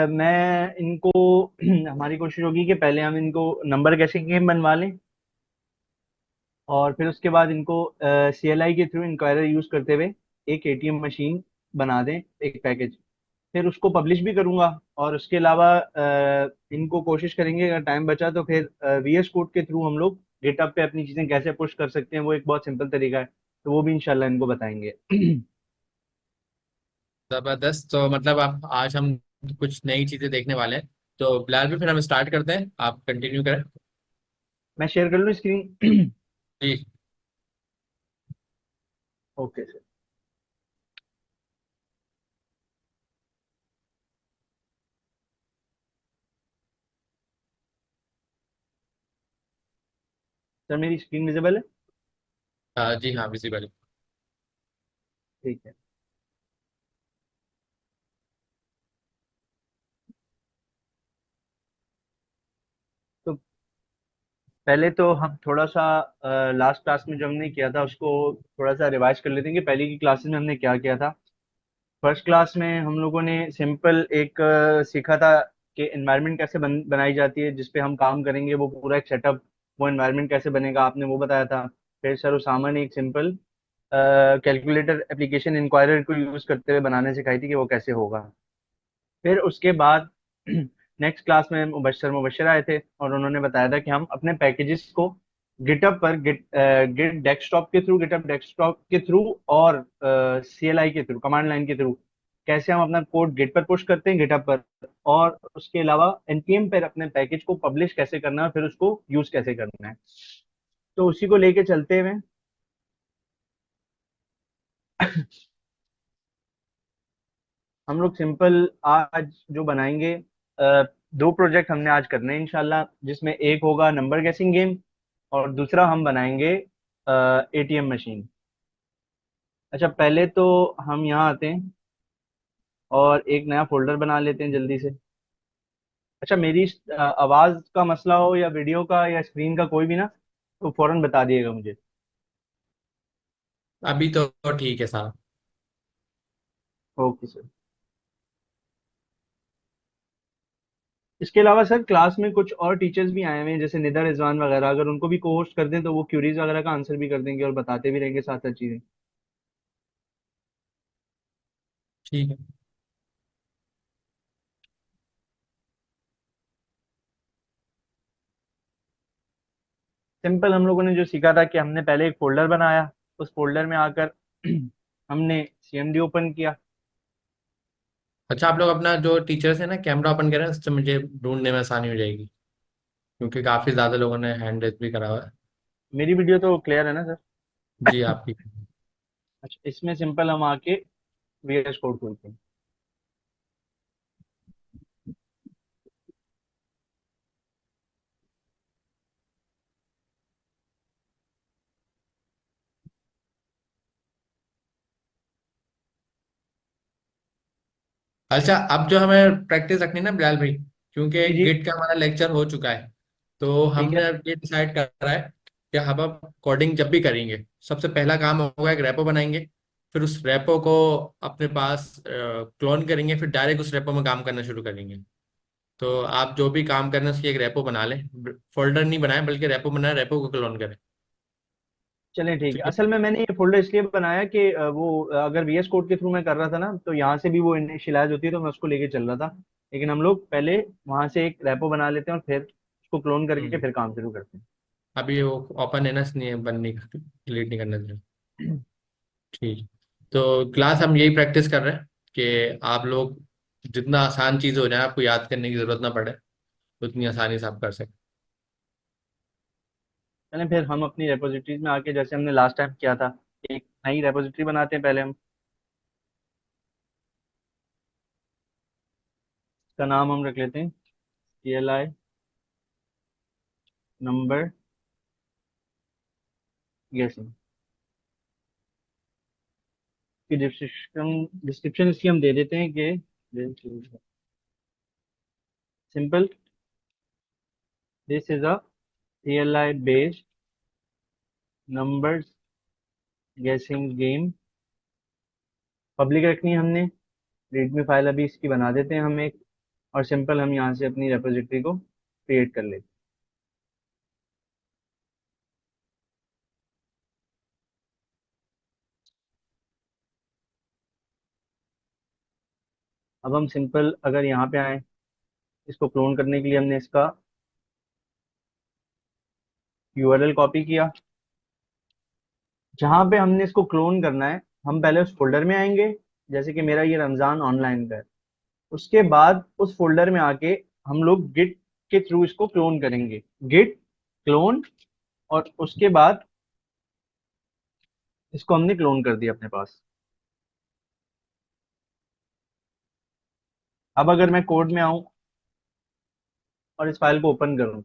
मैं इनको हमारी कोशिश होगी कि पहले हम इनको नंबर कैशिंग गेम बनवा लें, और फिर उसके बाद इनको सीएलआई के थ्रू इंक्वायरर यूज करते हुए एक एटीएम मशीन बना दें, एक पैकेज। फिर उसको पब्लिश भी करूंगा। और उसके अलावा इनको कोशिश करेंगे, अगर टाइम बचा तो फिर वीएस कोड के थ्रू हम लोग गिटहब पे अपनी चीजें कैसे पुश कर सकते हैं, वो एक बहुत सिंपल तरीका है, तो वो भी इंशाल्लाह इनको बताएंगे। जबरदस्त। तो मतलब आप आज हम कुछ नई चीजें देखने वाले हैं। तो बिलाल भी फिर हम स्टार्ट करते हैं, आप कंटिन्यू करें। मैं शेयर कर लूँ स्क्रीन? जी। Okay sir. सर मेरी स्क्रीन विजिबल है? जी हाँ, विजिबल। ठीक है। तो पहले तो हम थोड़ा सा लास्ट क्लास में जो हमने किया था उसको थोड़ा सा रिवाइज कर लेते हैं कि पहले की क्लासेस में हमने क्या किया था। फर्स्ट क्लास में हम लोगों ने सिंपल एक सीखा था कि एनवायरनमेंट कैसे बनाई जाती है, जिसपे हम काम करेंगे, वो पूरा एक सेटअप, वो एनवायरनमेंट कैसे बनेगा, आपने वो बताया था। फिर सर उसामा ने एक सिंपल कैलकुलेटर एप्लीकेशन इंक्वायरर को यूज करते हुए बनाने सिखाई थी कि वो कैसे होगा। फिर उसके बाद नेक्स्ट क्लास में मुबशर मुबशर आए थे और उन्होंने बताया था कि हम अपने पैकेजेस को गिटअप पर गिट गिटअप डेस्कटॉप के थ्रू और सीएलआई के थ्रू, कमांड लाइन के थ्रू कैसे हम अपना कोड गिट पर पुश करते हैं गिटअप पर, और उसके अलावा एनपीएम पर अपने पैकेज को पब्लिश कैसे करना है, फिर उसको यूज कैसे करना है। तो उसी को लेके चलते हुए हम लोग सिंपल आज जो बनाएंगे, दो प्रोजेक्ट हमने आज करने हैं इंशाल्लाह, जिसमें एक होगा नंबर गेसिंग गेम और दूसरा हम बनाएंगे एटीएम मशीन। अच्छा, पहले तो हम यहाँ आते हैं और एक नया फोल्डर बना लेते हैं जल्दी से। अच्छा, मेरी आवाज का मसला हो या वीडियो का या स्क्रीन का कोई भी ना, तो फौरन बता दिएगा मुझे। अभी तो ठीक है साहब। Okay sir. इसके अलावा सर क्लास में कुछ और टीचर्स भी आए हुए हैं, जैसे निदा रिजवान वगैरह, अगर उनको भी को होस्ट कर दें तो वो क्यूरीज वगैरह का आंसर भी कर देंगे और बताते भी रहेंगे साथ साथ चीजें। ठीक है। सिंपल हम लोगों ने जो सीखा था कि हमने पहले एक फोल्डर बनाया, उस फोल्डर में आकर हमने सीएमडी ओपन किया। अच्छा, आप लोग अपना जो टीचर्स है ना कैमरा ओपन करें, उससे मुझे ढूंढने में आसानी हो जाएगी, क्योंकि काफी ज्यादा लोगों ने हैंड रेज भी करा हुआ है। मेरी वीडियो तो क्लियर है ना सर? जी आपकी। अच्छा, इसमें सिंपल हम आके वीएस कोड खोलते हैं। अच्छा, अब जो हमें प्रैक्टिस रखनी है ना बिलाल भाई, क्योंकि जी जी। गिट का हमारा लेक्चर हो चुका है, तो ठीक है। हमने अब ये डिसाइड करा है कि हम अब कोडिंग जब भी करेंगे, सबसे पहला काम होगा एक रेपो बनाएंगे। फिर उस रेपो को अपने पास क्लोन करेंगे, फिर डायरेक्ट उस रेपो में काम करना शुरू करेंगे। तो आप जो भी काम करना है उसकी एक रेपो बना लें। फोल्डर नहीं बनाए बल्कि रेपो बनाए, रेपो को क्लोन करें। चलें ठीक है। ठीक है। असल में मैंने ये फोल्डर इसलिए बनाया कि अगर वीएस कोड के थ्रू मैं कर रहा था ना, तो यहाँ से भी वो इनिशियलाइज होती है, तो मैं उसको लेके चल रहा था। लेकिन हम लोग पहले वहां से एक रेपो बना लेते हैं और फिर उसको क्लोन करके हम्म। फिर काम शुरू करते अभी वो ओपन है ना, इसलिए बंद नहीं, डिलीट नहीं करना चाहिए। हैं। ठीक। तो क्लास हम यही प्रैक्टिस कर रहे हैं कि आप लोग जितना आसान चीज़ हो जाए, आपको याद करने की जरूरत ना पड़े, उतनी आसानी से आप कर सकें। चलें फिर हम अपनी रेपोजिटरीज में आके, जैसे हमने लास्ट टाइम किया था, एक नई रेपोजिटरी बनाते हैं पहले हम। इसका नाम हम रख लेते हैं CLI नंबर गेसिंग। की डिस्क्रिप्शन डिस्क्रिप्शन इसकी हम दे देते हैं कि simple, this is a CLI based numbers गेसिंग गेम। पब्लिक रखनी है हमने, रीडमी फाइल अभी इसकी बना देते हैं हम एक, और सिंपल हम यहाँ से अपनी रेपोजिटरी को क्रिएट कर लेते हैं। अब हम सिंपल अगर यहाँ पे आए, इसको क्लोन करने के लिए हमने इसका यूआरएल कॉपी किया। जहाँ पे हमने इसको क्लोन करना है, हम पहले उस फोल्डर में आएंगे, जैसे कि मेरा ये रमजान ऑनलाइन का है। उसके बाद उस फोल्डर में आके हम लोग गिट के थ्रू इसको क्लोन करेंगे, गिट क्लोन। और उसके बाद इसको हमने क्लोन कर दिया अपने पास। अब अगर मैं कोड में आऊं और इस फाइल को ओपन करूं,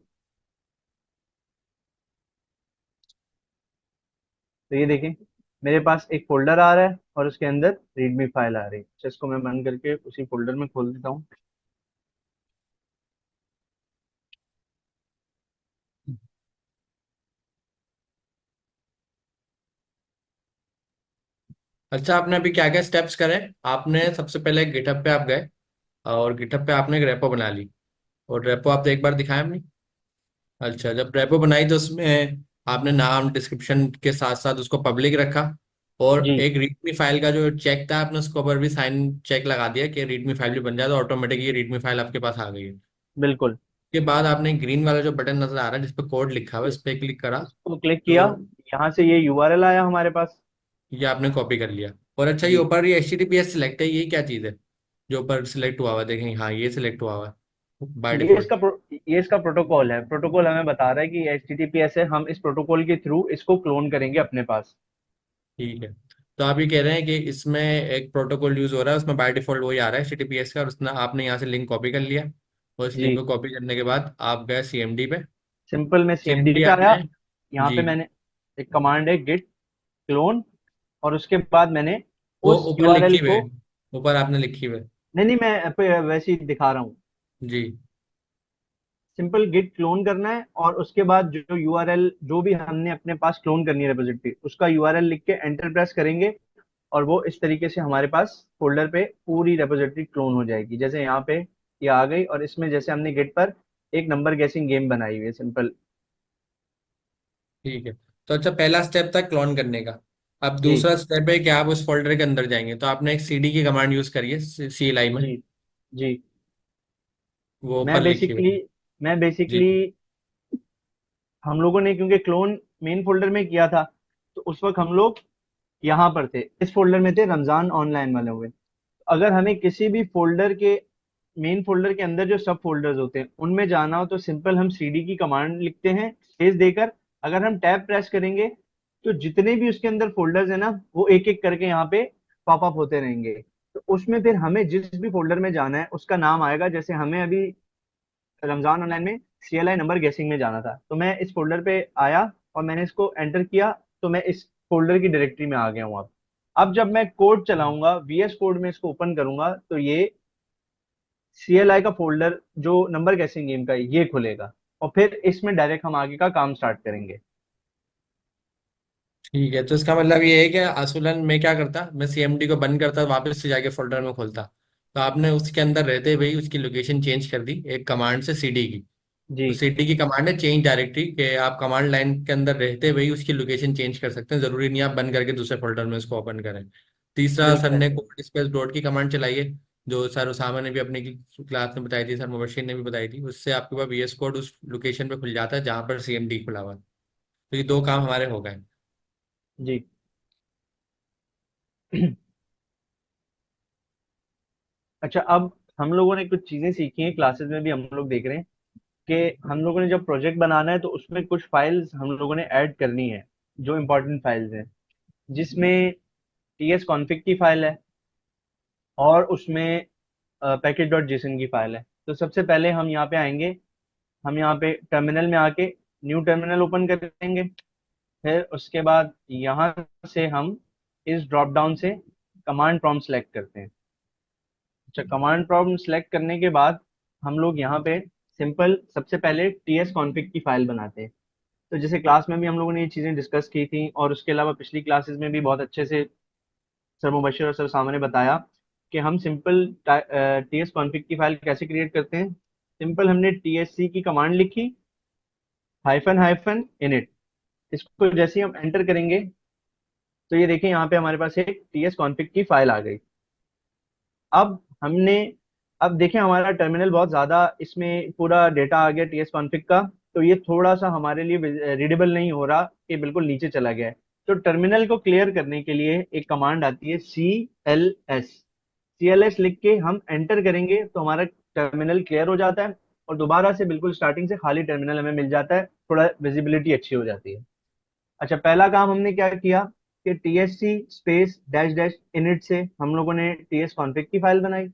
तो ये देखें, मेरे पास एक फोल्डर आ रहा है और उसके अंदर रीडमी फाइल आ रही है। तो इसको मैं बंद करके उसी फोल्डर में खोल देता हूँ। अच्छा, आपने अभी क्या क्या स्टेप्स करे? आपने सबसे पहले गिटहब पे आप गए और गिटहब पे आपने एक रेपो बना ली। और रेपो आप एक बार दिखाया हमने। अच्छा, जब रेपो बनाई तो उसमें आपने नाम डिस्क्रिप्शन के साथ साथ उसको पब्लिक रखा। और जी एक रीडमी फाइल का जो चेक था, आपने उसके ऊपर भी साइन चेक लगा दिया कि रीडमी फाइल भी बन जाए, तो ऑटोमेटिक ये रीडमी फाइल आपके पास आ गई है। बिल्कुल। उसके बाद आपने ग्रीन वाला जो बटन नजर आ रहा है जिस पे कोड लिखा हुआ है, ये- इस पे क्लिक करा। इसको क्लिक किया, तो यहाँ से ये यूआरएल आया हमारे पास। ये आपने कॉपी कर लिया। और अच्छा, ये जी, ऊपर ये HTTPS सिलेक्ट है, ये क्या चीज़ है जो ऊपर सिलेक्ट हुआ हुआ है? देखें, हाँ, ये सिलेक्ट हुआ हुआ है बाय ये डिफॉल्ट। इसका ये इसका प्रोटोकॉल है। प्रोटोकॉल हमें बता रहा है कि HTTPS है, हम इस प्रोटोकॉल के थ्रू इसको क्लोन करेंगे अपने पास। ठीक है। तो आप ये कह रहे हैं कि इसमें एक प्रोटोकॉल यूज हो रहा है, उसमें बाय डिफॉल्ट वही आ रहा है HTTPS का, और उसने आपने यहाँ से लिंक कॉपी कर लिया। और इस लिंक जी, को कॉपी करने के बाद आप गए CMD पे। सिंपल में सीएमडी CMD पे आया। आपने। यहाँ जी। पे मैंने एक कमांड है गिट क्लोन, और उसके बाद मैंने वो उस ऊपर लिखी यूआरएल हुई है। को, ऊपर आपने लिखी हुई है। नहीं नहीं, मैं वैसे ही दिखा रहा हूँ। जी। सिंपल गिट क्लोन करना है, और उसके बाद जो यूआरएल जो भी हमने अपने पास क्लोन करनी है रेपोजिटरी, उसका यूआरएल लिख के एंटर प्रेस करेंगे। और वो इस तरीके से हमारे पास फोल्डर पे पूरी रेपोजिटरी क्लोन हो जाएगी। जैसे यहाँ पे ये आ गई, और इसमें जैसे हमने गिट पर एक नंबर गेसिंग गेम बनाई हुई है सिंपल। ठीक है। तो अच्छा, पहला स्टेप था क्लोन करने का। अब जी दूसरा स्टेप है कि आप उस फोल्डर के अंदर जाएंगे, तो आपने एक CD की कमांड यूज करी है CLI में। जी जी। वो ऊपर मैं लिखी हुई बेसिकली है। मैं जी। बेसिकली हम लोगों ने क्योंकि क्लोन मेन फोल्डर में किया था, तो उस वक्त हम लोग यहाँ पर थे, इस फोल्डर में थे, रमजान ऑनलाइन वाले हुए। अगर हमें किसी भी फोल्डर के मेन फोल्डर के अंदर जो सब फोल्डर्स होते हैं उनमें जाना हो, तो सिंपल हम सीडी की कमांड लिखते हैं स्पेस देकर। अगर हम टैब प्रेस करेंगे, तो जितने भी उसके अंदर फोल्डर्स है ना, वो एक एक करके यहाँ पे पॉपअप होते रहेंगे। तो उसमें फिर हमें जिस भी फोल्डर में जाना है उसका नाम आएगा। जैसे हमें अभी रमजान ऑनलाइन में CLI नंबर गेसिंग में जाना था, तो मैं इस फोल्डर पे आया और मैंने इसको एंटर किया, तो मैं इस फोल्डर की डायरेक्टरी में आ गया हूँ। अब जब मैं कोड चलाऊंगा, VS कोड में इसको ओपन करूंगा, तो ये CLI का फोल्डर जो नंबर गेसिंग गेम का है ये खुलेगा। और फिर इसमें डायरेक्ट हम आगे का काम स्टार्ट करेंगे। ठीक है। तो इसका मतलब ये है कि असूलन मैं क्या करता, मैं CMD को बंद करता, वापस से जाके फोल्डर में खोलता। तो आपने उसके अंदर रहते हुए ही उसकी लोकेशन चेंज कर दी एक कमांड से CD की। जी तो CD की कमांड है चेंज डायरेक्टरी, कि आप कमांड लाइन के अंदर रहते हुए ही उसकी लोकेशन चेंज कर सकते हैं, जरूरी नहीं आप बंद करके दूसरे फोल्डर में उसको ओपन करें। तीसरा, सर बिल्कुल ने ऐसे ही। कोड स्पेस डॉट की कमांड चलाई है, जो सर उसामा ने भी अपनी क्लास में बताई थी, सर मुबशीर ने भी बताई थी। उससे आपके पास VS कोड उस लोकेशन पे खुल जाता है जहां पर CMD खुला हुआ है। तो ये दो काम हमारे हो गए। जी अच्छा, अब हम लोगों ने कुछ चीजें सीखी हैं, क्लासेस में भी हम लोग देख रहे हैं कि हम लोगों ने जब प्रोजेक्ट बनाना है तो उसमें कुछ फाइल्स हम लोगों ने ऐड करनी है, जो इंपॉर्टेंट फाइल्स हैं, जिसमें TS कॉन्फ़िग की फाइल है, और उसमें पैकेज डॉट जेसन की फाइल है। तो सबसे पहले हम यहाँ पे आएंगे, हम यहाँ पे टर्मिनल में आके न्यू टर्मिनल ओपन करेंगे। फिर उसके बाद यहाँ से हम इस ड्रॉप डाउन से कमांड प्रॉम्प्ट सेलेक्ट करते हैं। अच्छा, कमांड प्रॉम्प्ट सेलेक्ट करने के बाद हम लोग यहाँ पे सिंपल सबसे पहले TS कॉन्फ़िग की फाइल बनाते हैं। तो जैसे क्लास में भी हम लोगों ने ये चीज़ें डिस्कस की थी, और उसके अलावा पिछली क्लासेस में भी बहुत अच्छे से सर मुबशिर और सर सामने बताया कि हम सिंपल टीएस कॉन्फ़िग की फाइल कैसे क्रिएट करते हैं। सिंपल हमने टीएससी की कमांड लिखी, हाइफन हाइफन इनिट। इसको जैसे ही हम एंटर करेंगे तो ये देखिए यहाँ पे हमारे पास एक टीएस कॉन्फ़िग की फाइल आ गई। अब हमने अब देखें हमारा टर्मिनल बहुत ज्यादा, इसमें पूरा डेटा आ गया टीएस कॉन्फ़िग का। तो ये थोड़ा सा हमारे लिए रीडेबल नहीं हो रहा, कि बिल्कुल नीचे चला गया है। तो टर्मिनल को क्लियर करने के लिए एक कमांड आती है CLS। CLS लिख के हम एंटर करेंगे तो हमारा टर्मिनल क्लियर हो जाता है, और दोबारा से बिल्कुल स्टार्टिंग से खाली टर्मिनल हमें मिल जाता है, थोड़ा विजिबिलिटी अच्छी हो जाती है। अच्छा, पहला काम हमने क्या किया कि TSC space dash dash init से हम लोगों ने टीएस कॉन्फ़िग की फाइल बनाई।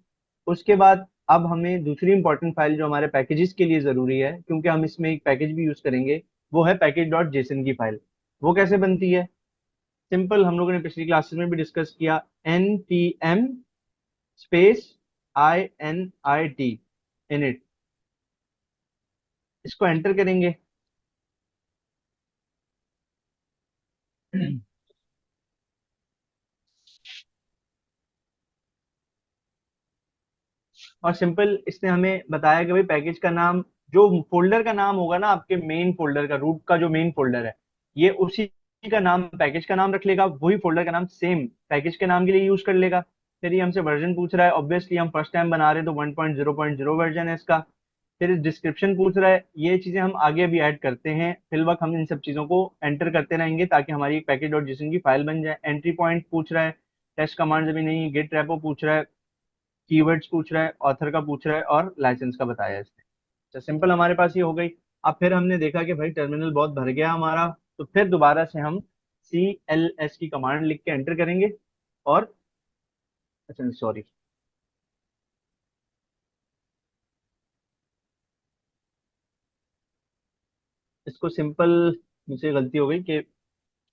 उसके बाद अब हमें दूसरी इंपॉर्टेंट फाइल जो हमारे पैकेजेस के लिए जरूरी है, क्योंकि हम इसमें एक पैकेज भी यूज करेंगे, वो है पैकेज डॉट जेसन की फाइल। वो कैसे बनती है? सिंपल, हम लोगों ने पिछली क्लासेस में भी डिस्कस किया, npm स्पेस init इनिट। इसको एंटर करेंगे। और सिंपल इसने हमें बताया कि भाई पैकेज का नाम, जो फोल्डर का नाम होगा ना आपके मेन फोल्डर का, रूट का जो मेन फोल्डर है, ये उसी का नाम पैकेज का नाम रख लेगा, वही फोल्डर का नाम सेम पैकेज के नाम के लिए यूज कर लेगा। फिर ये हमसे वर्जन पूछ रहा है, ऑब्वियसली हम फर्स्ट टाइम बना रहे हैं तो 1.0.0 वर्जन है इसका। फिर डिस्क्रिप्शन पूछ रहा है, ये चीजें हम आगे भी ऐड करते हैं, फिल वक्त हम इन सब चीजों को एंटर करते रहेंगे ताकि हमारी पैकेज डॉट जेसन की फाइल बन जाए। एंट्री पॉइंट पूछ रहा है, टेस्ट कमांड अभी नहीं, गेट रेपो पूछ रहा है, कीवर्ड्स पूछ रहा है, ऑथर का पूछ रहा है, और लाइसेंस का बताया है इसने। तो सिंपल हमारे पास ये हो गई। अब फिर हमने देखा कि भाई टर्मिनल बहुत भर गया हमारा, तो फिर दोबारा से हम CLS की कमांड लिख के एंटर करेंगे। और अच्छा सॉरी, इसको सिंपल, मुझसे गलती हो गई कि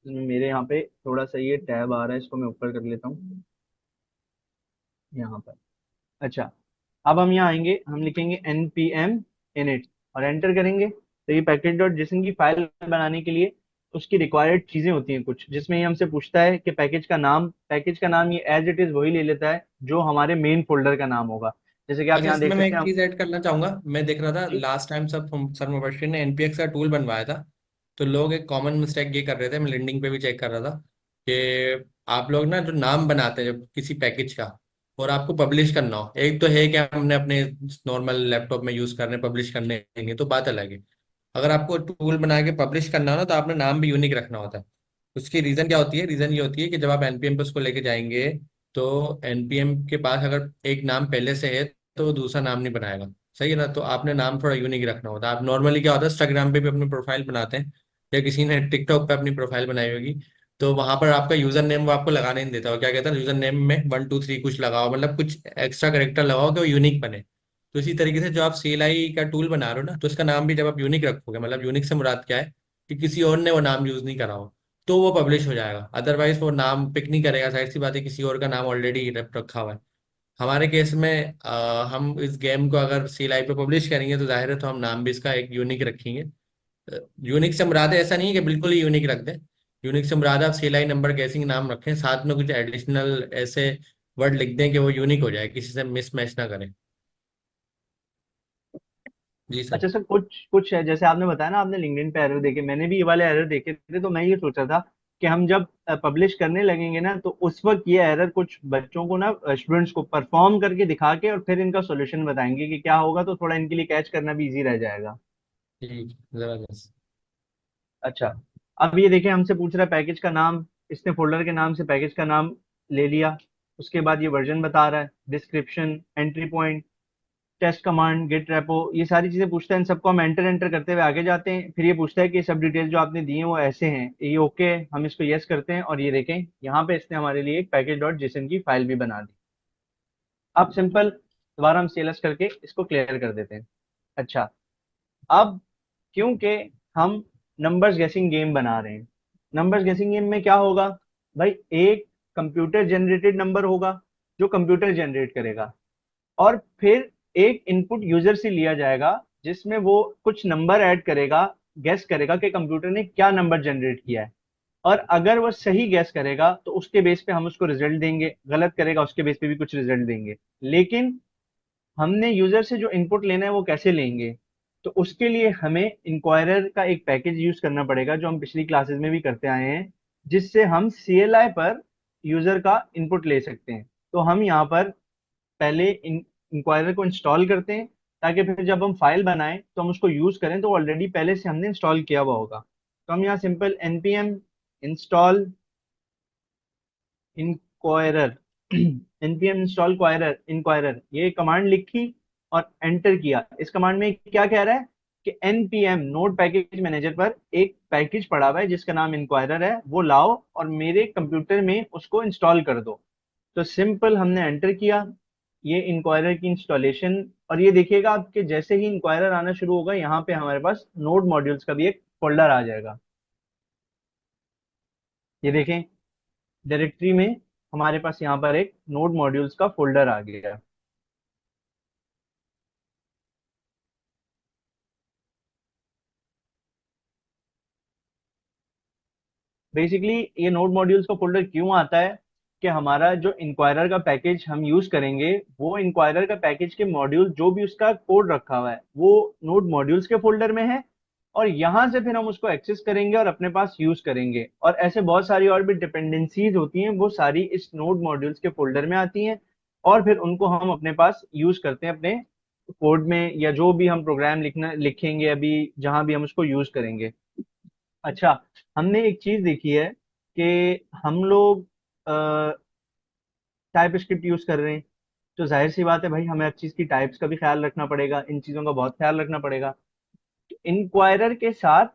मेरे यहाँ पे थोड़ा सा ये टैब आ रहा है, इसको मैं ऊपर कर लेता हूँ यहाँ पर। अच्छा, अब हम यहाँ आएंगे, हम लिखेंगे npm init और एंटर करेंगे। तो ये पैकेज डॉट जेसन की फाइल बनाने के लिए उसकी रिक्वायर्ड चीजें होती हैं कुछ, जिसमें ये हमसे पूछता है कि पैकेज का नाम ये एज इट इज वही ले लेता है जो हमारे मेन फोल्डर का नाम होगा। जैसे कि आप अच्छा, यहाँ देख इसमें मैं सकते एक हैं। चीज ऐड करना चाहूंगा। मैं देख रहा था जी लास्ट टाइम सब सर मुबशिर ने एनपीएक्स का टूल बनवाया था, तो लोग एक कॉमन मिस्टेक ये कर रहे थे, मैं लिंक्डइन पे भी चेक कर रहा था कि आप लोग ना जो नाम बनाते हैं जब किसी पैकेज का और आपको पब्लिश करना हो, एक तो है कि हमने अपने नॉर्मल लैपटॉप में यूज करने पब्लिश करने हैं तो बात अलग है। अगर आपको टूल बना के पब्लिश करना हो ना तो आपने नाम भी यूनिक रखना होता है। उसकी रीजन क्या होती है? रीजन ये होती है कि जब आप एनपीएम पे उसको लेके जाएंगे तो एनपीएम के पास अगर एक नाम पहले से है तो वो दूसरा नाम नहीं बनाएगा। सही है ना? तो आपने नाम थोड़ा यूनिक रखना होता है। आप नॉर्मली क्या होता है, इंस्टाग्राम पे भी अपनी प्रोफाइल बनाते हैं या किसी ने टिकटॉक पे अपनी प्रोफाइल बनाई होगी, तो वहां पर आपका यूजर नेम वो आपको लगाने नहीं देता। वो क्या कहता है, यूजर नेम में 1 2 3 कुछ लगाओ, मतलब कुछ एक्स्ट्रा करेक्टर लगाओ कि वो यूनिक बने। तो इसी तरीके से जो आप CLI का टूल बना रहे हो ना, तो इसका नाम भी जब आप यूनिक रखोगे, मतलब यूनिक से मुराद क्या है कि किसी और ने वो नाम यूज नहीं करा हो, तो वो पब्लिश हो जाएगा। अदरवाइज वो नाम पिक नहीं करेगा, जाहिर सी बात है, किसी और का नाम ऑलरेडी रखा हुआ है। हमारे केस में हम इस गेम को अगर CLI पे पब्लिश करेंगे तो जाहिर है तो हम नाम भी इसका एक यूनिक रखेंगे। यूनिक से मुराद है ऐसा नहीं है कि बिल्कुल ही यूनिक रख दें। यूनिक से मुराद है आप CLI नंबर कैसिंग नाम रखें, साथ में कुछ एडिशनल ऐसे वर्ड लिख दें कि वो यूनिक हो जाए, किसी से मिसमैच ना करें। जी सर। अच्छा सर, कुछ कुछ है जैसे आपने बताया ना, आपने लिंक्डइन पे एरर देखे, मैंने भी ये वाले एरर देखे थे। तो मैं ये सोच रहा था कि हम जब पब्लिश करने लगेंगे ना, तो उस वक्त ये एरर कुछ बच्चों को ना, स्टूडेंट्स को परफॉर्म करके दिखा के और फिर इनका सॉल्यूशन बताएंगे कि क्या होगा, तो थोड़ा इनके लिए कैच करना भी इजी रह जाएगा। ठीक, जबरदस्त। अच्छा, अब ये देखिए हमसे पूछ रहा है पैकेज का नाम। इसने फोल्डर के नाम से पैकेज का नाम ले लिया। उसके बाद ये वर्जन बता रहा है, description, entry point, test command, get repo, ये सारी चीजें पूछता है। इन सबको हम एंटर एंटर करते हुए आगे जाते हैं। फिर ये पूछता है कि सब डिटेल जो आपने दी है वो ऐसे हैं, ये ओके है? हम इसको यस करते हैं, और ये देखें यहाँ पे इसने हमारे लिए एक पैकेज डॉट जेसन की फाइल भी बना दी। अब सिंपल दोबारा हम CLS करके इसको क्लियर कर देते हैं। अच्छा, अब क्योंकि हम नंबर्स गेसिंग गेम बना रहे हैं, नंबर्स गेसिंग गेम में क्या होगा भाई, एक कंप्यूटर जनरेटेड नंबर होगा जो कंप्यूटर जनरेट करेगा, और फिर एक इनपुट यूजर से लिया जाएगा जिसमें वो कुछ नंबर ऐड करेगा, गेस करेगा कि कंप्यूटर ने क्या नंबर जनरेट किया है। और अगर वो सही गैस करेगा तो उसके बेस पे हम उसको रिजल्ट देंगे, गलत करेगा उसके बेस पे भी कुछ रिजल्ट देंगे। लेकिन हमने यूजर से जो इनपुट लेना है वो कैसे लेंगे? तो उसके लिए हमें इंक्वायरर का एक पैकेज यूज करना पड़ेगा, जो हम पिछली क्लासेस में भी करते आए हैं, जिससे हम CLI पर यूजर का इनपुट ले सकते हैं। तो हम यहाँ पर पहले इंक्वायरर को इंस्टॉल करते हैं, ताकि फिर जब हम फाइल बनाएं तो हम उसको यूज करें तो ऑलरेडी पहले से हमने इंस्टॉल किया हुआ होगा। तो हम यहाँ simple npm install inquirer npm install inquirer ये कमांड लिखी और एंटर किया। इस कमांड में क्या कह रहा है कि npm नोड पैकेज मैनेजर पर एक पैकेज पड़ा हुआ है जिसका नाम इंक्वायरर है, वो लाओ और मेरे कंप्यूटर में उसको इंस्टॉल कर दो। तो सिंपल हमने एंटर किया, ये इंक्वायरर की इंस्टॉलेशन। और ये देखिएगा आपके जैसे ही इंक्वायरर आना शुरू होगा, यहाँ पे हमारे पास नोड मॉड्यूल्स का भी एक फोल्डर आ जाएगा। ये देखें, डायरेक्टरी में हमारे पास यहाँ पर एक नोड मॉड्यूल्स का फोल्डर आ गया। बेसिकली ये नोड मॉड्यूल्स का फोल्डर क्यों आता है कि हमारा जो इंक्वायरर का पैकेज हम यूज करेंगे, वो इंक्वायरर का पैकेज के मॉड्यूल जो भी उसका कोड रखा हुआ है वो नोड मॉड्यूल्स के फोल्डर में है। और यहाँ से फिर हम उसको एक्सेस करेंगे और अपने पास यूज करेंगे, और ऐसे बहुत सारी और भी डिपेंडेंसीज होती हैं, वो सारी इस नोड मॉड्यूल्स के फोल्डर में आती हैं। और फिर उनको हम अपने पास यूज करते हैं अपने कोड में, या जो भी हम प्रोग्राम लिखेंगे अभी, जहां भी हम उसको यूज करेंगे। अच्छा, हमने एक चीज देखी है कि हम लोग टाइप स्क्रिप्ट यूज कर रहे हैं, तो जाहिर सी बात है भाई, हमें हर चीज की टाइप्स का भी ख्याल रखना पड़ेगा, इन चीजों का बहुत ख्याल रखना पड़ेगा। इंक्वायरर के साथ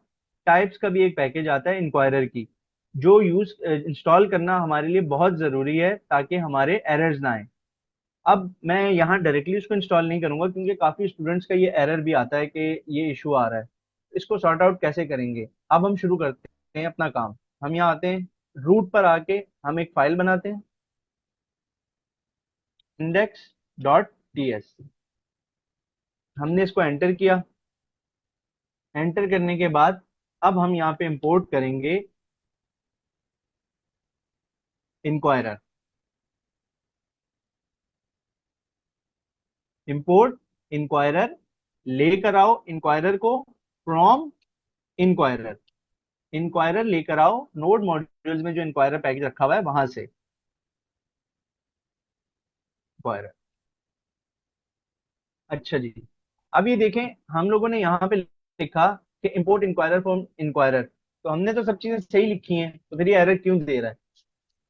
टाइप्स का भी एक पैकेज आता है इंक्वायरर की, जो यूज इंस्टॉल करना हमारे लिए बहुत जरूरी है ताकि हमारे एरर्स ना आए। अब मैं यहाँ डायरेक्टली उसको इंस्टॉल नहीं करूंगा, क्योंकि काफी स्टूडेंट्स का ये एरर भी आता है कि ये इशू आ रहा है। इसको सॉर्ट आउट कैसे करेंगे? अब हम शुरू करते हैं अपना काम। हम यहाँ आते हैं, रूट पर आके हम एक फाइल बनाते हैं, index.ts। हमने इसको एंटर किया। एंटर करने के बाद अब हम यहाँ पे इंपोर्ट करेंगे इंक्वायरर। इंपोर्ट इंक्वायरर, लेकर आओ इंक्वायरर को फ्रॉम इंक्वायरर। इंक्वायरर लेकर आओ नोड मॉड्यूल्स में जो इंक्वायरर पैकेज रखा हुआ है वहां से इंक्वायरर। अच्छा जी, अब ये देखें, हम लोगों ने यहाँ पे लिखा कि इंपोर्ट इंक्वायरर फ्रॉम इंक्वायरर, तो हमने तो सब चीजें सही लिखी हैं, तो फिर ये एरर क्यों दे रहा है?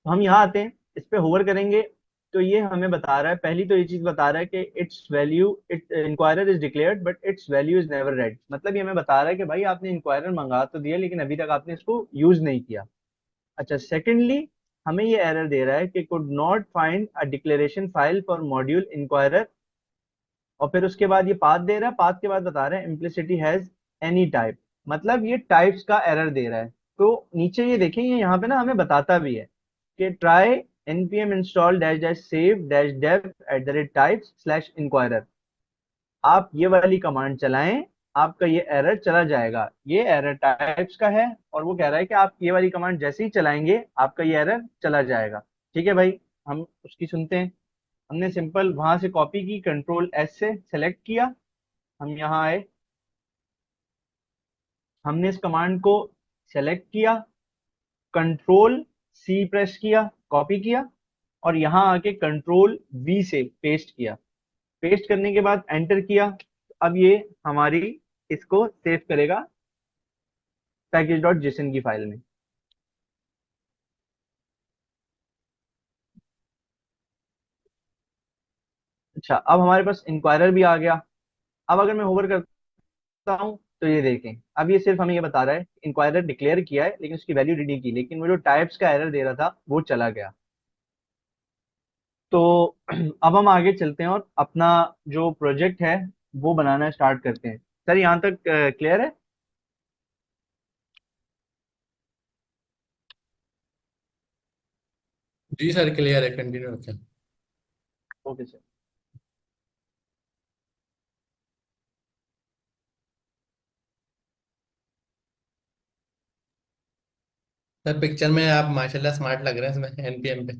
तो हम यहाँ आते हैं, इस पे होवर करेंगे, तो ये हमें बता रहा है, पहली तो ये चीज बता रहा है कि it's value it inquirer is declared but it's value is never red. मतलब ये हमें बता रहा है कि भाई आपने इंक्वायरर मंगा तो दिया, लेकिन अभी तक आपने इसको यूज नहीं किया। अच्छा, सेकेंडली हमें ये एरर दे रहा है कि could not find a declaration file for module inquirer. और फिर उसके बाद ये पाथ दे रहा है, पाथ के बाद बता रहा है इम्प्लिसिटी हैज एनी टाइप। मतलब ये टाइप्स का एरर दे रहा है। तो नीचे ये देखें, ये यहाँ पे ना हमें बताता भी है कि try npm install dash dash save dash dev @types slash inquirer। आप ये वाली कमांड चलाएं, आपका ये एरर चला जाएगा। ये एरर टाइप्स का है, और वो कह रहा है कि आप ये वाली कमांड जैसे ही चलाएंगे आपका ये एरर चला जाएगा। ठीक है भाई, हम उसकी सुनते हैं। हमने सिंपल वहां से कॉपी की, Ctrl+S से सेलेक्ट किया, हम यहाँ आए, हमने इस कमांड को सेलेक्ट किया, Ctrl+C प्रेस किया, कॉपी किया, और यहाँ आके Ctrl+V से पेस्ट किया। पेस्ट करने के बाद एंटर किया। अब ये हमारी इसको सेव करेगा package.json की फाइल में। अच्छा, अब हमारे पास इंक्वायरर भी आ गया। अब अगर मैं होवर करता हूँ तो ये देखें, अब ये सिर्फ हमें ये बता रहा है इंक्वायरर डिक्लेयर किया है लेकिन उसकी वैल्यू रीड नहीं की, लेकिन वो जो टाइप्स का एरर दे रहा था वो चला गया। तो अब हम आगे चलते हैं और अपना जो प्रोजेक्ट है वो बनाना स्टार्ट करते हैं। सर यहाँ तक क्लियर है? जी सर, क्लियर है, कंटिन्यू रखें। Okay sir. सर पिक्चर में आप माशाल्लाह स्मार्ट लग रहे हैं इसमें एनपीएम पे।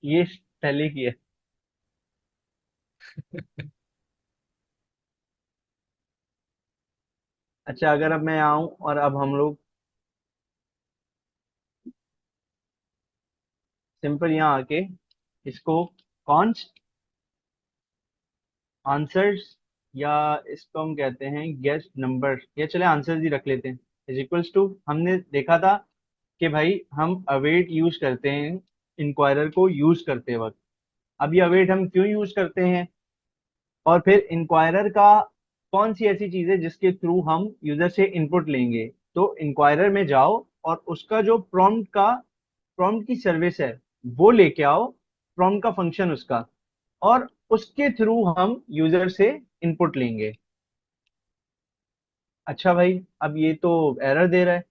ये पहले की है। अच्छा, अगर अब मैं आऊं और अब हम लोग सिंपल यहाँ आके इसको कॉन्स्ट आंसर्स, या इसको हम कहते हैं गेस्ट नंबर, या चले आंसर्स ही रख लेते हैं, इज इक्वल्स टू, हमने देखा था कि भाई हम अवेट यूज करते हैं इंक्वायरर को यूज करते वक्त। अब ये अवेट हम क्यों यूज करते हैं, और फिर इंक्वायरर का कौन सी ऐसी चीज है जिसके थ्रू हम यूजर से इनपुट लेंगे। तो इंक्वायरर में जाओ और उसका जो प्रॉम्प्ट की सर्विस है वो लेके आओ, प्रॉम्प्ट का फंक्शन उसका, और उसके थ्रू हम यूजर से इनपुट लेंगे। अच्छा भाई, अब ये तो एरर दे रहा है।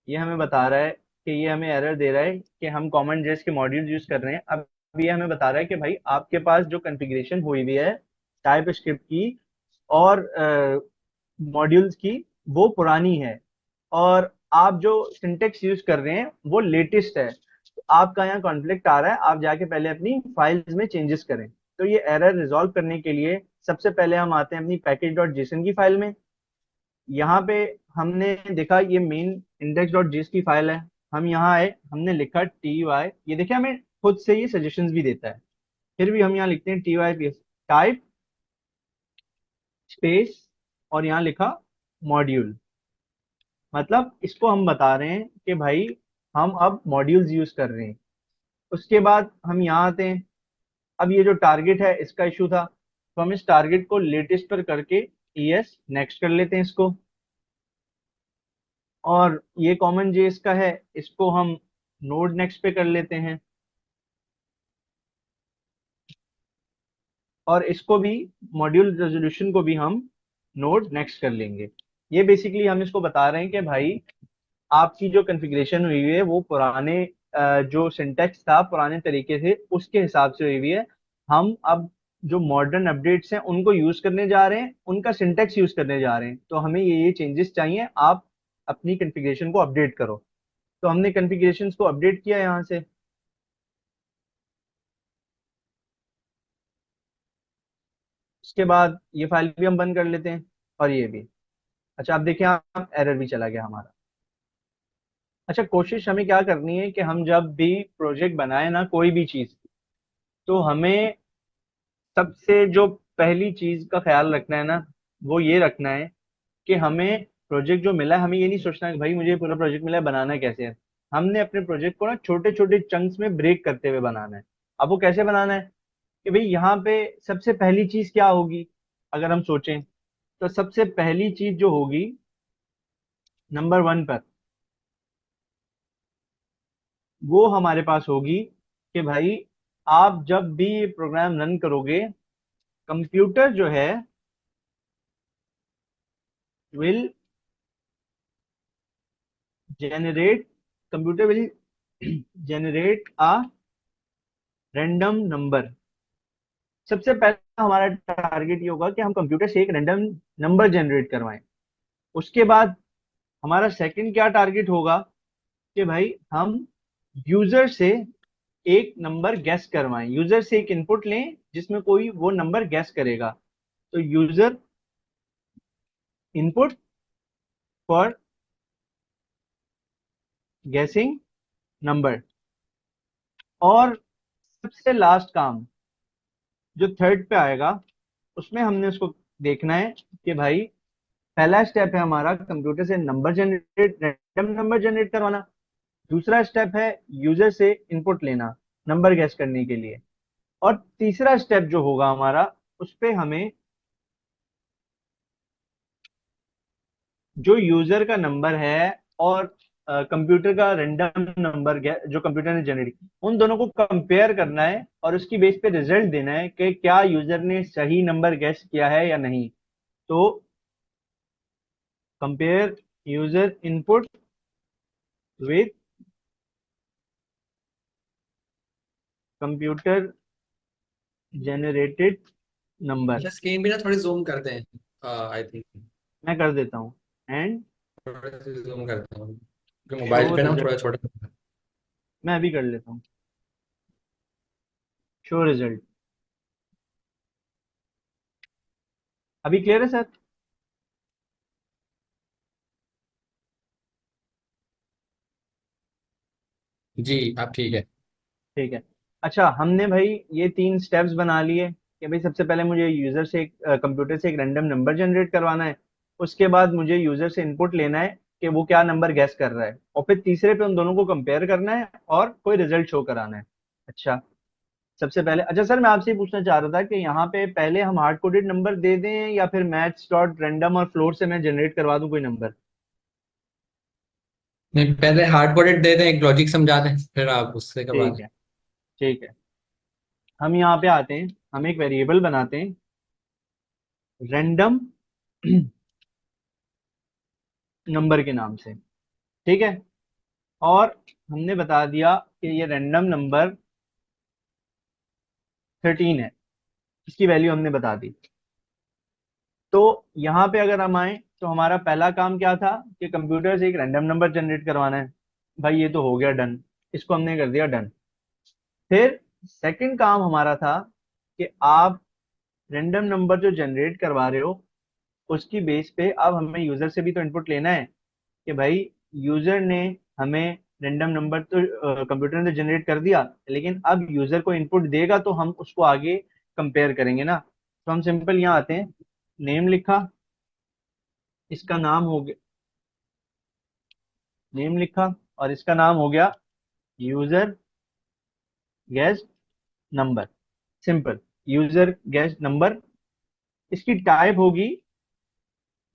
ये हमें बता रहा है कि ये हमें एरर दे रहा है कि हम कॉमन जेस के मॉड्यूल यूज कर रहे हैं। अब ये हमें बता रहा है कि भाई आपके पास जो कॉन्फ़िगरेशन हुई हुई है टाइप स्क्रिप्ट की और मॉड्यूल्स की, वो पुरानी है, और आप जो सिंटेक्स यूज कर रहे हैं वो लेटेस्ट है। तो आपका यहाँ कॉन्फ्लिक्ट आ रहा है, आप जाके पहले अपनी फाइल्स में चेंजेस करें। तो ये एरर रिजॉल्व करने के लिए सबसे पहले हम आते हैं अपनी पैकेज डॉट जेसन की फाइल में। यहाँ पे हमने देखा ये मेन इंडेक्स डॉट जेएस की फाइल है। हम यहाँ आए, हमने लिखा टी वाई, ये देखिए हमें खुद से ये सजेशंस भी देता है। फिर भी हम यहाँ लिखते हैं T Y P S type space, और यहाँ लिखा मॉड्यूल। मतलब इसको हम बता रहे हैं कि भाई हम अब मॉड्यूल्स यूज कर रहे हैं। उसके बाद हम यहाँ आते हैं। अब ये जो टारगेट है इसका इशू था, तो हम इस टारगेट को लेटेस्ट पर करके यस नेक्स्ट कर लेते हैं इसको। और ये कॉमन जेएस का है, इसको हम नोड नेक्स्ट पे कर लेते हैं। और इसको भी, मॉड्यूल रेजोल्यूशन को भी हम नोड नेक्स्ट कर लेंगे। ये बेसिकली हम इसको बता रहे हैं कि भाई आपकी जो कॉन्फ़िगरेशन हुई है वो पुराने जो सिंटेक्स था पुराने तरीके से उसके हिसाब से हुई हुई है। हम अब जो मॉडर्न अपडेट्स हैं उनको यूज करने जा रहे हैं, उनका सिंटेक्स यूज करने जा रहे हैं। तो हमें ये चेंजेस चाहिए, आप अपनी कॉन्फ़िगरेशन को अपडेट करो। तो हमने कॉन्फ़िगरेशन को अपडेट किया यहाँ से। उसके बाद ये फाइल भी हम बंद कर लेते हैं, और ये भी। अच्छा, अब देखिए आप, एरर भी चला गया हमारा। अच्छा, कोशिश हमें क्या करनी है कि हम जब भी प्रोजेक्ट बनाए ना कोई भी चीज, तो हमें सबसे जो पहली चीज का ख्याल रखना है ना, वो ये रखना है कि हमें प्रोजेक्ट जो मिला है, हमें ये नहीं सोचना है कि भाई मुझे ये पूरा प्रोजेक्ट मिला है, बनाना कैसे है। हमने अपने प्रोजेक्ट को ना छोटे छोटे चंक्स में ब्रेक करते हुए बनाना है। अब वो कैसे बनाना है कि भाई यहाँ पे सबसे पहली चीज क्या होगी, अगर हम सोचें, तो सबसे पहली चीज जो होगी नंबर वन पर, वो हमारे पास होगी कि भाई आप जब भी ये प्रोग्राम रन करोगे, कंप्यूटर जो है will generate computer will generate a random number. सबसे पहला हमारा टारगेट ये होगा कि हम कंप्यूटर से एक रैंडम नंबर जनरेट करवाएं। उसके बाद हमारा सेकंड क्या टारगेट होगा कि भाई हम यूजर से एक नंबर गैस करवाएं, यूजर से एक इनपुट लें जिसमें कोई वो नंबर गैस करेगा। तो user input for guessing number. और सबसे लास्ट काम जो थर्ड पे आएगा, उसमें हमने उसको देखना है कि भाई पहला स्टेप है हमारा कंप्यूटर से number generate, random number generate करवाना। दूसरा स्टेप है यूजर से इनपुट लेना नंबर गैस करने के लिए। और तीसरा स्टेप जो होगा हमारा, उस पे हमें जो यूजर का नंबर है और कंप्यूटर का रैंडम नंबर जो कंप्यूटर ने जनरेट, उन दोनों को कंपेयर करना है और उसकी बेस पे रिजल्ट देना है कि क्या यूजर ने सही नंबर गैस किया है या नहीं। तो compare user input with computer generated number. अच्छा स्क्रीन भी ना थोड़ी जूम करते हैं आई थिंक। मैं कर देता हूँ, एंड थोड़ा सा जूम करता हूँ क्योंकि शो मोबाइल पे ना थोड़ा रिजल्ट, छोटा। मैं अभी कर लेता हूँ। शो रिजल्ट, अभी क्लियर है सर? जी आप ठीक है। ठीक है। अच्छा, हमने भाई ये 3 स्टेप्स बना लिए कि भाई सबसे पहले मुझे यूजर से कंप्यूटर से एक रैंडम नंबर जनरेट करवाना है। उसके बाद मुझे यूजर से इनपुट लेना है कि वो क्या नंबर गैस कर रहा है, और फिर तीसरे पे उन दोनों को कंपेयर करना है और कोई रिजल्ट शो कराना है। अच्छा, सबसे पहले, अच्छा सर मैं आपसे ये पूछना चाह रहा था कि यहाँ पे पहले हम हार्ड कोडेड नंबर दे दें या फिर मैथ्स डॉट रैंडम और फ्लोट से मैं जनरेट करवा दूं कोई नंबर? नहीं, पहले हार्ड कोडेड दे दें, एक लॉजिक समझा दें, फिर आप उससे करवा ठीक दें। है। ठीक है, हम यहाँ पे आते हैं, हम एक वेरिएबल बनाते हैं, रैंडम नंबर के नाम से। ठीक है, और हमने बता दिया कि ये रैंडम नंबर 13 है, इसकी वैल्यू हमने बता दी। तो यहाँ पे अगर हम आए तो हमारा पहला काम क्या था कि कंप्यूटर से एक रैंडम नंबर जनरेट करवाना है। भाई ये तो हो गया डन, इसको हमने कर दिया डन। फिर सेकंड काम हमारा था कि आप रैंडम नंबर जो जनरेट करवा रहे हो उसकी बेस पे अब हमें यूजर से भी तो इनपुट लेना है कि भाई यूजर ने हमें रैंडम नंबर तो कंप्यूटर ने तो जनरेट कर दिया, लेकिन अब यूजर को इनपुट देगा तो हम उसको आगे कंपेयर करेंगे ना। तो हम सिंपल यहाँ आते हैं, नेम लिखा, इसका नाम हो गया, नेम लिखा और इसका नाम हो गया user guest number. Simple, user guest number. इसकी टाइप होगी,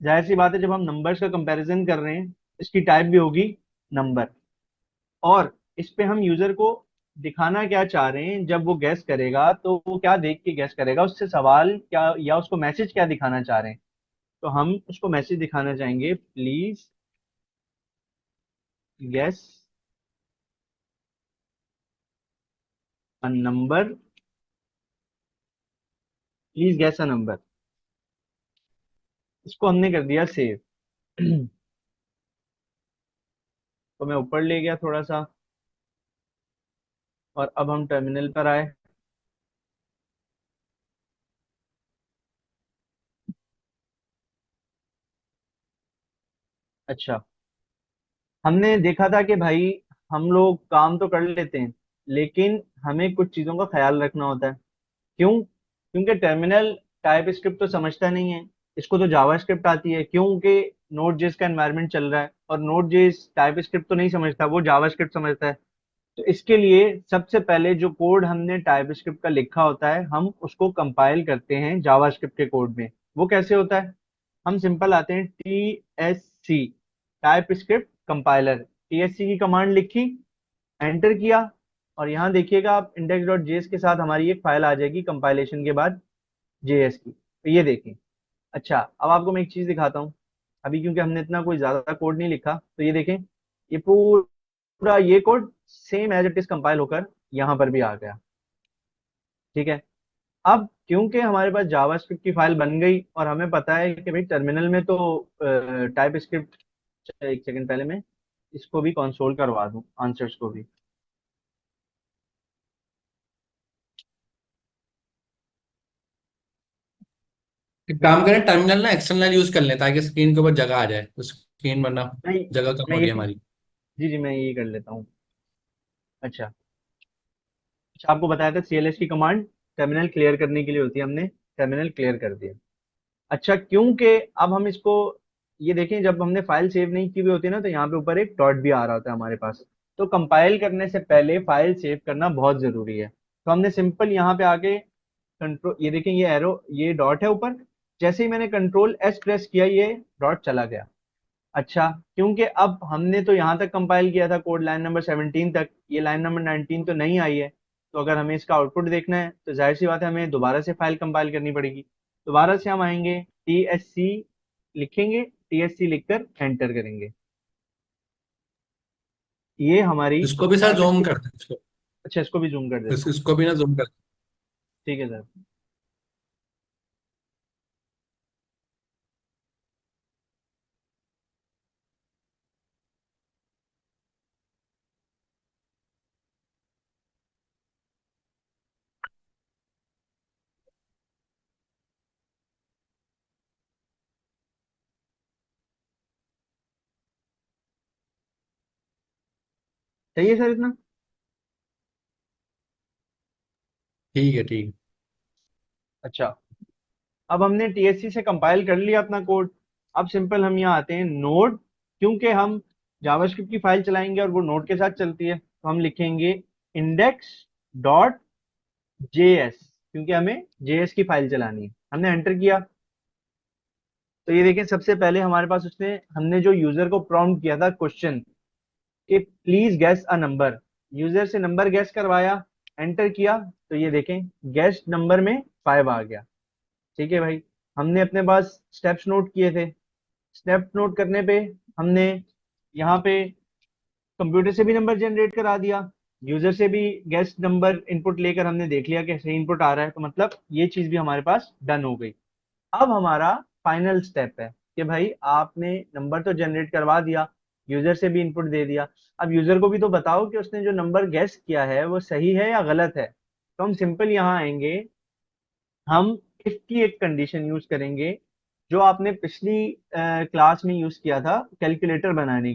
जाहिर सी बात है जब हम नंबर्स का कंपैरिजन कर रहे हैं इसकी टाइप भी होगी नंबर। और इस पे हम यूजर को दिखाना क्या चाह रहे हैं, जब वो गैस करेगा तो वो क्या देख के गैस करेगा, उससे सवाल क्या या उसको मैसेज क्या दिखाना चाह रहे हैं। तो हम उसको मैसेज दिखाना चाहेंगे, please gas a number, please gas a number. इसको हमने कर दिया सेव। तो मैं ऊपर ले गया थोड़ा सा, और अब हम टर्मिनल पर आए। अच्छा, हमने देखा था कि भाई हम लोग काम तो कर लेते हैं लेकिन हमें कुछ चीजों का ख्याल रखना होता है। क्यों? क्योंकि टर्मिनल टाइप स्क्रिप्ट तो समझता नहीं है, इसको तो जावा स्क्रिप्ट आती है, क्योंकि नोड जेएस का एनवायरनमेंट चल रहा है और नोड जेएस टाइप स्क्रिप्ट तो नहीं समझता, वो जावा स्क्रिप्ट समझता है। तो इसके लिए सबसे पहले जो कोड हमने टाइप स्क्रिप्ट का लिखा होता है हम उसको कंपाइल करते हैं जावा स्क्रिप्ट के कोड में। वो कैसे होता है? हम सिंपल आते हैं, TSC, type script compiler, TSC की कमांड लिखी, एंटर किया, और यहाँ देखिएगा आप इंडेक्स डॉट जेएस के साथ हमारी एक फाइल आ जाएगी कंपाइलेशन के बाद जेएस की, तो ये देखें। अच्छा, अब आपको मैं एक चीज दिखाता हूँ, अभी क्योंकि हमने इतना कोई ज्यादा कोड नहीं लिखा, तो ये देखें, ये पूरा ये code same as it is compile होकर यहाँ पर भी आ गया। ठीक है, अब क्योंकि हमारे पास जावास्क्रिप्ट की फाइल बन गई और हमें पता है कि भाई टर्मिनल में तो टाइप स्क्रिप्ट, एक सेकंड पहले मैं इसको भी कंसोल करवा दूं, आंसर्स को भी। एक काम करें, टर्मिनल ना एक्सटर्नल यूज कर लें ताकि स्क्रीन के ऊपर जगह आ जाए, तो स्क्रीन वरना नहीं, जगह कम मैं हो ये, रही है हमारी। जी जी मैं ये कर लेता हूँ। अच्छा, अच्छा आपको बताया था CLS की कमांड टर्मिनल क्लियर करने के लिए होती है, हमने टर्मिनल क्लियर कर दिया। अच्छा, क्योंकि अब हम इसको, ये देखें जब हमने फाइल सेव नहीं की हुई होती है ना तो यहाँ पे ऊपर एक डॉट भी आ रहा होता है हमारे पास। तो कंपाइल करने से पहले फाइल सेव करना बहुत जरूरी है। तो हमने सिंपल यहाँ पे आके कंट्रोल, ये देखें ये एरो, ये डॉट है ऊपर, जैसे ही मैंने कंट्रोल S प्रेस किया ये डॉट चला गया। अच्छा, क्योंकि अब हमने तो यहाँ तक कंपाइल किया था कोड लाइन नंबर 17 तक, ये लाइन नंबर 19 तो नहीं आई है। तो अगर हमें इसका आउटपुट देखना है तो जाहिर सी बात है हमें दोबारा से फाइल कंपाइल करनी पड़ेगी। दोबारा से हम आएंगे, TSC लिखेंगे, TSC लिखकर एंटर करेंगे, ये हमारी इसको भी सर टाइप जूम इसकी। कर दें इसको। अच्छा, इसको भी जूम कर देता हूँ। इसको भी ना जूम कर। ठीक है सर। सही है सर इतना? ठीक है, ठीक है। अच्छा, अब हमने टीएससी से कंपाइल कर लिया अपना कोड। अब सिंपल हम यहाँ आते हैं नोड, क्योंकि हम जावास्क्रिप्ट की फाइल चलाएंगे और वो नोड के साथ चलती है, तो हम लिखेंगे इंडेक्स डॉट जेएस, क्योंकि हमें जेएस की फाइल चलानी है। हमने एंटर किया, तो ये देखें सबसे पहले हमारे पास उसने, हमने जो यूजर को प्रॉम्प्ट किया था क्वेश्चन कि please gas a number, user से नंबर गैस करवाया, एंटर किया, तो ये देखें गैस नंबर में 5 आ गया। ठीक है भाई, हमने अपने पास स्टेप्स नोट किए थे, स्टेप नोट करने पे हमने यहाँ पे कंप्यूटर से भी नंबर जनरेट करा दिया, यूजर से भी गेस्ट नंबर इनपुट लेकर हमने देख लिया कि सही इनपुट आ रहा है, तो मतलब ये चीज भी हमारे पास डन हो गई। अब हमारा फाइनल स्टेप है कि भाई आपने नंबर तो जनरेट करवा दिया, यूजर से भी इनपुट दे दिया, अब यूजर को भी तो बताओ कि उसने जो नंबर गेस किया है वो सही है या गलत है। तो हम सिंपल यहाँ आएंगे, हम इफ की एक कंडीशन यूज करेंगे, जो आपने पिछली क्लास में यूज किया था कैलकुलेटर बनाने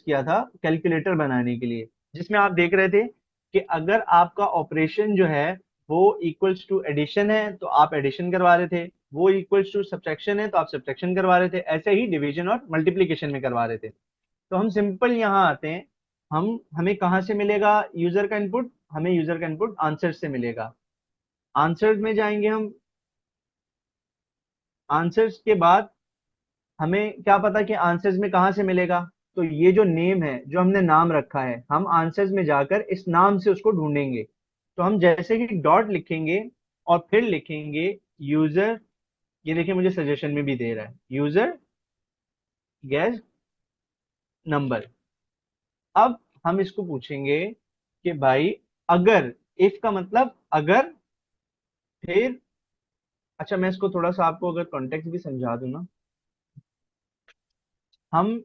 किया था कैलकुलेटर बनाने के लिए, जिसमें आप देख रहे थे कि अगर आपका ऑपरेशन जो है वो इक्वल्स टू एडिशन है तो आप एडिशन करवा रहे थे, वो इक्वल्स टू सब्ट्रैक्शन है तो आप सब्ट्रैक्शन करवा रहे थे, ऐसे ही डिवीजन और मल्टीप्लीकेशन में करवा रहे थे। तो हम सिंपल यहाँ आते हैं, हम हमें कहाँ से मिलेगा यूजर का इनपुट, हमें यूजर का इनपुट आंसर से मिलेगा। आंसर्स में जाएंगे हम, आंसर्स के बाद हमें क्या पता कि आंसर्स में कहाँ से मिलेगा, तो ये जो नेम है, जो हमने नाम रखा है, हम आंसर्स में जाकर इस नाम से उसको ढूंढेंगे। तो हम जैसे ही डॉट लिखेंगे और फिर लिखेंगे यूजर, ये देखिए मुझे सजेशन में भी दे रहा है यूजर गेस नंबर। अब हम इसको पूछेंगे कि भाई अगर, इफ का मतलब अगर, फिर, अच्छा मैं इसको थोड़ा सा आपको अगर कॉन्टेक्स्ट भी समझा दूं ना, हम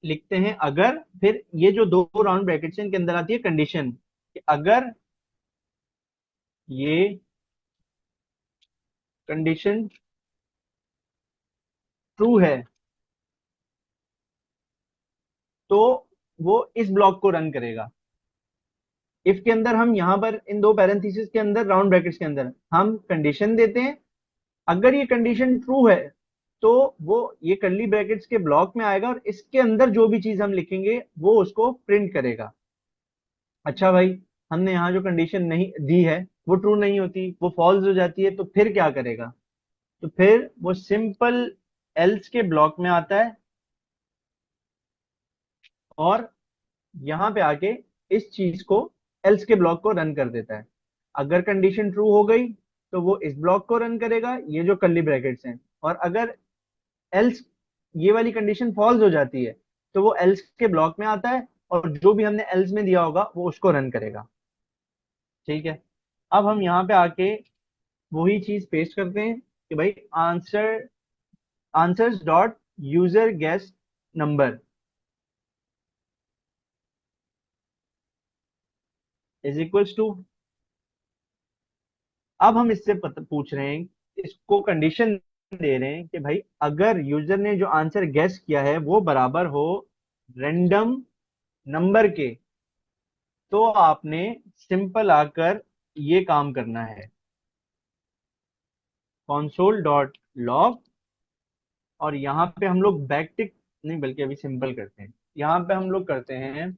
लिखते हैं अगर, फिर ये जो दो राउंड ब्रैकेट्स हैं इनके अंदर आती है कंडीशन कि अगर ये कंडीशन ट्रू है तो वो इस ब्लॉक को रन करेगा। इफ के अंदर हम यहाँ पर इन दो पैरेंथेसिस के अंदर राउंड ब्रैकेट्स के अंदर हम कंडीशन देते हैं, अगर ये कंडीशन ट्रू है तो वो ये कर्ली ब्रैकेट्स के ब्लॉक में आएगा और इसके अंदर जो भी चीज हम लिखेंगे वो उसको प्रिंट करेगा। अच्छा भाई, हमने यहाँ जो कंडीशन नहीं दी है वो ट्रू नहीं होती, वो फॉल्स हो जाती है, तो फिर क्या करेगा, तो फिर वो सिंपल एल्स के ब्लॉक में आता है और यहाँ पे आके इस चीज को, एल्स के ब्लॉक को रन कर देता है। अगर कंडीशन ट्रू हो गई तो वो इस ब्लॉक को रन करेगा, ये जो कर्ली ब्रैकेट्स हैं, और अगर एल्स ये वाली कंडीशन फॉल्स हो जाती है तो वो एल्स के ब्लॉक में आता है और जो भी हमने एल्स में दिया होगा वो उसको रन करेगा। ठीक है, अब हम यहाँ पे आके वही चीज पेस्ट करते हैं कि भाई answer, answers dot user guess number is equals to, अब हम इससे पूछ रहे हैं, इसको कंडीशन दे रहे हैं कि भाई अगर यूजर ने जो आंसर गेस किया है वो बराबर हो रैंडम नंबर के, तो आपने सिंपल आकर ये काम करना है console डॉट लॉग, और यहाँ पे हम लोग बैकटिक नहीं बल्कि अभी सिंपल करते हैं, यहाँ पे हम लोग करते हैं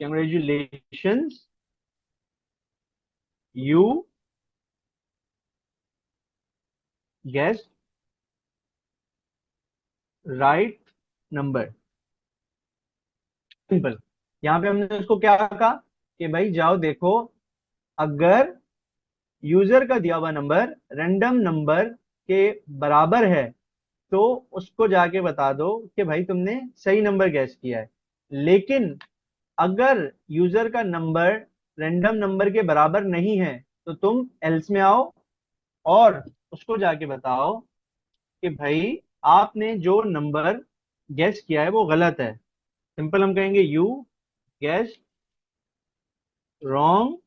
congratulations you guess right number. Simple, यहाँ पे हमने उसको क्या कहा कि भाई जाओ देखो, अगर यूजर का दिया हुआ नंबर रैंडम नंबर के बराबर है तो उसको जाके बता दो कि भाई तुमने सही नंबर गैस किया है। लेकिन अगर यूजर का नंबर रैंडम नंबर के बराबर नहीं है तो तुम एल्स में आओ और उसको जाके बताओ कि भाई आपने जो नंबर गैस किया है वो गलत है। सिंपल हम कहेंगे यू गैस रॉन्ग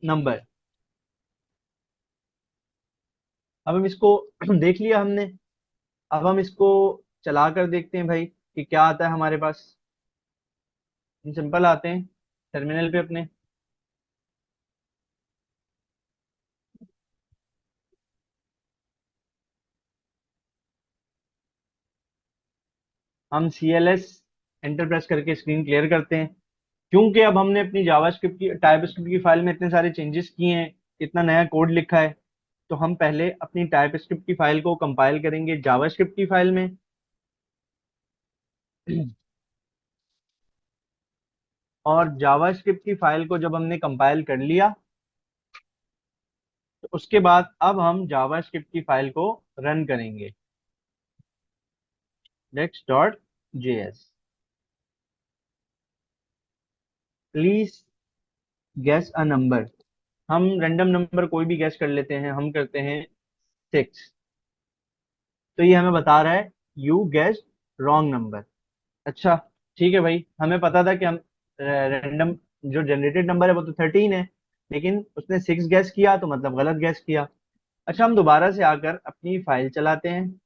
नंबर। अब हम इसको देख लिया हमने। अब हम इसको चला कर देखते हैं भाई कि क्या आता है हमारे पास। हम सिंपल आते हैं टर्मिनल पे अपने। हम CLS एंटर प्रेस करके स्क्रीन क्लियर करते हैं। क्योंकि अब हमने अपनी जावास्क्रिप्ट की टाइपस्क्रिप्ट की फाइल में इतने सारे चेंजेस किए हैं, इतना नया कोड लिखा है, तो हम पहले अपनी टाइपस्क्रिप्ट की फाइल को कंपाइल करेंगे जावास्क्रिप्ट की फाइल में। और जावास्क्रिप्ट की फाइल को जब हमने कंपाइल कर लिया, तो उसके बाद अब हम जावास्क्रिप्ट की फाइल को रन करेंगे next.js। Please guess a number. हम रैंडम नंबर कोई भी गेस कर लेते हैं, हम करते हैं 6। तो ये हमें बता रहा है यू गेस रॉन्ग नंबर। अच्छा, ठीक है भाई, हमें पता था कि हम रैंडम जो जनरेटेड नंबर है वो तो 13 है, लेकिन उसने 6 गैस किया तो मतलब गलत गैस किया। अच्छा, हम दोबारा से आकर अपनी फाइल चलाते हैं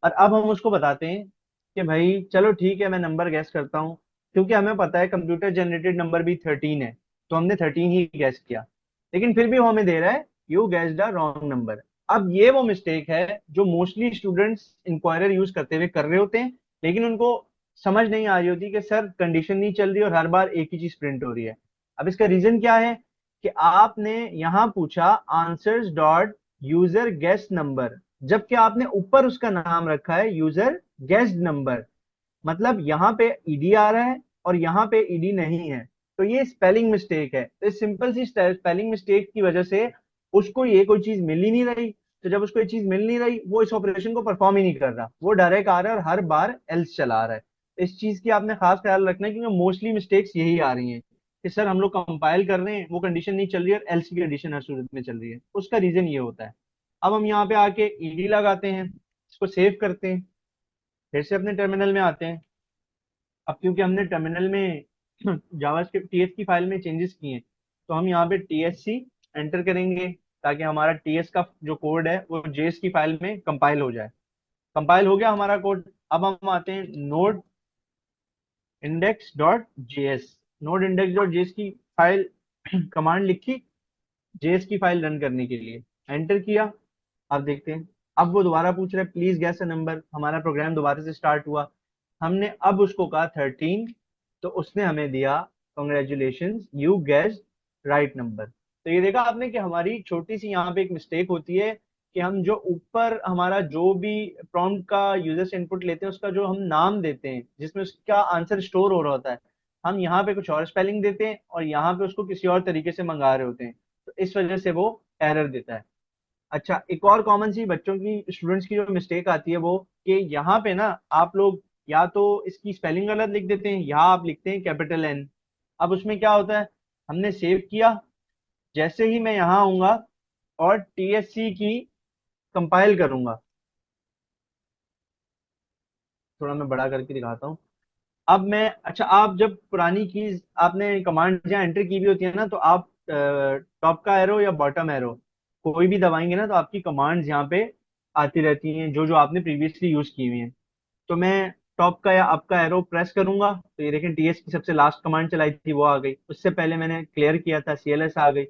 और अब हम उसको बताते हैं कि भाई चलो ठीक है, मैं नंबर गैस करता हूँ। क्योंकि हमें पता है कंप्यूटर जनरेटेड नंबर भी 13 है, तो हमने 13 ही गैस किया। लेकिन फिर भी वो हमें दे रहा है you gassed the wrong number. अब ये वो मिस्टेक है जो मोस्टली स्टूडेंट्स इंक्वायरर यूज करते हुए कर रहे होते हैं, लेकिन उनको समझ नहीं आ रही होती कि सर कंडीशन नहीं चल रही और हर बार एक ही चीज प्रिंट हो रही है। अब इसका रीजन क्या है कि आपने यहां पूछा answers dot user guest number, जबकि आपने ऊपर उसका नाम रखा है यूजर गेस्ड नंबर। मतलब यहाँ पे ईडी आ रहा है और यहाँ पे ईडी नहीं है। तो ये स्पेलिंग मिस्टेक है। तो इस सिंपल सी स्पेलिंग मिस्टेक की वजह से उसको ये कोई चीज मिल ही नहीं रही। तो जब उसको ये चीज मिल नहीं रही, वो इस ऑपरेशन को परफॉर्म ही नहीं कर रहा, वो डायरेक्ट आ रहा है और हर बार एल्स चला रहा है। इस चीज की आपने खास ख्याल रखना है, क्योंकि मोस्टली मिस्टेक्स यही आ रही हैं कि सर हम लोग कंपाइल कर रहे हैं, वो कंडीशन नहीं चल रही है और एल्स की कंडीशन हर सूरत में चल रही है। उसका रीजन ये होता है। अब हम यहाँ पे आके ईडी लगाते हैं, इसको सेव करते हैं, फिर से अपने टर्मिनल में आते हैं। अब क्योंकि हमने टर्मिनल में जावास्क्रिप्ट टीएस की फाइल में चेंजेस किए हैं, तो हम यहाँ पे TSC एंटर करेंगे ताकि हमारा टीएस का जो कोड है वो जेएस की फाइल में कंपाइल हो जाए। कंपाइल हो गया हमारा कोड। अब हम आते हैं node index dot JS. Node index dot JS की फाइल कमांड लिखी जेएस की फाइल रन करने के लिए, एंटर किया। अब देखते हैं, अब वो दोबारा पूछ रहा है प्लीज गैस अ नंबर। हमारा प्रोग्राम दोबारा से स्टार्ट हुआ। हमने अब उसको कहा 13, तो उसने हमें दिया congratulation you gas right number. तो ये देखा आपने कि हमारी छोटी सी यहाँ पे एक मिस्टेक होती है कि हम जो ऊपर हमारा जो भी प्रॉम्प्ट का यूजर से इनपुट लेते हैं उसका जो हम नाम देते हैं जिसमें उसका आंसर स्टोर हो रहा होता है, हम यहाँ पे कुछ और स्पेलिंग देते हैं और यहाँ पे उसको किसी और तरीके से मंगा रहे होते हैं। तो इस वजह से वो एरर देता है। अच्छा, एक और कॉमन सी बच्चों की स्टूडेंट्स की जो मिस्टेक आती है वो कि यहाँ पे ना आप लोग या तो इसकी स्पेलिंग गलत लिख देते हैं या आप लिखते हैं कैपिटल एन। अब उसमें क्या होता है, हमने सेव किया, जैसे ही मैं यहाँ आऊंगा और TSC की कंपाइल करूंगा, थोड़ा मैं बड़ा करके दिखाता हूँ। अब मैं, अच्छा, आप जब पुरानी कीज आपने कमांड जहाँ एंटर की भी होती है ना, तो आप टॉप का एरो या बॉटम एरो कोई भी दबाएंगे ना, तो आपकी कमांड्स यहाँ पे आती रहती हैं जो जो आपने प्रीवियसली यूज की हुई हैं। तो मैं टॉप का या अप का एरो प्रेस करूंगा तो ये देखें टीएस की सबसे लास्ट कमांड चलाई थी वो आ गई। उससे पहले मैंने क्लियर किया था CLS आ गई।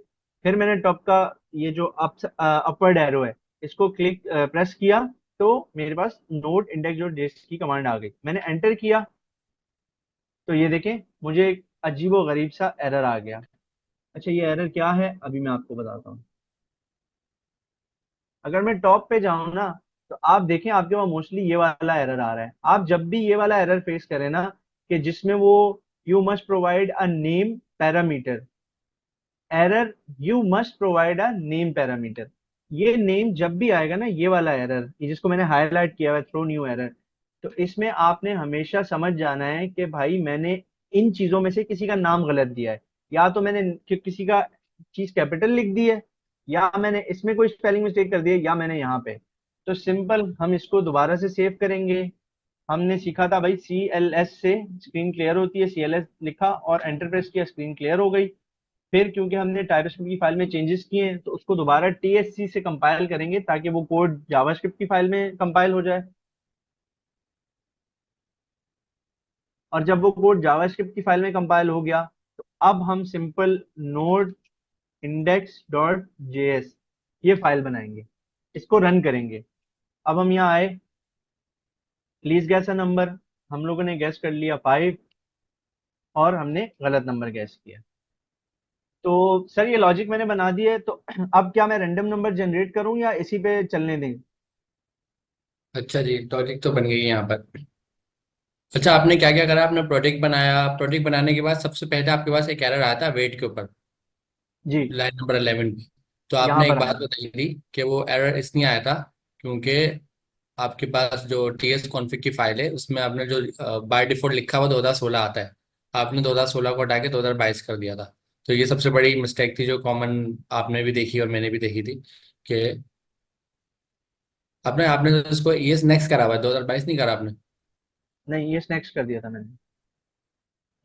फिर मैंने टॉप का ये जो अपवर्ड एरो है इसको क्लिक प्रेस किया, तो मेरे पास नोड इंडेक्स डॉट जेएस की कमांड आ गई, मैंने एंटर किया। तो ये देखें मुझे एक अजीबो गरीब सा एरर आ गया। अच्छा, ये एरर क्या है अभी मैं आपको बताता हूँ। अगर मैं टॉप पे जाऊं ना, तो आप देखें आपके पास मोस्टली ये वाला एरर आ रहा है। आप जब भी ये वाला एरर फेस करें ना कि जिसमें वो you must provide a name parameter, error you must provide a name parameter, ये नेम जब भी आएगा ना, ये वाला एरर, ये जिसको मैंने हाईलाइट किया हुआ है थ्रो न्यू एरर, तो इसमें आपने हमेशा समझ जाना है कि भाई मैंने इन चीजों में से किसी का नाम गलत दिया है। या तो मैंने किसी का चीज कैपिटल लिख दी है, या मैंने इसमें कोई स्पेलिंग मिस्टेक कर दी है, या मैंने यहाँ पे। तो सिंपल हम इसको दोबारा से सेव करेंगे। हमने सीखा था भाई CLS से स्क्रीन क्लियर होती है, CLS लिखा और एंटर प्रेस किया, स्क्रीन क्लियर हो गई। फिर क्योंकि हमने टाइपस्क्रिप्ट की फाइल में चेंजेस किए हैं तो उसको दोबारा TSC से कंपाइल करेंगे ताकि वो कोड जावास्क्रिप्ट की फाइल में कंपाइल हो जाए। और जब वो कोड जावास्क्रिप्ट की फाइल में कंपाइल हो गया तो अब हम सिंपल नोड index.js ये फाइल बनाएंगे, इसको रन करेंगे। अब हम यहाँ आए, प्लीज गैस अ नंबर। हम लोगों ने गैस कर लिया 5 और हमने गलत नंबर गैस किया। तो सर ये लॉजिक मैंने बना दिया है, तो अब क्या मैं रैंडम नंबर जनरेट करूं या इसी पे चलने दें? अच्छा जी, टॉपिक तो बन गई है यहाँ पर। अच्छा, आपने क्या क्या करा? आपने प्रोजेक्ट बनाया, प्रोजेक्ट बनाने के बाद सबसे पहले आपके पास एक एरर आया था वेट के ऊपर, जी। लाइन नंबर 11 की। तो यहाँ आपने एक पर बात आया। बताई थी कि वो एरर इसलिए आया था क्योंकि आपके पास जो टीएस कॉन्फ़िग की फाइल है उसमें आपने जो बाय डिफॉल्ट लिखा हुआ 2016 आता है, आपने 2016 को हटा के 2022 कर दिया था। तो ये सबसे बड़ी मिस्टेक थी जो कॉमन आपने भी देखी और मैंने भी देखी थी कि आपने आपने तो इसको ईएस नेक्स्ट करा हुआ है, 2022 नहीं करा आपने। नहीं, ये नेक्स्ट कर दिया था मैंने।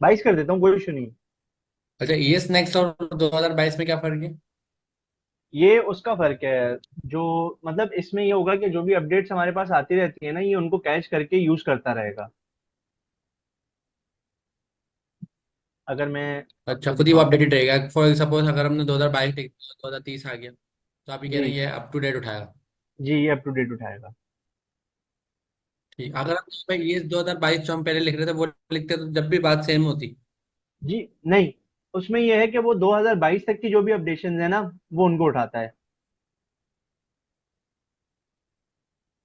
22 कर देता हूँ, कोई इशू नहीं है। अच्छा, ईएस नेक्स्ट और 2022 में क्या फर्क है? ये उसका फर्क है। जो मतलब इसमें ये होगा कि जो भी अपडेट्स हमारे पास आती रहती है ना, ये उनको कैच करके यूज करता रहेगा। अगर मैं अच्छा, आपको खुद ही वो दिखाऊं। अपडेटेड रहेगा। फॉर सपोज अगर हमने 2022 लिख दिया, 2030 आ गया, तो आप ये कह जी। रहे हैं ये अप टू डेट उठाएगा। जी, ये अप टू डेट उठाएगा। ठीक, अगर हम इसमें ये 2022 जो हम पहले लिख रहे थे वो लिखते तो जब भी बात सेम होती। जी नहीं, उसमें ये है कि वो 2022 तक की जो भी अपडेशन है ना, वो उनको उठाता है।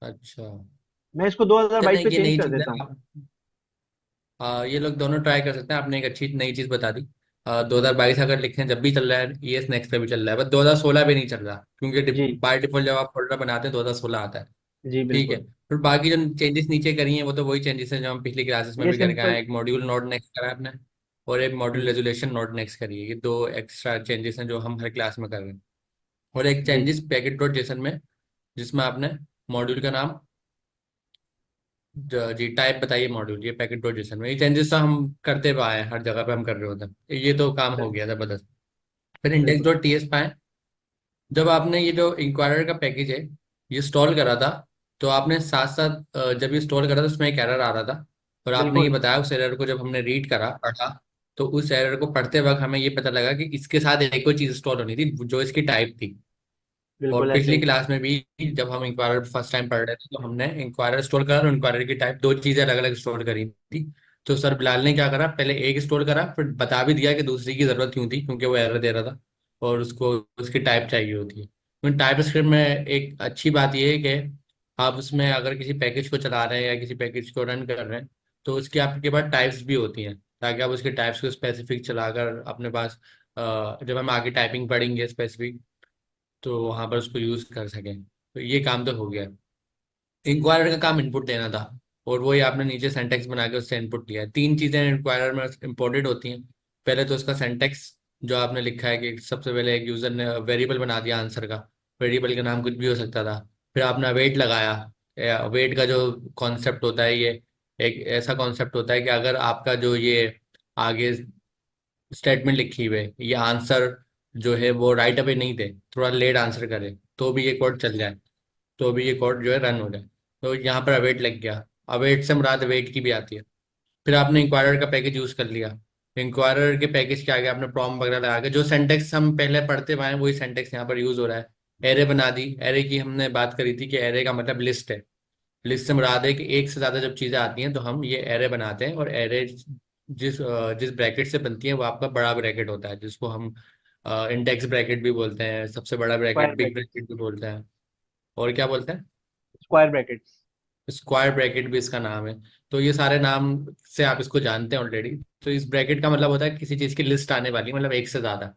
अच्छा, मैं इसको चल 2022 नहीं, पे ये चेंज नई कर चीज है देता हूँ। आप। ये लोग दोनों ट्राई कर सकते हैं। आपने एक अच्छी नई चीज बता दी। 2022 अगर लिखें जब भी चल रहा है, ईएस नेक्स्ट पे भी चल रहा है, बस 2016 पे नहीं चल रहा क्योंकि जी। बाय डिफॉल्ट जब आप फोल्डर बनाते हैं 2016 आता है। जी ठीक है, बिल्कुल। फिर बाकी जो चेंजेस नीचे करी हैं वो तो वही चेंजेस हैं जो हम पिछली क्लासेस में ये भी करके आए सिंपल। हैं। एक मॉड्यूल नोड नेक्स्ट करा है आपने, और एक मॉड्यूल जी। रेजोल्यूशन नोड नेक्स्ट करी है। ये दो एक्स्ट्रा चेंजेस हैं जो हम हर क्लास में कर रहे हैं। और एक जी। चेंजेस पैकेट डॉट जेसन में, जिसमें आपने मॉड्यूल का नाम जी टाइप बताइए मॉड्यूल, ये पैकेट डॉट जेसन में। ये चेंजेस तो हम करते हुए आए हैं, हर जगह पे हम कर रहे होते हैं। ये तो काम हो गया जबरदस्त। फिर इंडेक्स बिल्कुल। डॉट टीएस पाए, जब आपने ये जो इंक्वायरर का पैकेज है ये इंस्टॉल करा था, तो आपने साथ साथ जब ये इंस्टॉल करा था उसमें एक एरर आ रहा था, और आपने ये बिल्कुल। बताया उस एरर को जब हमने रीड करा पढ़ा, तो उस एरर को पढ़ते वक्त हमें ये पता लगा कि इसके साथ एक और चीज इंस्टॉल होनी थी जो इसकी टाइप थी। और बिल्कुल ऐसे पिछली ही था। क्लास में भी जब हम इंक्वायरर फर्स्ट टाइम पढ़ रहे थे तो हमने इंक्वायरर स्टोर करा और इंक्वायरर की टाइप, दो चीजें अलग अलग स्टोर करी थी। तो सर बिलाल ने क्या करा, पहले एक स्टोर करा फिर बता भी दिया कि दूसरी की जरूरत क्यों थी, क्योंकि वो एरर दे रहा था और उसको उसकी टाइप चाहिए होती है। तो टाइप स्क्रिप्ट में एक अच्छी बात यह है कि आप उसमें अगर किसी पैकेज को चला रहे हैं या किसी पैकेज को रन कर रहे हैं तो उसके आपके पास टाइप्स भी होती हैं, ताकि आप उसके टाइप्स को स्पेसिफिक चलाकर अपने पास जब हम आगे टाइपिंग पढ़ेंगे स्पेसिफिक, तो वहां पर उसको यूज कर सकें। तो ये काम तो हो गया। इंक्वायरर का काम इनपुट देना था, और वही आपने नीचे सेंटेक्स बना के उससे इनपुट लिया है। तीन चीजें इंक्वायरर में इंपॉर्टेंट होती हैं। पहले तो उसका सेंटेक्स, जो आपने लिखा है कि सबसे पहले एक यूजर ने वेरिएबल बना दिया आंसर का, वेरिएबल का नाम कुछ भी हो सकता था। फिर आपने वेट लगाया। वेट का जो कॉन्सेप्ट होता है, ये एक ऐसा कॉन्सेप्ट होता है कि अगर आपका जो ये आगे स्टेटमेंट लिखी हुई है, ये आंसर जो है वो राइट अवे नहीं दे, थोड़ा लेट आंसर करे, तो भी ये कोड चल जाए, तो भी ये कोड जो है रन हो जाए। तो यहाँ पर अवेट लग गया। अवेट से मुराद वेट की भी आती है। फिर आपने इंक्वायरर का पैकेज यूज कर लिया। इंक्वायरर के पैकेज के आगे आपने प्रॉम्प्ट वगैरह लगा के जो सेंटेक्स हम पहले पढ़ते हुए आए हैं, वही सेंटेक्स यहाँ पर यूज हो रहा है। एरे बना दी। एरे की हमने बात करी थी कि एरे का मतलब लिस्ट है। लिस्ट से मुराद है कि एक से ज्यादा जब चीजें आती हैं तो हम ये एरे बनाते हैं, और एरे जिस ब्रैकेट से बनती है वो आपका बड़ा ब्रैकेट होता है, जिसको हम इंडेक्स ब्रैकेट भी बोलते हैं, सबसे बड़ा square bracket big bracket. Bracket भी बोलते हैं। और क्या बोलते हैं? Square brackets. स्क्वायर ब्रैकेट भी इसका नाम है। तो ये सारे नाम से आप इसको जानते हैं ऑलरेडी। तो इस ब्रैकेट का मतलब होता है किसी चीज की लिस्ट आने वाली, मतलब एक से ज्यादा।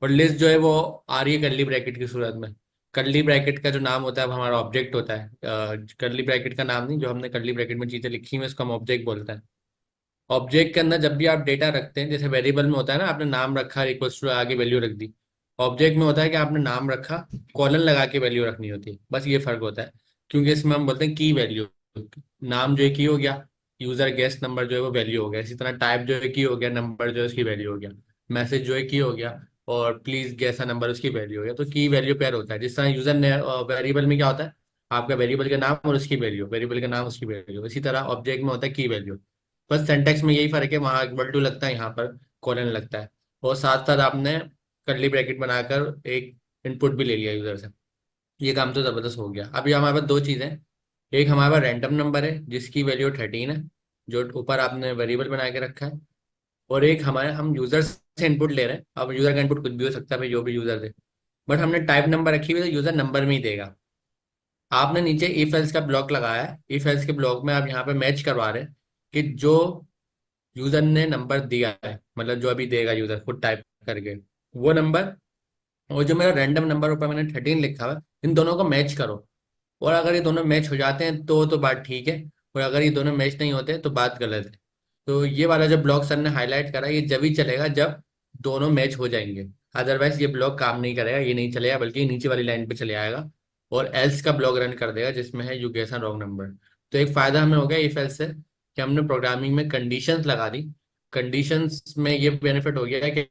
और लिस्ट जो है वो आ रही है कर्ली ब्रैकेट की सूरत में। कर्ली ब्रैकेट का जो नाम होता है वो हमारा ऑब्जेक्ट होता है। कर्ली ब्रैकेट का नाम नहीं, जो हमने कर्ली ब्रैकेट में चीजें लिखी हुई है उसको हम ऑब्जेक्ट बोलते हैं। ऑब्जेक्ट के अंदर जब भी आप डेटा रखते हैं, जैसे वेरिएबल में होता है ना, आपने नाम रखा इक्वल्स टू आगे वैल्यू रख दी। ऑब्जेक्ट में होता है कि आपने नाम रखा, कॉलन लगा के वैल्यू रखनी होती है, बस ये फर्क होता है। क्योंकि इसमें हम बोलते हैं की वैल्यू। नाम जो है की हो गया, यूजर गेस्ट नंबर जो है वो वैल्यू हो गया, इसी तरह टाइप जो है की हो गया, नंबर जो है उसकी वैल्यू हो गया, मैसेज जो है की हो गया, और प्लीज गेस अ नंबर उसकी वैल्यू हो गया। तो की वैल्यू पेयर होता है। जिस तरह यूजर ने वेरिएबल में क्या होता है, आपका वेरिएबल का नाम और उसकी वैल्यू, वेरिएबल का नाम उसकी वैल्यू, इसी तरह ऑब्जेक्ट में होता है की वैल्यू। बस सिंटेक्स में यही फर्क है, वहाँ इक्वल टू लगता है, यहाँ पर कोलन लगता है। और साथ साथ आपने कर्ली ब्रैकेट बनाकर एक इनपुट भी ले लिया यूजर से। ये काम तो जबरदस्त हो गया। अभी हमारे पास दो चीजें, एक हमारे पास रैंडम नंबर है जिसकी वैल्यू 13 है, जो ऊपर आपने वेरिएबल बना के रखा है, और एक हमारे हम यूजर से इनपुट ले रहे हैं। अब यूजर का इनपुट कुछ भी हो सकता है भाई, जो भी यूजर दे, बट हमने टाइप नंबर रखी हुई है तो यूजर नंबर में ही देगा। आपने नीचे इफ एल्स का ब्लॉक लगाया है, इफ एल्स के ब्लॉक में आप यहाँ पे मैच करवा रहे हैं कि जो यूजर ने नंबर दिया है, मतलब जो अभी देगा यूजर खुद टाइप करके, वो नंबर और जो मेरा रैंडम नंबर ऊपर मैंने 13 लिखा हुआ है, इन दोनों को मैच करो। और अगर ये दोनों मैच हो जाते हैं तो बात ठीक है, और अगर ये दोनों मैच नहीं होते तो बात गलत है। तो ये वाला जो ब्लॉक सर ने हाईलाइट करा, ये जब ही चलेगा जब दोनों मैच हो जाएंगे। अदरवाइज ये ब्लॉक काम नहीं करेगा, ये नहीं चलेगा, बल्कि नीचे वाली लाइन पे चले आएगा और एल्स का ब्लॉक रन कर देगा जिसमें है यू गेस रॉन्ग नंबर। तो एक फायदा हमें हो गया इफ एल्स से कि हमने प्रोग्रामिंग में कंडीशंस लगा दी। कंडीशंस में ये बेनिफिट हो गया है कि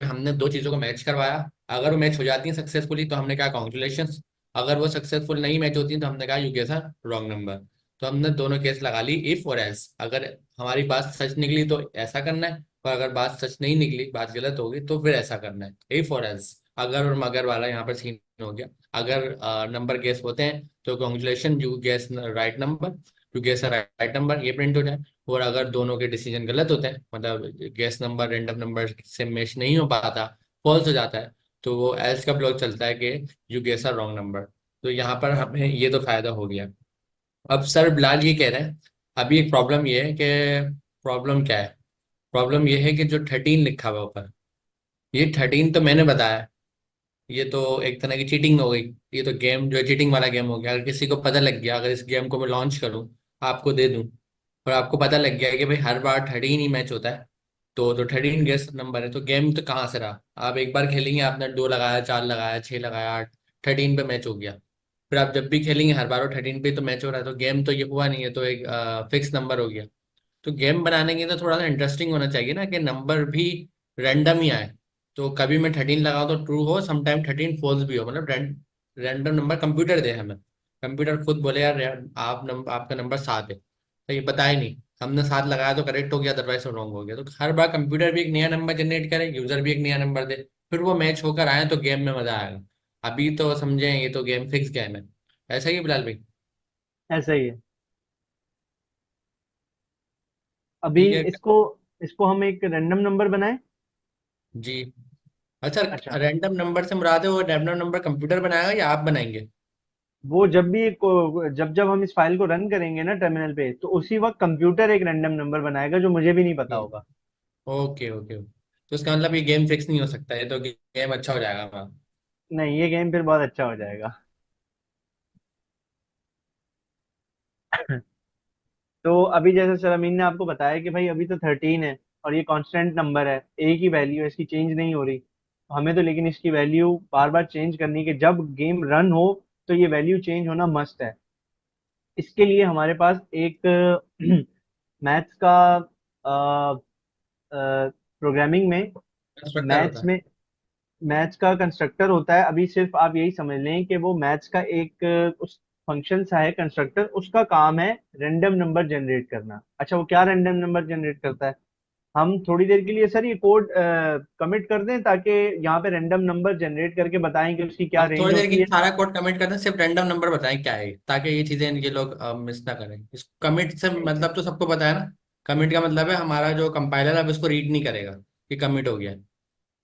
हमने दो चीजों को मैच करवाया। अगर वो मैच हो जाती है सक्सेसफुली तो हमने कहा कॉन्ग्रेचुलेशन, अगर वो सक्सेसफुल नहीं मैच होती तो हमने कहा यू गेस रॉन्ग नंबर। तो हमने दोनों केस लगा ली, इफ और एल्स। अगर हमारी बात सच निकली तो ऐसा करना है, और अगर बात सच नहीं निकली, बात गलत होगी, तो फिर ऐसा करना है, इफ और एल्स। अगर और मगर वाला यहाँ पर सीन हो गया। अगर नंबर गेस होते हैं तो congratulation, you guess right number, you guess right number, ये प्रिंट हो जाए। और अगर दोनों के डिसीजन गलत होते हैं, मतलब गेस नंबर रैंडम नंबर से मैच नहीं हो पाता, फॉल्स हो जाता है, तो वो एल्स का ब्लॉक चलता है कि you guess a wrong number. तो यहाँ पर हमें ये तो फायदा हो गया। अब सर बिलाल ये कह रहे हैं, अभी एक प्रॉब्लम ये है कि, प्रॉब्लम क्या है, प्रॉब्लम ये है कि जो 13 लिखा हुआ है ऊपर, ये 13 तो मैंने बताया, ये तो एक तरह की चीटिंग हो गई। ये तो गेम जो है चीटिंग वाला गेम हो गया। अगर किसी को पता लग गया, अगर इस गेम को मैं लॉन्च करूं, आपको दे दूं, और आपको पता लग गया कि भाई हर बार 13 ही मैच होता है, तो 13 गेस नंबर है, तो गेम तो कहाँ से रहा। आप एक बार खेलेंगे, आपने दो लगाया, चार लगाया, छह लगाया, आठ, 13 पे मैच हो गया। फिर आप जब भी खेलेंगे हर बार वो 13 पे तो मैच हो रहा है, तो गेम तो ये हुआ नहीं है, तो एक फिक्स नंबर हो गया। तो गेम बनाने के लिए तो थोड़ा सा इंटरेस्टिंग होना चाहिए ना, कि नंबर भी रैंडम ही आए। तो कभी मैं 13 लगाऊं तो ट्रू हो, समटाइम 13 फॉल्स भी हो, मतलब रैंडम नंबर कंप्यूटर दे हमें। कंप्यूटर खुद बोले यार आपका नंबर 7 है, तो ये बताया नहीं, हमने 7 लगाया तो करेक्ट हो गया, अदरवाइज रॉन्ग हो गया। तो हर बार कंप्यूटर भी एक नया नंबर जनरेट करे, यूजर भी एक नया नंबर दे, फिर वो मैच होकर आए तो गेम में मजा आएगा। अभी तो समझे ये तो गेम फिक्स गेम है। ऐसा ही है बिलाल भाई? ऐसा ही है। अभी ठीक है। इसको इसको हम एक रैंडम नंबर बनाएं। जी। अच्छा, अच्छा, रैंडम नंबर से मुराद है वो रैंडम नंबर कंप्यूटर बनाएगा या आप बनाएंगे? वो जब भी जब जब हम इस फाइल को रन करेंगे ना टर्मिनल पे, तो उसी वक्त कंप्यूटर एक रैंडम नंबर बनाएगा जो मुझे भी नहीं पता होगा। Okay okay. तो इसका मतलब ये गेम फिक्स नहीं हो सकता, ये तो गेम अच्छा हो जाएगा हमारा। नहीं, ये गेम फिर बहुत अच्छा हो जाएगा। तो अभी जैसे सर अमीन ने आपको बताया कि भाई अभी तो 13 है, और ये कांस्टेंट नंबर है, एक ही वैल्यू है, इसकी चेंज नहीं हो रही। हमें तो लेकिन इसकी वैल्यू बार बार चेंज करनी है कि जब गेम रन हो तो ये वैल्यू चेंज होना मस्ट है। इसके लिए हमारे पास एक मैथ्स का प्रोग्रामिंग में कंस्ट्रक्टर होता मैथ्स है। में मैथ्स का कंस्ट्रक्टर होता है। अभी सिर्फ आप यही समझ लें कि वो मैथ्स का एक उस फंक्शन सा है कंस्ट्रक्टर, उसका काम है रैंडम नंबर जनरेट करना। अच्छा, वो क्या रैंडम नंबर जनरेट करता है? हम थोड़ी देर के लिए सर ये कोड कमिट कर दें, ताकि यहाँ पे रैंडम नंबर जनरेट करके बताएं कि उसकी क्या हम रेंज थोड़ी देर होती की है। सारा कोड कमिट करते हैं, सिर्फ रैंडम नंबर बताएं क्या है, ताकि ये चीजें ये लोग मिस ना करें। इस कमिट से नहीं मतलब तो सबको पता है ना, कमिट का मतलब है हमारा जो कंपाइलर अब इसको रीड नहीं करेगा कि कमिट हो गया है,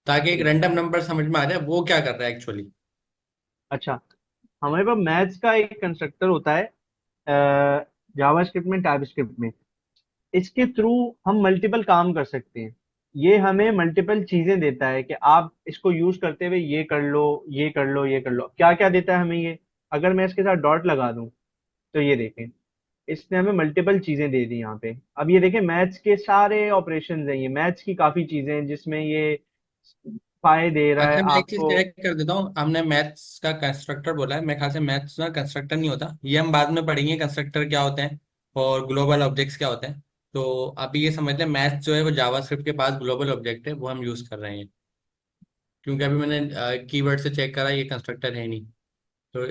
ताकि एक ठीक है। रैंडम नंबर समझ में आ जाए वो क्या कर रहा है एक्चुअली। अच्छा, हमारे पास मैथ्स का एक कंस्ट्रक्टर होता है जावास्क्रिप्ट में, टाइपस्क्रिप्ट में। इसके थ्रू हम मल्टीपल काम कर सकते हैं। ये हमें मल्टीपल चीजें देता है कि आप इसको यूज करते हुए ये कर लो, ये कर लो, ये कर लो। क्या क्या देता है हमें ये? अगर मैं इसके साथ डॉट लगा दूं, तो ये देखें, इसने हमें मल्टीपल चीजें दे दी यहाँ पे। अब ये देखें, मैथ्स के सारे ऑपरेशंस हैं, ये मैथ्स की काफी चीजें हैं जिसमें ये फाइ दे रहा है अच्छा, मैं एक चीज आपको। करेक्ट कर देता हूँ। हमने मैथ्स का कंस्ट्रक्टर बोला है, मेरे ख्याल से मैथ्स ना कंस्ट्रक्टर नहीं होता, ये हम बाद में पढ़ेंगे कंस्ट्रक्टर क्या होते हैं और ग्लोबल ऑब्जेक्ट्स क्या होते हैं। तो अभी ये समझ लें, मैथ्स जो है वो जावास्क्रिप्ट के पास ग्लोबल ऑब्जेक्ट है, वो हम यूज कर रहे हैं। क्योंकि अभी मैंने कीवर्ड से चेक करा, ये कंस्ट्रक्टर है नहीं। तो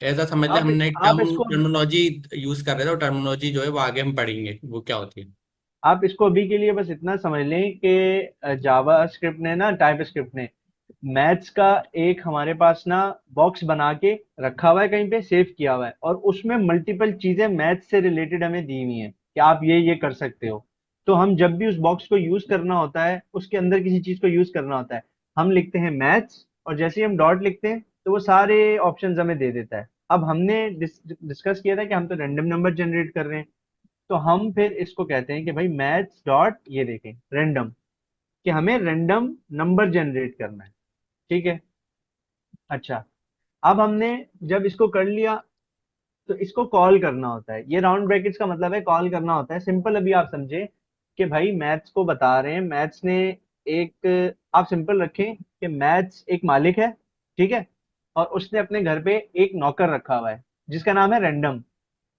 ऐसा समझ लें, आप हमने आप टर्म इसको टर्मिनोलॉजी यूज कर रहे थे, और टर्मिनोलॉजी जो है वो आगे हम पढ़ेंगे वो क्या होती है। आप इसको अभी के लिए बस इतना समझ लें कि जावा स्क्रिप्ट ने ना, टाइप स्क्रिप्ट ने मैथ्स का एक हमारे पास ना बॉक्स बना के रखा हुआ है, कहीं पे सेव किया हुआ है, और उसमें मल्टीपल चीजें मैथ्स से रिलेटेड हमें दी हुई हैं कि आप ये कर सकते हो। तो हम जब भी उस बॉक्स को यूज करना होता है, उसके अंदर किसी चीज को यूज करना होता है, हम लिखते हैं मैथ्स, और जैसे ही हम डॉट लिखते हैं तो वो सारे ऑप्शंस हमें दे देता है। अब हमने डिस्कस किया था कि हम तो रैंडम नंबर जनरेट कर रहे हैं, तो हम फिर इसको कहते हैं कि भाई मैथ्स डॉट ये देखें रैंडम, कि हमें रैंडम नंबर जनरेट करना है। ठीक है। अच्छा, अब हमने जब इसको कर लिया तो इसको कॉल करना होता है। ये राउंड ब्रैकेट्स का मतलब है कॉल करना होता है। सिंपल अभी आप समझे कि भाई मैथ्स को बता रहे हैं, मैथ्स ने एक, आप सिंपल रखें कि मैथ्स एक मालिक है, ठीक है, और उसने अपने घर पे एक नौकर रखा हुआ है जिसका नाम है रैंडम।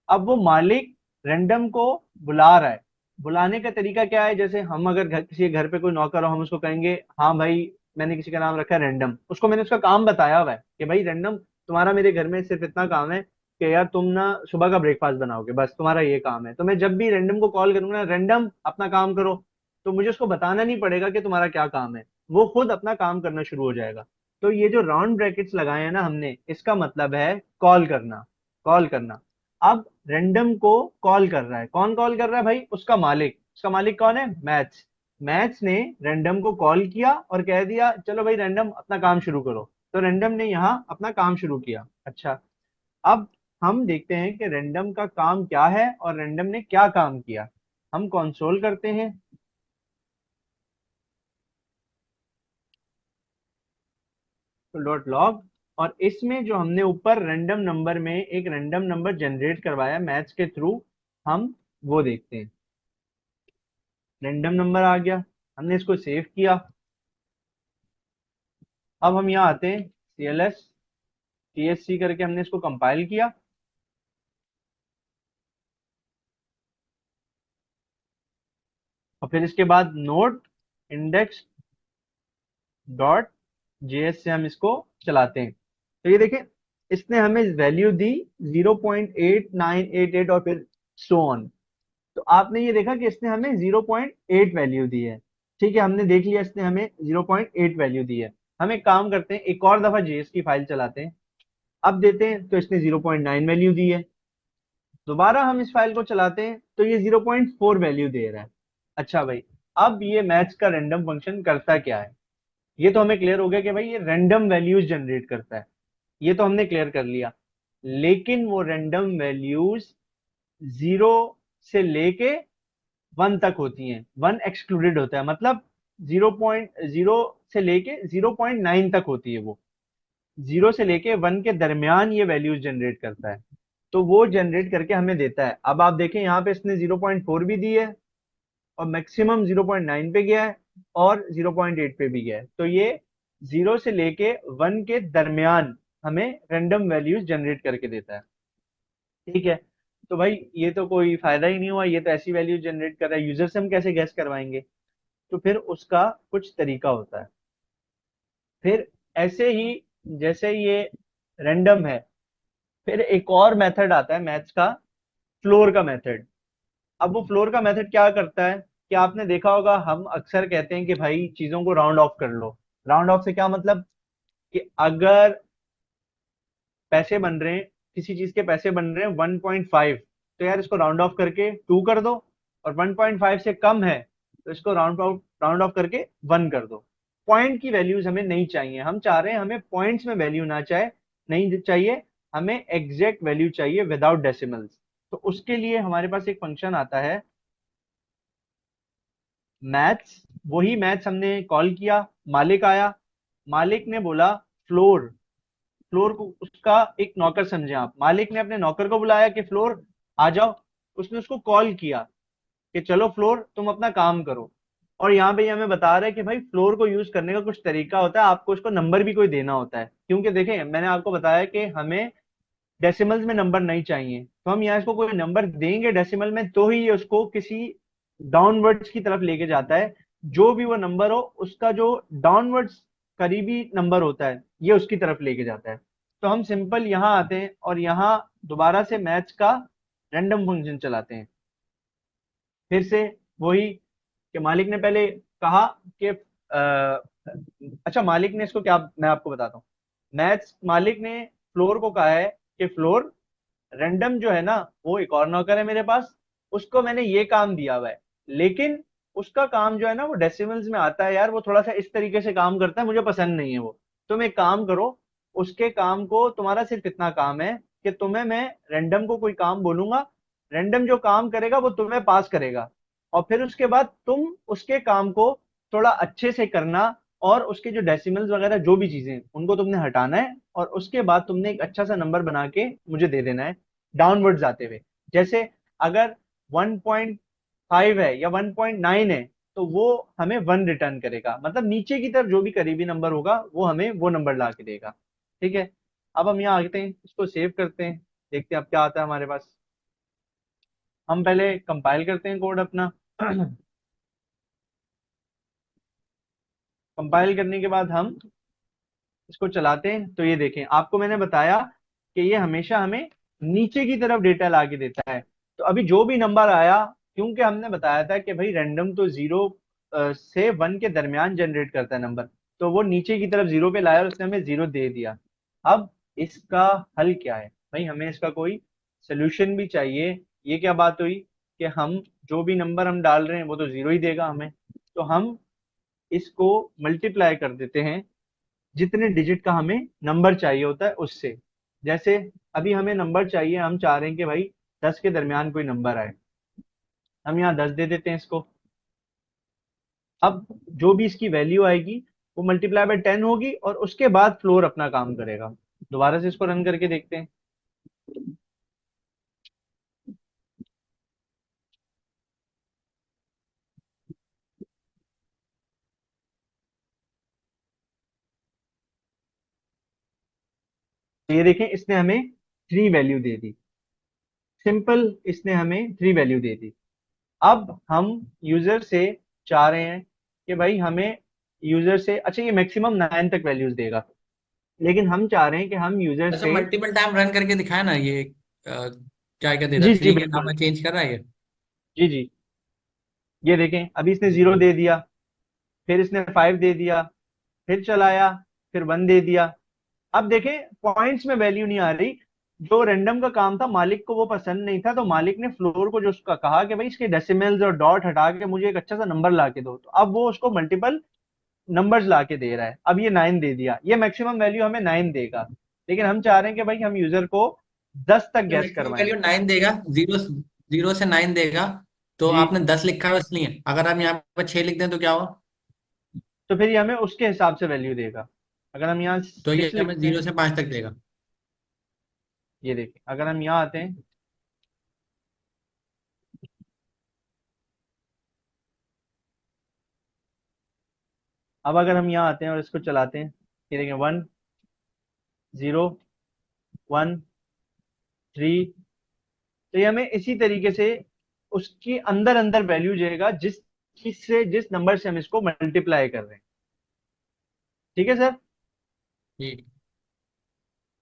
अब वो मालिक रैंडम को बुला रहा है। बुलाने का तरीका क्या है, जैसे हम अगर किसी के घर पे कोई नौकर हो, हम उसको कहेंगे हाँ भाई मैंने किसी का नाम रखा है रैंडम, उसको मैंने उसका काम बताया हुआ है कि भाई रैंडम, तुम्हारा मेरे घर में सिर्फ इतना काम है कि यार तुम ना सुबह का ब्रेकफास्ट बनाओगे, बस तुम्हारा ये काम है। तो मैं जब भी रैंडम को कॉल करूंगा, रैंडम अपना काम करो, तो मुझे उसको बताना नहीं पड़ेगा कि तुम्हारा क्या काम है, वो खुद अपना काम करना शुरू हो जाएगा। तो ये जो राउंड ब्रैकेट्स लगाए हैं ना हमने, इसका मतलब है कॉल करना, कॉल करना। अब रैंडम को कॉल कर रहा है, कौन कॉल कर रहा है भाई? उसका मालिक। उसका मालिक कौन है? मैथ्स। मैथ्स ने रैंडम को कॉल किया और कह दिया चलो भाई रैंडम अपना काम शुरू करो। तो रैंडम ने यहाँ अपना काम शुरू किया। अच्छा, अब हम देखते हैं कि रैंडम का काम क्या है और रैंडम ने क्या काम किया। हम कंसोल करते हैं तो डॉट लॉग, और इसमें जो हमने ऊपर रैंडम नंबर में एक रैंडम नंबर जनरेट करवाया मैथ्स के थ्रू, हम वो देखते हैं। रैंडम नंबर आ गया, हमने इसको सेव किया। अब हम यहाँ आते हैं, CLS TSC करके हमने इसको कंपाइल किया, और फिर इसके बाद नोट इंडेक्स डॉट JS से हम इसको चलाते हैं। तो ये देखें, इसने हमें वैल्यू दी 0.8988 और फिर सो ऑन। तो आपने ये देखा कि इसने हमें 0.8 वैल्यू दी है। ठीक है, हमने देख लिया इसने हमें 0.8 वैल्यू दी है। हम एक काम करते हैं, एक और दफा JS की फाइल चलाते हैं। अब देते हैं तो इसने 0.9 वैल्यू दी है। दोबारा हम इस फाइल को चलाते हैं तो ये 0.4 वैल्यू दे रहा है। अच्छा भाई, अब ये मैथ्स का रैंडम फंक्शन करता क्या है? ये तो हमें क्लियर हो गया कि भाई ये रैंडम वैल्यूज जनरेट करता है, ये तो हमने क्लियर कर लिया। लेकिन वो रैंडम वैल्यूज जीरो से लेके वन तक होती हैं, वन एक्सक्लूडेड होता है, मतलब 0.0 से लेके 0.9 तक होती है वो। जीरो से लेके वन के दरमियान ये वैल्यूज जनरेट करता है। तो वो जनरेट करके हमें देता है। अब आप देखें यहाँ पे इसने 0.4 भी दी है, और मैक्सिमम 0.9 पे गया है, और 0.8 पे भी गया है। तो ये जीरो से लेके वन के दरमियान हमें रैंडम वैल्यूज जनरेट करके देता है। ठीक है। तो भाई ये तो कोई फायदा ही नहीं हुआ, ये तो ऐसी वैल्यू जनरेट कर रहा है, यूजर से हम कैसे गैस करवाएंगे? तो फिर उसका कुछ तरीका होता है। फिर ऐसे ही जैसे ये रैंडम है, फिर एक और मेथड आता है मैथ्स का, फ्लोर का मेथड। अब वो फ्लोर का मेथड क्या करता है कि आपने देखा होगा, हम अक्सर कहते हैं कि भाई चीजों को राउंड ऑफ कर लो। राउंड ऑफ से क्या मतलब, कि अगर पैसे बन रहे हैं, किसी चीज के पैसे बन रहे हैं 1.5, तो यार इसको राउंड ऑफ करके 2 कर दो, और 1.5 से कम है तो इसको राउंड ऑफ करके 1 कर दो। पॉइंट की वैल्यूज हमें नहीं चाहिए, हम चाह रहे हैं हमें पॉइंट्स में वैल्यू ना चाहे, नहीं चाहिए, हमें एग्जैक्ट वैल्यू चाहिए विदाउट डेसिमल्स। तो उसके लिए हमारे पास एक फंक्शन आता है मैथ्स। वही मैथ्स हमने कॉल किया, मालिक आया, मालिक ने बोला फ्लोर। फ्लोर को उसका एक नौकर समझे आप, मालिक ने अपने नौकर को बुलाया कि फ्लोर आ जाओ। उसने उसको कॉल किया कि चलो फ्लोर तुम अपना काम करो। और यहाँ पे ये हमें बता रहा है कि भाई फ्लोर को यूज करने का कुछ तरीका होता है, आपको उसको नंबर भी कोई देना होता है, क्योंकि देखें मैंने आपको बताया कि हमें डेसिमल्स में नंबर नहीं चाहिए, तो हम यहाँ इसको कोई नंबर देंगे डेसिमल में तो ही ये उसको किसी डाउनवर्ड्स की तरफ लेके जाता है। जो भी वो नंबर हो उसका जो डाउनवर्ड्स करीबी नंबर होता है ये उसकी तरफ लेके जाता है। तो हम सिंपल यहाँ आते हैं और यहाँ दोबारा से मैथ्स का रैंडम फंक्शन चलाते हैं। फिर से वही कि मालिक ने पहले कहा कि अच्छा मालिक ने इसको क्या, मैं आपको बताता हूँ। मैथ्स मालिक ने फ्लोर को कहा है कि फ्लोर रैंडम जो है ना, वो एक और नौकर है मेरे पास, उसको मैंने ये काम दिया हुआ है, लेकिन उसका काम जो है ना वो डेसिमल्स में आता है यार, वो थोड़ा सा इस तरीके से काम करता है, मुझे पसंद नहीं है वो। तुम एक काम करो, उसके काम को, तुम्हारा सिर्फ इतना काम है कि तुम्हें मैं रैंडम को कोई काम बोलूंगा, रैंडम जो काम करेगा वो तुम्हें पास करेगा, और फिर उसके बाद तुम उसके काम को थोड़ा अच्छे से करना, और उसके जो डेसिमल्स वगैरह जो भी चीजें हैं, उनको तुमने हटाना है, और उसके बाद तुमने एक अच्छा सा नंबर बना के मुझे दे देना है डाउनवर्ड जाते हुए। जैसे अगर 1.5 है या 1.9 है, तो वो हमें 1 रिटर्न करेगा, मतलब नीचे की तरफ जो भी करीबी नंबर होगा वो हमें वो नंबर ला के देगा। ठीक है, अब हम यहाँ आते हैं, इसको सेव करते हैं, देखते हैं अब क्या आता है हमारे पास। हम पहले कंपाइल करते हैं कोड अपना। कंपाइल करने के बाद हम इसको चलाते हैं, तो ये देखें, आपको मैंने बताया कि ये हमेशा हमें नीचे की तरफ डेटा ला के देता है। तो अभी जो भी नंबर आया, क्योंकि हमने बताया था कि भाई रैंडम तो 0 से 1 के दरमियान जनरेट करता है नंबर, तो वो नीचे की तरफ 0 पे लाया और उसने हमें 0 दे दिया। अब इसका हल क्या है भाई, हमें इसका कोई सोल्यूशन भी चाहिए। ये क्या बात हुई कि हम जो भी नंबर हम डाल रहे हैं वो तो 0 ही देगा हमें, तो हम इसको मल्टीप्लाई कर देते हैं जितने डिजिट का हमें नंबर चाहिए होता है उससे। जैसे अभी हमें नंबर चाहिए, हम चाह रहे हैं कि भाई 10 के दरमियान कोई नंबर आए, हम यहाँ 10 दे देते हैं इसको। अब जो भी इसकी वैल्यू आएगी वो मल्टीप्लाई बाय 10 होगी, और उसके बाद फ्लोर अपना काम करेगा। दोबारा से इसको रन करके देखते हैं। तो ये देखें, इसने हमें 3 वैल्यू दे दी, सिंपल, इसने हमें 3 वैल्यू दे दी। अब हम यूजर से चाह रहे हैं कि भाई हमें यूजर से, अच्छा ये मैक्सिमम 9 तक वैल्यूज देगा, लेकिन हम चाह रहे हैं कि हम यूजर अच्छा, से, मल्टीपल टाइम रन करके दिखाया ना ये। क्या क्या दे रहा जी है, जी 3 के बिल्कुल, नाम चेंज कर रहा है ये। जी जी, ये देखें अभी इसने 0 दे दिया, फिर इसने 5 दे दिया, फिर चलाया, फिर 1 दे दिया। अब देखें पॉइंट्स में वैल्यू नहीं आ रही। जो रैंडम का काम था मालिक को वो पसंद नहीं था, तो मालिक ने फ्लोर को जो उसका कहा कि भाई इसके डेसिमल्स और डॉट हटा के मुझे एक अच्छा सा नंबर ला के दो, तो अब वो उसको मल्टीपल नंबर्स ला के दे रहा है। अब ये 9 दे दिया, ये मैक्सिमम वैल्यू हमें 9 देगा, लेकिन हम चाह रहे हैं कि भाई हम यूजर को 10 तक गैस मैक्सिमम करवाएं। वैल्यू 9 देगा, 0 से 9 देगा। तो जी, आपने 10 लिखा है इसलिए, अगर हम यहाँ पर 6 लिख दें तो क्या होगा? तो फिर ये हमें उसके हिसाब से वैल्यू देगा। अगर हम यहाँ तो ये 6 हमें लिखते हैं, 0 से 5 तक देगा। ये देखिए अगर हम यहाँ आते हैं, अब अगर हम यहाँ आते हैं और इसको चलाते हैं, ये देखें 1, 0, 1, 3, तो ये हमें इसी तरीके से उसकी अंदर अंदर वैल्यू देगा जिस चीज से, जिस नंबर से हम इसको मल्टीप्लाई कर रहे हैं। ठीक है सर, ठीक।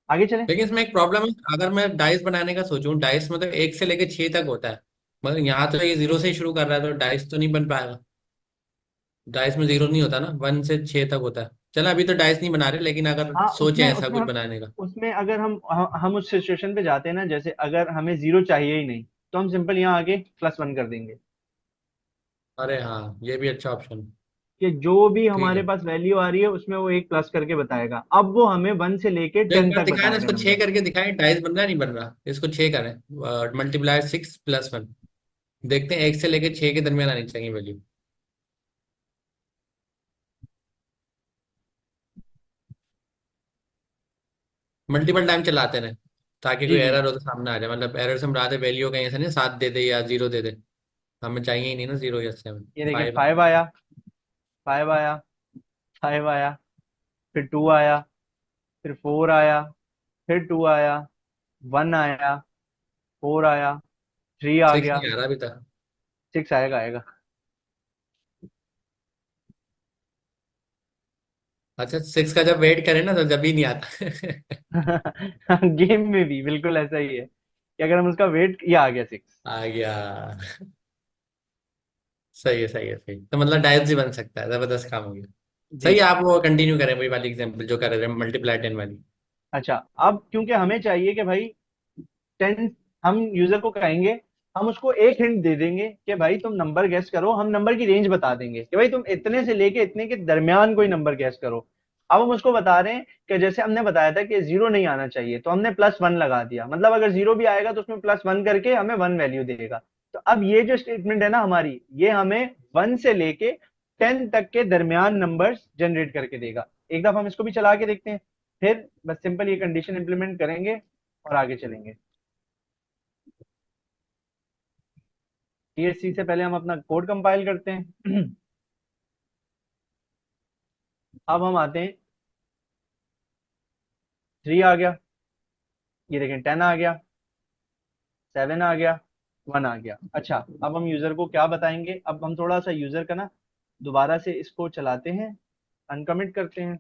आगे चलें। लेकिन इसमें एक प्रॉब्लम है, अगर मैं डाइस बनाने का सोचूं, डाइस मतलब 1 से लेके 6 तक होता है, मगर यहाँ तो ये 0 से ही शुरू कर रहा है, तो डाइस तो नहीं बन पाएगा। डाइस में 0 नहीं होता ना, 1 से 6 तक होता है। चलो अभी तो डाइस नहीं बना रहे, लेकिन अगर हाँ सोचें उसमें ऐसा उसमें कुछ हम बनाने का। उसमें अगर हम उस सिचुएशन पे जाते हैं ना, जैसे अगर हमें 0 चाहिए ही नहीं, तो हम सिंपल यहाँ आके +1 कर देंगे, अरे हाँ, ये भी अच्छा ऑप्शन है। कि जो भी ठीक हमारे है, पास वैल्यू आ रही है उसमें वो एक प्लस करके बताएगा, अब वो हमें 1 से लेके तो एक 10 बार तक दिखाए ना, बताएगा इसको 6 नंबर। करके दिखाए, डाइस बन रहा है नहीं बन रहा, इसको 6 करें, मल्टीप्लाई 6 + 1। देखते हैं 1 से लेके 6 के दरमियान आनी चाहिए वैल्यू। मल्टीपल टाइम चलाते रहे, ताकि जी कोई जी, एरर हो तो सामने आ जाए, मतलब एरर से हम रहा थे वैल्यू कहीं ऐसा नहीं 7 दे दे या 0 दे दे। हमें चाहिए ही नहीं ना 0 या 7, ये देखिए 5 है। 5 आया, फाइव आया, फाइव आया, फिर टू आया, फिर फोर आया, फिर टू आया, वन आया, फोर आया, थ्री आ सिक्स गया। नहीं आ रहा अभी तक। सिक्स आएगा, आएगा। अच्छा, सिक्स का जब वेट करें ना तो जब ही नहीं आता। गेम में भी बिल्कुल ऐसा ही है कि अगर हम उसका वेट, ये आ गया सिक्स। आ गया। सही है, सही है, सही। तो मतलब डायस ही बन सकता है, जबरदस्त काम हो गया। सही जी। है, आप वो कंटिन्यू करें वही वाली एग्जांपल जो कर रहे थे, मल्टीप्लाई 10 वाली। अच्छा, अब क्योंकि हमें चाहिए कि भाई टेन, हम यूजर को कहेंगे, हम उसको एक हिंट दे देंगे कि भाई तुम नंबर गैस करो, हम नंबर की रेंज बता देंगे कि भाई तुम इतने से लेके इतने के दरमियान कोई नंबर गैस करो। अब हम उसको बता रहे हैं कि जैसे हमने बताया था कि जीरो नहीं आना चाहिए, तो हमने प्लस वन लगा दिया, मतलब अगर जीरो भी आएगा तो उसमें प्लस वन करके हमें वन वैल्यू देगा। तो अब ये जो स्टेटमेंट है ना हमारी, ये हमें वन से लेके टेन तक के दरमियान नंबर्स जनरेट करके देगा। एक दफा हम इसको भी चला के देखते हैं, फिर बस सिंपल ये कंडीशन इंप्लीमेंट करेंगे और आगे चलेंगे। TSC से पहले हम अपना कोड कंपाइल करते हैं। अब हम आते हैं, थ्री आ गया, ये देखें टेन आ गया, सेवन आ गया, वन आ गया। अच्छा, अब हम यूजर को क्या बताएंगे, अब हम थोड़ा सा यूजर का ना दोबारा से इसको चलाते हैं, अनकमिट करते हैं,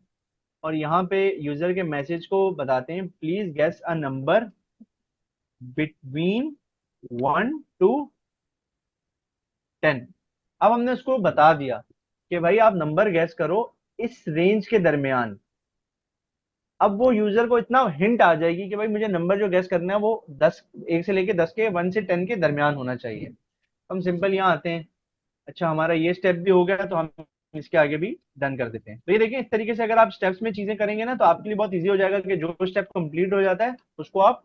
और यहाँ पे यूजर के मैसेज को बताते हैं, please guess a number between one to ten. अब हमने उसको बता दिया कि भाई आप नंबर गैस करो इस रेंज के दरमियान। अब वो यूजर को इतना हिंट आ जाएगी कि भाई मुझे नंबर जो गैस करना है वो दस, एक से लेके दस के, वन से टेन के दरमियान होना चाहिए। हम सिंपल यहाँ आते हैं। अच्छा, हमारा ये स्टेप भी हो गया, तो हम इसके आगे भी डन कर देते हैं। तो ये देखिए, इस तरीके से अगर आप स्टेप्स में चीजें करेंगे ना तो आपके लिए बहुत इजी हो जाएगा कि जो स्टेप कंप्लीट हो जाता है उसको आप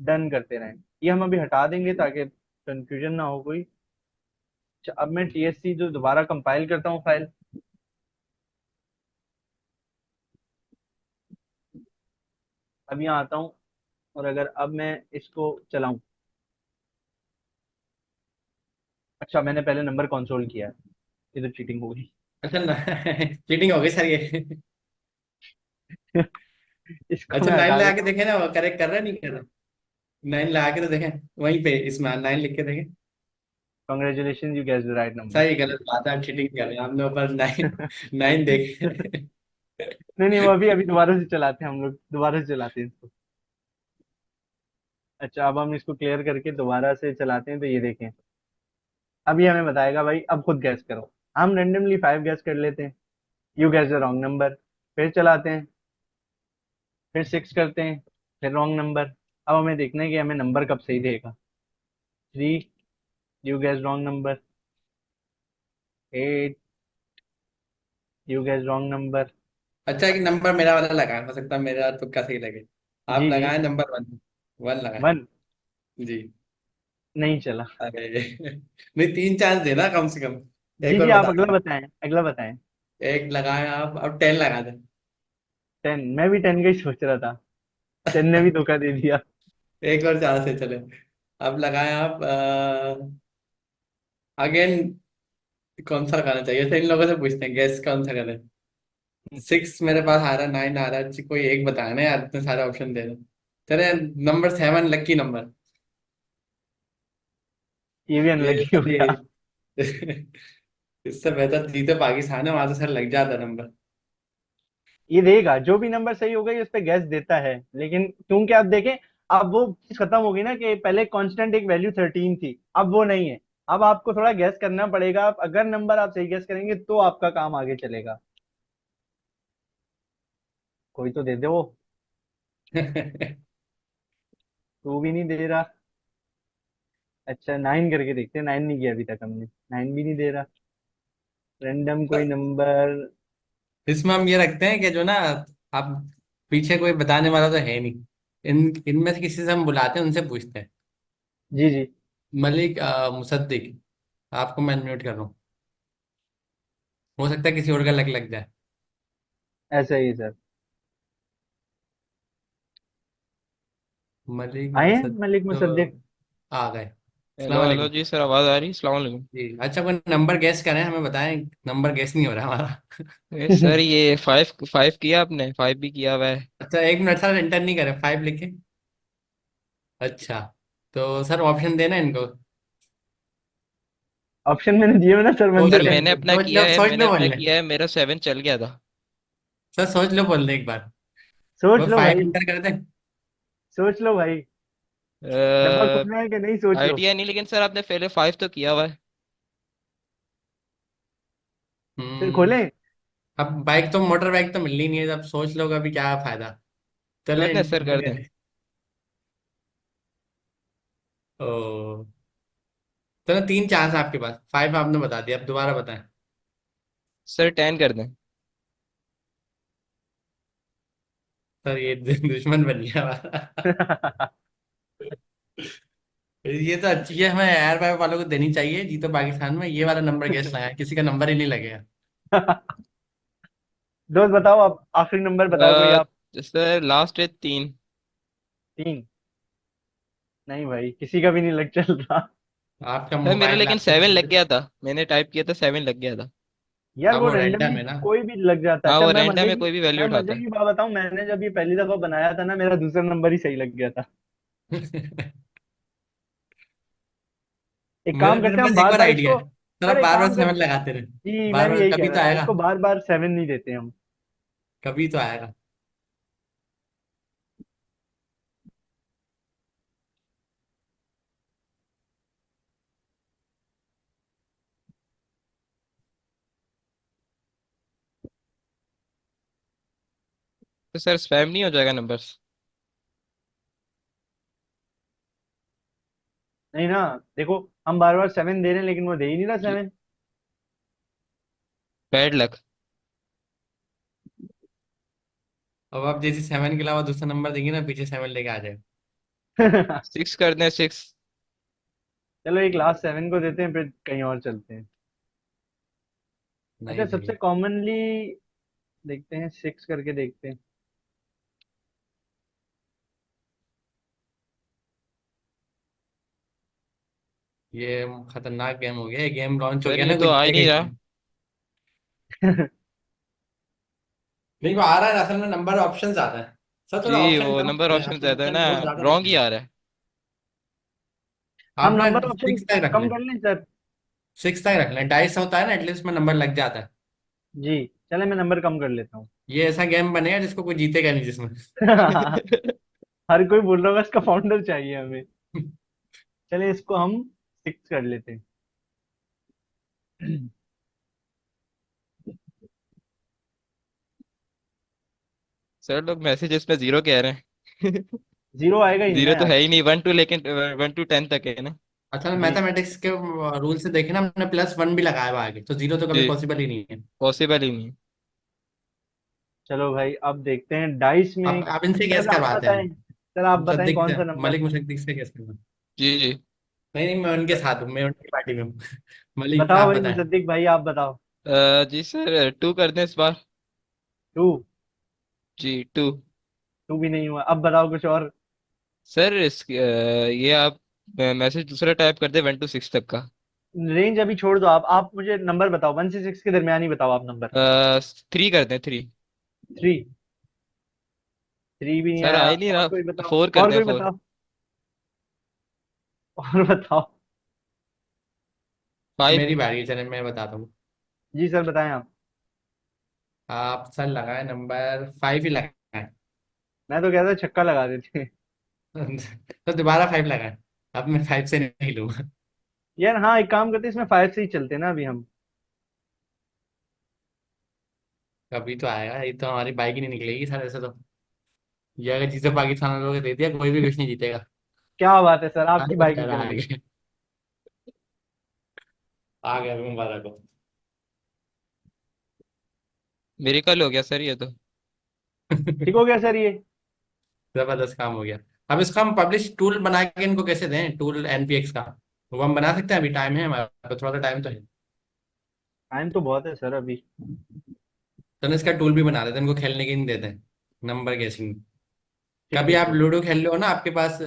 डन करते रहें। ये हम अभी हटा देंगे ताकि कंफ्यूजन ना हो कोई। अच्छा, अब मैं TSC जो दोबारा कंपाइल करता हूँ फाइल। अब यहाँ आता हूँ, और अगर अब मैं इसको चलाऊं, अच्छा मैंने पहले नंबर कंसोल किया है, ये तो चीटिंग हो गई। अच्छा ना। चीटिंग हो गई सर ये। इसको अच्छा, मैं नाइन हटा लगा के देता हूँ। देखे ना, वो करेक्ट कर रहा है नहीं कर रहा। नाइन लगा के तो देखें, वहीं पे इसमें नाइन लिख के देखें। Congratulation, you gas the right number. सही, गलत बात है, आप चीटिंग कर रहे हैं, आपने ऊपर नाइन, नाइन देखे। नहीं नहीं, वो अभी अभी दोबारा से चलाते हैं, हम लोग दोबारा से चलाते हैं इसको। अच्छा, अब हम इसको क्लियर करके दोबारा से चलाते हैं, तो ये देखें, अभी हमें बताएगा भाई अब खुद गैस करो। हम रेंडमली फाइव गैस कर लेते हैं, you gas the wrong number. फिर चलाते हैं, फिर सिक्स करते हैं, फिर रॉन्ग नंबर। अब हमें देखना है कि हमें नंबर कब सही देगा। Three, you guess wrong number. Eight, you guess wrong number. अच्छा, एक नंबर मेरा वाला लगा, हो सकता है मेरा तुक्का सही लगे। आप जी जी। लगाए नंबर वन। वन लगाए। वन। जी। नहीं चला। अरे। नहीं, तीन चांस देना कम से कम। जी एक जी, और आप बता अगला दें। बताएं, अगला बताएं। एक लगाए आप, अब 10 लगा दें। टेन, मैं भी टेन का ही सोच रहा था, टेन ने भी धोखा दे दिया। एक और चांस है, चले। अब लगाए आप अगेन। कौन सा लगाना चाहिए, ऐसे इन लोगों से पूछते हैं, गैस कौन सा करें। सिक्स मेरे पास आ रहा है, नाइन आ रहा है, कोई एक बताना यार, इतने सारे ऑप्शन दे रहे हैं। चले। नंबर सेवन, लक्की नंबर। ये भी ये अनलकी हो सर गया। ये। इससे बेहतर जीते पाकिस्तान है, वहां तो सर लग जाता नंबर। ये देगा, जो भी नंबर सही होगा ये उस पे गैस देता है, लेकिन क्योंकि आप देखें, अब वो चीज खत्म हो गई ना कि पहले कांस्टेंट एक वैल्यू 13 थी, अब वो नहीं है। अब आपको थोड़ा गैस करना पड़ेगा, आप अगर नंबर आप सही गैस करेंगे तो आपका काम आगे चलेगा। कोई तो दे दे वो। टू भी नहीं दे रहा। अच्छा, नाइन करके देखते हैं, नाइन नहीं किया अभी तक हमने, नाइन भी नहीं दे रहा। रैंडम कोई नंबर। इसमें हम ये रखते हैं कि जो ना, आप पीछे कोई बताने वाला तो है नहीं, इनमें से किसी से हम बुलाते हैं, उनसे पूछते हैं। जी जी। मलिक मुसद्दिक, आपको मैं म्यूट कर रहा हूँ। हो सकता है किसी और का लग लग जाए। ऐसा ही है सर। मलिक आए हैं मुसद्दिक मलिक मुसद्दिक। आ गए। अस्सलाम हेलो हेलो वालेकुम। जी सर, आवाज़ आ रही? अस्सलाम वालेकुम। जी अच्छा, कोई नंबर गैस करें, हमें बताएं। नंबर गैस नहीं हो रहा हमारा। सर ये फाइव फाइव किया आपने? फाइव भी किया हुआ है। अच्छा, एक मिनट सर, इंटर नहीं करें, 5 लिखे। अच्छा, तो सर ऑप्शन देना इनको। ऑप्शन मैंने दिए हुए ना सर, सोच सर मंदिर। ले, मैंने अपना सोच किया लो, है, सोच मैंने लो, अपना बोल ले। किया है, मेरा 7 चल गया था। सर सोच लो, बोल ले एक बार। सोच वो लो 5 भाई। इंटर कर दें। सोच लो भाई। डब्बा खोलना है कि नहीं, सोच लो। आइडिया नहीं, लेकिन सर आपने पहले 5 तो किया हुआ है। हम्म। खोलें? अब बाइक तो, मोटर बाइक तो मिलनी नहीं है, अब सोच लो अभी क्या फायदा। चले कर दें सर, इंटर कर दें। करें। ओ, चलो 3 चांस आपके पास, 5 आपने बता दिया, अब दोबारा बताएं। सर 10 कर दें। सर ये दुश्मन बन गया हमारा। ये तो अच्छी है, हमें एयर फाइव वालों को देनी चाहिए, जीतो पाकिस्तान में, ये वाला नंबर गैस लगाया, किसी का नंबर ही नहीं लगेगा। दोस्त बताओ, आप आखिरी नंबर बताओ कोई आप। सर लास्ट है 3। 3? नहीं भाई, किसी का भी नहीं लग चल रहा। आपका सर मेरा मोबाइल, लेकिन आपका 7 लग नंबर। गया था, मैंने टाइप किया था 7 लग गया था। यार अब वो वो रैंडम रेंडमली है ना। कोई भी लग जाता है। हाँ, अच्छा, वो रैंडम में कोई भी वैल्यू मैं उठाता मजे है। की बात बताऊं, मैंने जब ये पहली दफा बनाया था ना, मेरा दूसरा नंबर ही सही लग गया था। एक मेरे काम मेरे करते हैं हम पास एक बार और बार आइडिया इसको। है, सर आप अरे बार बार काम कर। 7 लगाते रहे। जी, मैं बार भी बार यही कह कभी रहा तो था, आएगा। इसको बार बार 7 नहीं देते हम। कभी तो आएगा। तो सर स्पैम नहीं हो जाएगा नंबर? नहीं ना। देखो, हम बार बार 7 दे रहे हैं, लेकिन वो दे ही नहीं रहा 7। Bad luck. अब आप जैसे 7 के अलावा दूसरा नंबर देंगे ना, पीछे 7 लेके आ जाएगा। 6 कर दें, 6। चलो एक लास्ट 7 को देते हैं, फिर कहीं और चलते हैं। अच्छा, नहीं सबसे नहीं, कॉमनली देखते हैं, 6 करके देखते हैं। ये खतरनाक गेम हो गया, ये गेम लॉन्च हो सर गया ये ना, कोई तो आ ही जीतेगा नहीं ही रहा। नहीं। नहीं, वो आ रहा है, असल में नंबर ऑप्शन आता है। सर जी, थोड़ा ऑप्शन वो कम नंबर कर दें, ऑप्शन आपके ज्यादा है ऑप्शन ना। बहुत ज्यादा रॉन्ग लिखे ही हैं। आ रहा है। हम आप ना नंबर ऑप्शन 6 तक रख कम लें। कर लें सर? 6 तक रख लें, 250 होता है ना, एटलीस्ट में नंबर लग जाता है। जी। चले, मैं नंबर कम कर लेता हूँ। ये ऐसा गेम बनेगा जिसको कोई जीतेगा नहीं जिसमें। हर कोई बोल रहा होगा इसका फाउंडर चाहिए हमें। चले, इसको हम 6 कर लेते हैं। सर लोग मैसेजेस में 0 कह रहे हैं। 0 आएगा ही नहीं ना 0 तो यार। है ही नहीं, 1 to, लेकिन 1 to 10 तक है ना। अच्छा, जी। मैथमेटिक्स के रूल से देखे ना, हमने +1 भी लगाया हुआ आगे, तो 0 तो कभी जी, पॉसिबल ही नहीं है। पॉसिबल ही नहीं। चलो भाई, अब देखते हैं डाइस में। आप इनसे गैस सर आप करवाते हैं बताएं। हम। सर आप बताएं मुसद्दिक कौन से, सा नंबर। मलिक मुसद्दिक से गैस करना। जी जी। नहीं नहीं, मैं उनके साथ हूँ, मैं उनकी पार्टी में हूँ। मलिक बताओ आप भाई, बताएं। मुसद्दिक भाई आप बताओ। जी सर 2 कर दें इस बार। 2? जी 2। 2 भी नहीं हुआ, अब बताओ कुछ और। सर ये आप मैसेज दूसरा टाइप कर दे 1 to 6 तक का। रेंज अभी छोड़ दो, आप मुझे नंबर बताओ, 1 से 6 के दरमियान ही बताओ आप नंबर। 3 कर दें, 3। 3? 3 भी नहीं सर आ आया, ही नहीं और रहा। कोई बताओ, 4 कर और दें, कोई 4। बताओ। और बताओ। फाइव। मेरी बारी है, चले मैं बताता हूँ। जी सर, बताएं आप। आप सर लगाए, नंबर 5 ही लगाए। मैं तो कहता छक्का लगा देते हैं। तो दोबारा 5 लगाए। अब मैं 5 से नहीं लूंगा। यार हाँ, एक काम करते हैं, इसमें 5 से ही चलते हैं ना अभी हम। कभी तो आएगा, ये तो हमारी बाइक ही नहीं निकलेगी सर ऐसे तो। ये अगर जीते पाकिस्तान वालों को दे दिया, कोई भी कुछ नहीं जीतेगा। क्या बात है सर, आपकी अरे बाइक सर निकल आ गई। गए, आ गया मुबारक हो। मेरिकल हो गया सर ये तो। ठीक हो गया सर ये। जबरदस्त काम हो गया। अब इसका हम पब्लिश टूल बना के इनको कैसे दें, टूल एनपीएक्स का, वो हम बना सकते हैं, अभी टाइम है हमारे पास, थोड़ा सा टाइम तो है। टाइम तो बहुत है सर अभी। तो ना इसका टूल भी बना देते हैं, इनको खेलने की नहीं देते हैं, नंबर गेसिंग। ठीक कभी है, आप ठीक है। लूडो खेल रहे हो ना, आपके पास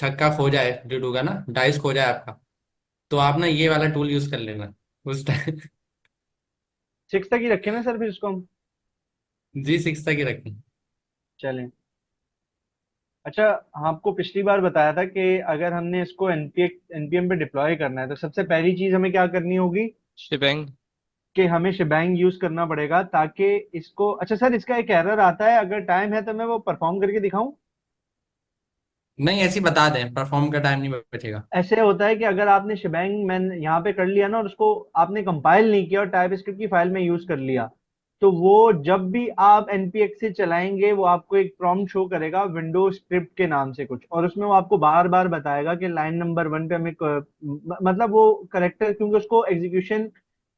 छक्का खो जाए लूडो का ना, डाइस खो जाए आपका, तो आप ना ये वाला टूल यूज कर लेना उस टाइम। 6 तक ही रखे ना सर फिर इसको हम। जी 6 तक ही रखें। चलें। अच्छा, आपको पिछली बार बताया था कि अगर हमने इसको एनपीएम पे डिप्लॉय करना है तो सबसे पहली चीज हमें क्या करनी होगी शिबैंग। कि हमें शेबैंग यूज करना पड़ेगा ताकि इसको। अच्छा सर, इसका एक एरर आता है, अगर टाइम है तो मैं वो परफॉर्म करके दिखाऊं। नहीं ऐसे ही बता दें, परफॉर्म का टाइम नहीं बचेगा। ऐसे होता है कि अगर आपने शेबैंग मैन यहाँ पे कर लिया ना और उसको आपने कंपाइल नहीं किया और टाइपस्क्रिप्ट की फाइल में यूज कर लिया, तो वो जब भी आप npx से चलाएंगे वो आपको एक प्रॉम्प्ट शो करेगा विंडो स्क्रिप्ट के नाम से कुछ, और उसमें वो आपको बार बार बताएगा कि लाइन नंबर 1 पे हमें मतलब वो करेक्टर, क्योंकि उसको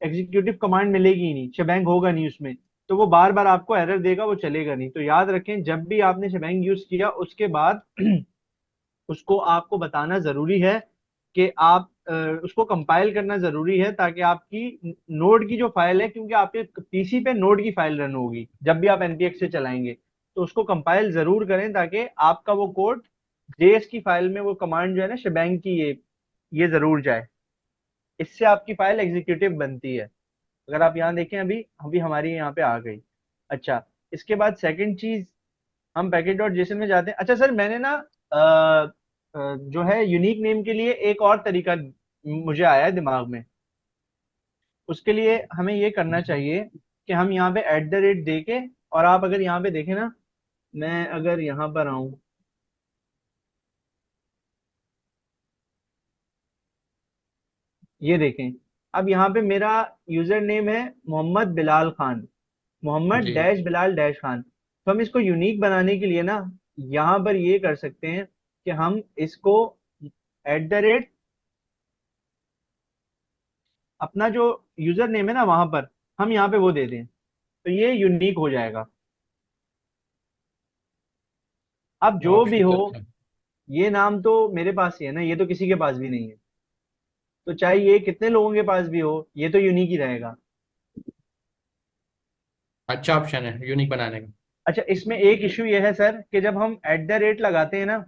एग्जीक्यूटिव कमांड मिलेगी ही नहीं, शेबैंग होगा नहीं उसमें, तो वो बार बार आपको एरर देगा, वो चलेगा नहीं। तो याद रखें, जब भी आपने शेबैंग यूज किया उसके बाद उसको आपको बताना जरूरी है कि आप उसको कंपाइल करना जरूरी है, ताकि आपकी नोड की जो फाइल है, क्योंकि आपके पीसी पे नोड की फाइल रन होगी जब भी आप npx से चलाएंगे, तो उसको कंपाइल जरूर करें ताकि आपका वो कोड जेएस की फाइल में वो कमांड जो है ना शेबैंग की, ये जरूर जाए। इससे आपकी फाइल एग्जीक्यूटिव बनती है। अगर आप यहाँ देखें, अभी अभी हमारी यहाँ पे आ गई। अच्छा, इसके बाद सेकंड चीज, हम पैकेज डॉट जेसन में जाते हैं। अच्छा सर, मैंने ना जो है यूनिक नेम के लिए एक और तरीका मुझे आया है दिमाग में। उसके लिए हमें ये करना चाहिए कि हम यहाँ पे @ दे के, और आप अगर यहाँ पे देखें ना, मैं अगर यहाँ पर आऊं, ये देखें, अब यहाँ पे मेरा यूजर नेम है मोहम्मद बिलाल खान, मोहम्मद जी। Dash Bilal dash Khan. तो हम इसको यूनिक बनाने के लिए ना यहाँ पर ये कर सकते हैं कि हम इसको @ अपना जो यूजर नेम है ना वहां पर हम यहाँ पे वो दे दें, तो ये यूनिक हो जाएगा। अब जो भी ऑप्शन हो, तो अच्छा। ये नाम तो मेरे पास ही है ना, ये तो किसी के पास भी नहीं है, तो चाहे ये कितने लोगों के पास भी हो, ये तो यूनिक ही रहेगा। अच्छा ऑप्शन है यूनिक बनाने का। अच्छा, इसमें एक इश्यू ये है सर कि जब हम लगाते हैं ना,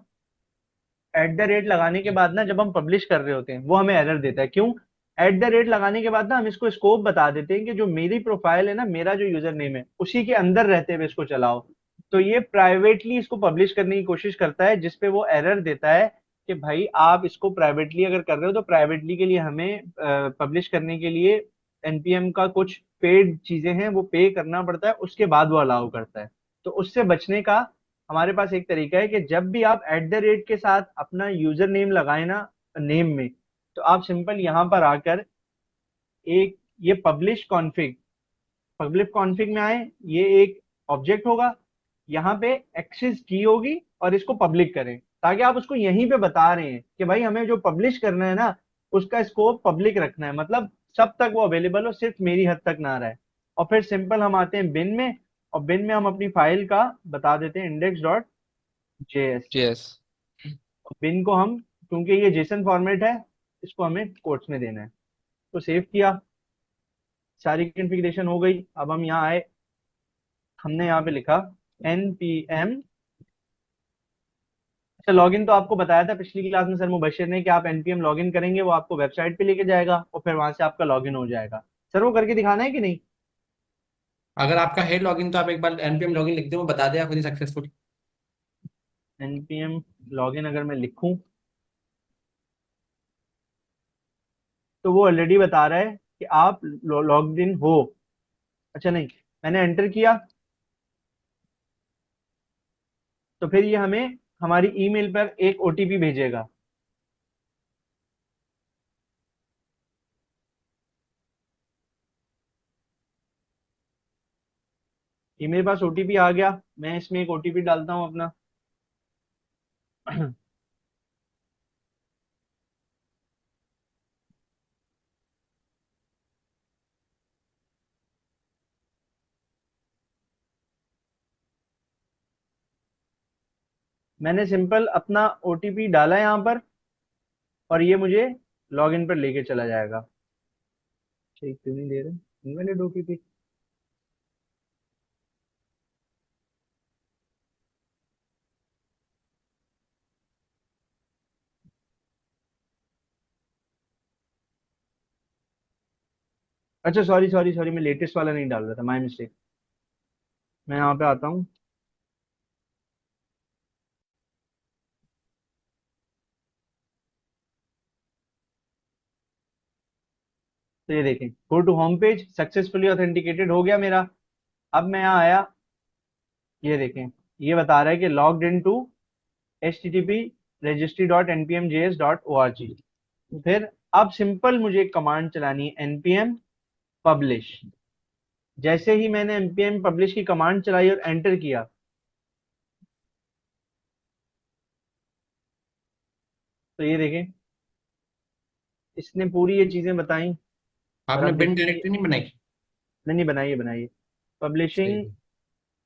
लगाने के बाद ना जब हम पब्लिश कर रहे होते हैं वो हमें एरर देता है। क्यों? लगाने के बाद ना हम इसको स्कोप बता देते हैं कि जो मेरी प्रोफाइल है ना, मेरा जो यूजर नेम है उसी के अंदर रहते हुए इसको चलाओ। तो ये प्राइवेटली इसको पब्लिश करने की कोशिश करता है, जिसपे वो एरर देता है कि भाई आप इसको प्राइवेटली अगर कर रहे हो तो प्राइवेटली के लिए हमें पब्लिश करने के लिए एनपीएम का कुछ पेड चीजें हैं वो पे करना पड़ता है, उसके बाद वो अलाउ करता है। तो उससे बचने का हमारे पास एक तरीका है कि जब भी आप के साथ अपना यूजर नेम लगाए ना नेम में, तो आप सिंपल यहां पर आकर एक ये पब्लिश कॉन्फ़िग में आए, ये एक ऑब्जेक्ट होगा, यहाँ पे एक्सेस की होगी और इसको पब्लिक करें, ताकि आप उसको यहीं पे बता रहे हैं कि भाई हमें जो पब्लिश करना है ना उसका स्कोप पब्लिक रखना है, मतलब सब तक वो अवेलेबल हो, सिर्फ मेरी हद तक ना रहे। और फिर सिंपल हम आते हैं बिन में, और बिन में हम अपनी फाइल का बता देते हैं index.js। जेएस। बिन को हम, क्योंकि ये जेसन फॉर्मेट है, इसको हमें कोट्स में देना है। तो सेव किया, सारी कॉन्फ़िगरेशन हो गई। अब हम यहाँ आए, हमने यहाँ पे लिखा npm। अच्छा, लॉगिन तो आपको बताया था पिछली क्लास में सर मुबशिर ने कि आप npm लॉगिन करेंगे, वो आपको वेबसाइट पे लेके जाएगा और फिर वहां से आपका लॉगिन हो जाएगा। सर वो करके दिखाना है कि नहीं? अगर आपका है लॉगिन तो आप एक बार npm लॉगिन लिख दो, वो बता देगा खुद ही सक्सेसफुल। npm लॉगिन अगर मैं लिखूं तो वो ऑलरेडी बता रहा है कि आप लॉग्ड इन हो। अच्छा नहीं, मैंने एंटर किया, तो फिर ये हमें हमारी ईमेल पर एक ओटीपी भेजेगा। ये मेरे पास ओटीपी आ गया, मैं इसमें एक ओटीपी डालता हूँ अपना। मैंने सिंपल अपना ओटीपी डाला यहाँ पर, और ये मुझे लॉगिन पर लेके चला जाएगा। ठीक, क्यों नहीं दे रहे इनवैलिड ओटीपी? अच्छा सॉरी सॉरी सॉरी, मैं लेटेस्ट वाला नहीं डाल रहा था, माय मिस्टेक। मैं यहाँ पे आता हूँ। तो ये देखें, go to home page, successfully authenticated हो गया मेरा। अब मैं यहाँ आया, ये देखें, ये बता रहा है कि logged in to http registry.npmjs.org। फिर अब सिंपल मुझे एक कमांड चलानी है, npm publish। जैसे ही मैंने npm publish की कमांड चलाई और एंटर किया, तो ये देखें, इसने पूरी ये चीजें बताई। और आपने आप बिन देखेंगे, डायरेक्टरी नहीं बनाई? नहीं नहीं, बनाइए बनाइए। सही पब्लिशिंग है।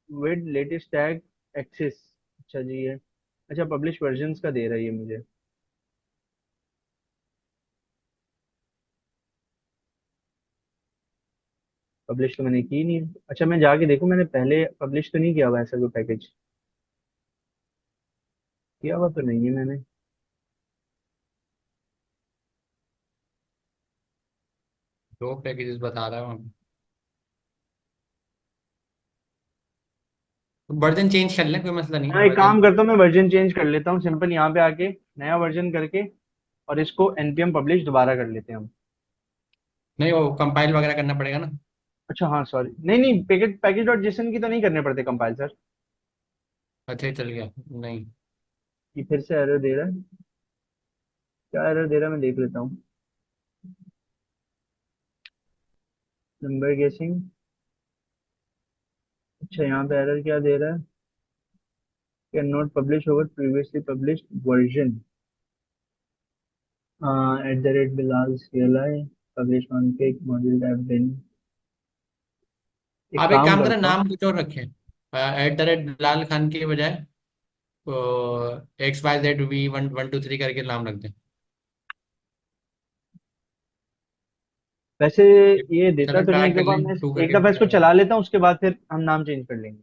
With latest tag access. अच्छा जी, ये अच्छा पब्लिश वर्जन्स का दे रहा है ये मुझे। पब्लिश तो मैंने की नहीं। अच्छा मैं जाके देखूं, मैंने पहले पब्लिश तो नहीं किया हुआ ऐसा कोई पैकेज। किया हुआ तो नहीं है मैंने। दो पैकेजेस बता रहा हूँ। तो वर्जन चेंज कर लें, कोई मसला नहीं हाँ है एक वर्जन। काम करता हूँ, मैं वर्जन चेंज कर लेता हूँ, सिंपल यहाँ पे आके नया वर्जन करके, और इसको npm पब्लिश दोबारा कर लेते हैं हम। नहीं, वो कंपाइल वगैरह करना पड़ेगा ना। अच्छा हाँ सॉरी, नहीं नहीं, पैकेज पैकेज डॉट जेसन की तो नहीं करने पड़ते कंपाइल सर। अच्छा ही चल गया। नहीं। ये फिर से एरर दे रहा है। क्या एरर दे रहा है मैं देख लेता हूँ। नंबर गेसिंग। अच्छा यहाँ पे एरर क्या दे रहा है, can not publish over previously published version. Eight the rate Bilal CLI publish on पे मॉड्यूल टैब बिन। एक आप एक काम काम करें, करता हूँ। नाम कुछ और रखें। @ बिलाल खान के बजाय तो XYZ V1123 करके नाम रख दें। वैसे ये देता चलो तो नहीं, ट्राई एक कर दफा लें, मैं, टू एक करके दफा इसको ट्राई। चला लेता हूँ, उसके बाद फिर हम नाम चेंज कर लेंगे।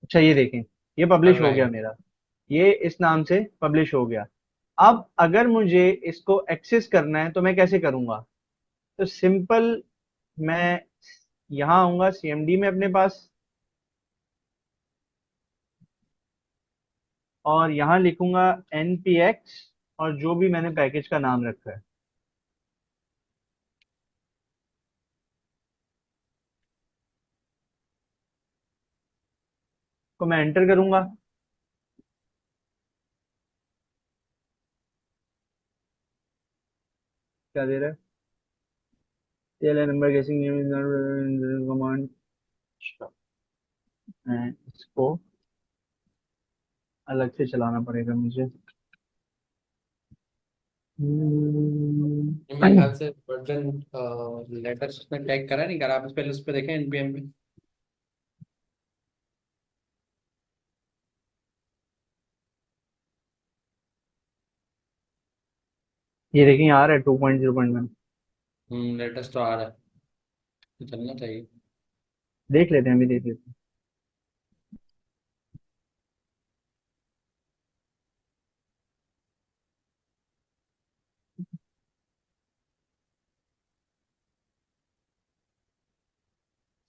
अच्छा ये देखें, ये कर पब्लिश हो रहा गया है। मेरा। ये इस नाम से पब्लिश हो गया। अब अगर मुझे इसको एक्सेस करना है तो मैं कैसे करूंगा? तो सिंपल, मैं यहाँ आऊंगा CMD में अपने पास, और यहाँ लिखूंगा npx, और जो भी मैंने पैकेज का नाम रखा है, तो मैं एंटर करूंगा। क्या दे रहा है? CLI नंबर गेसिंग कमांड। इसको अलग से चलाना पड़ेगा मुझे। मेरे ख्याल से वर्जन लेटर उसमें टैग करा नहीं करा, आप पहले उस पर देखें एनपीएम पे। ये देखिए आ रहा है 2.0.1। लेटेस्ट तो आ रहा है, तो चलना चाहिए। देख लेते हैं, अभी देख लेते हैं।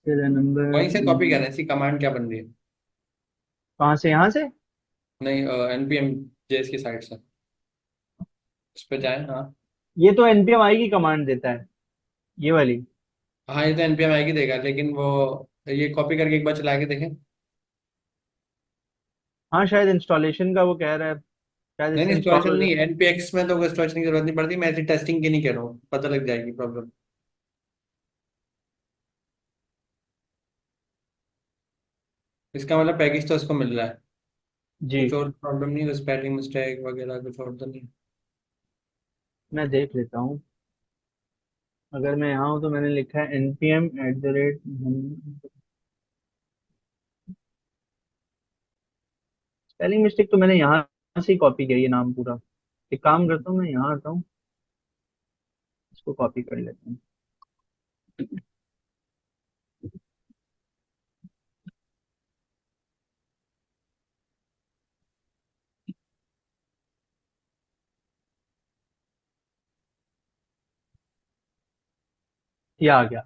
CLI number. वहीं से कॉपी कर रहे हैं, इसी कमांड क्या बन रही है? कहाँ से, यहाँ से? नहीं, एनपीएम जेएस की साइड से उस पर जाए। हाँ। ये तो npm आई की कमांड देता है, ये वाली। हाँ, ये तो एनपीएम आएगी देगा, लेकिन वो ये कॉपी करके एक बार चला के देखें। हाँ शायद इंस्टॉलेशन का वो कह रहा है, शायद नहीं इससे नहीं, इंस्टॉल इंस्टॉलेशन हो नहीं, जाए। एनपीएक्स में तो इंस्टॉलेशन की जरूरत नहीं पड़ती, मैं ऐसी टेस्टिंग की नहीं कह रहा हूँ, पता लग जाएगी प्रॉब्लम। इसका मतलब पैकेज तो इसको मिल रहा है, जी, कुछ और प्रॉब्लम नहीं है, स्पेलिंग मिस्टेक वगैरह कुछ और तो नहीं। मैं देख लेता हूँ। अगर मैं यहाँ हूँ तो मैंने लिखा है npm @ स्पेलिंग मिस्टेक तो मैंने यहाँ से ही कॉपी किया ये नाम पूरा। एक काम करता हूँ, मैं यहाँ आता हूँ, इसको कॉपी कर लेता हूँ। ये आ गया।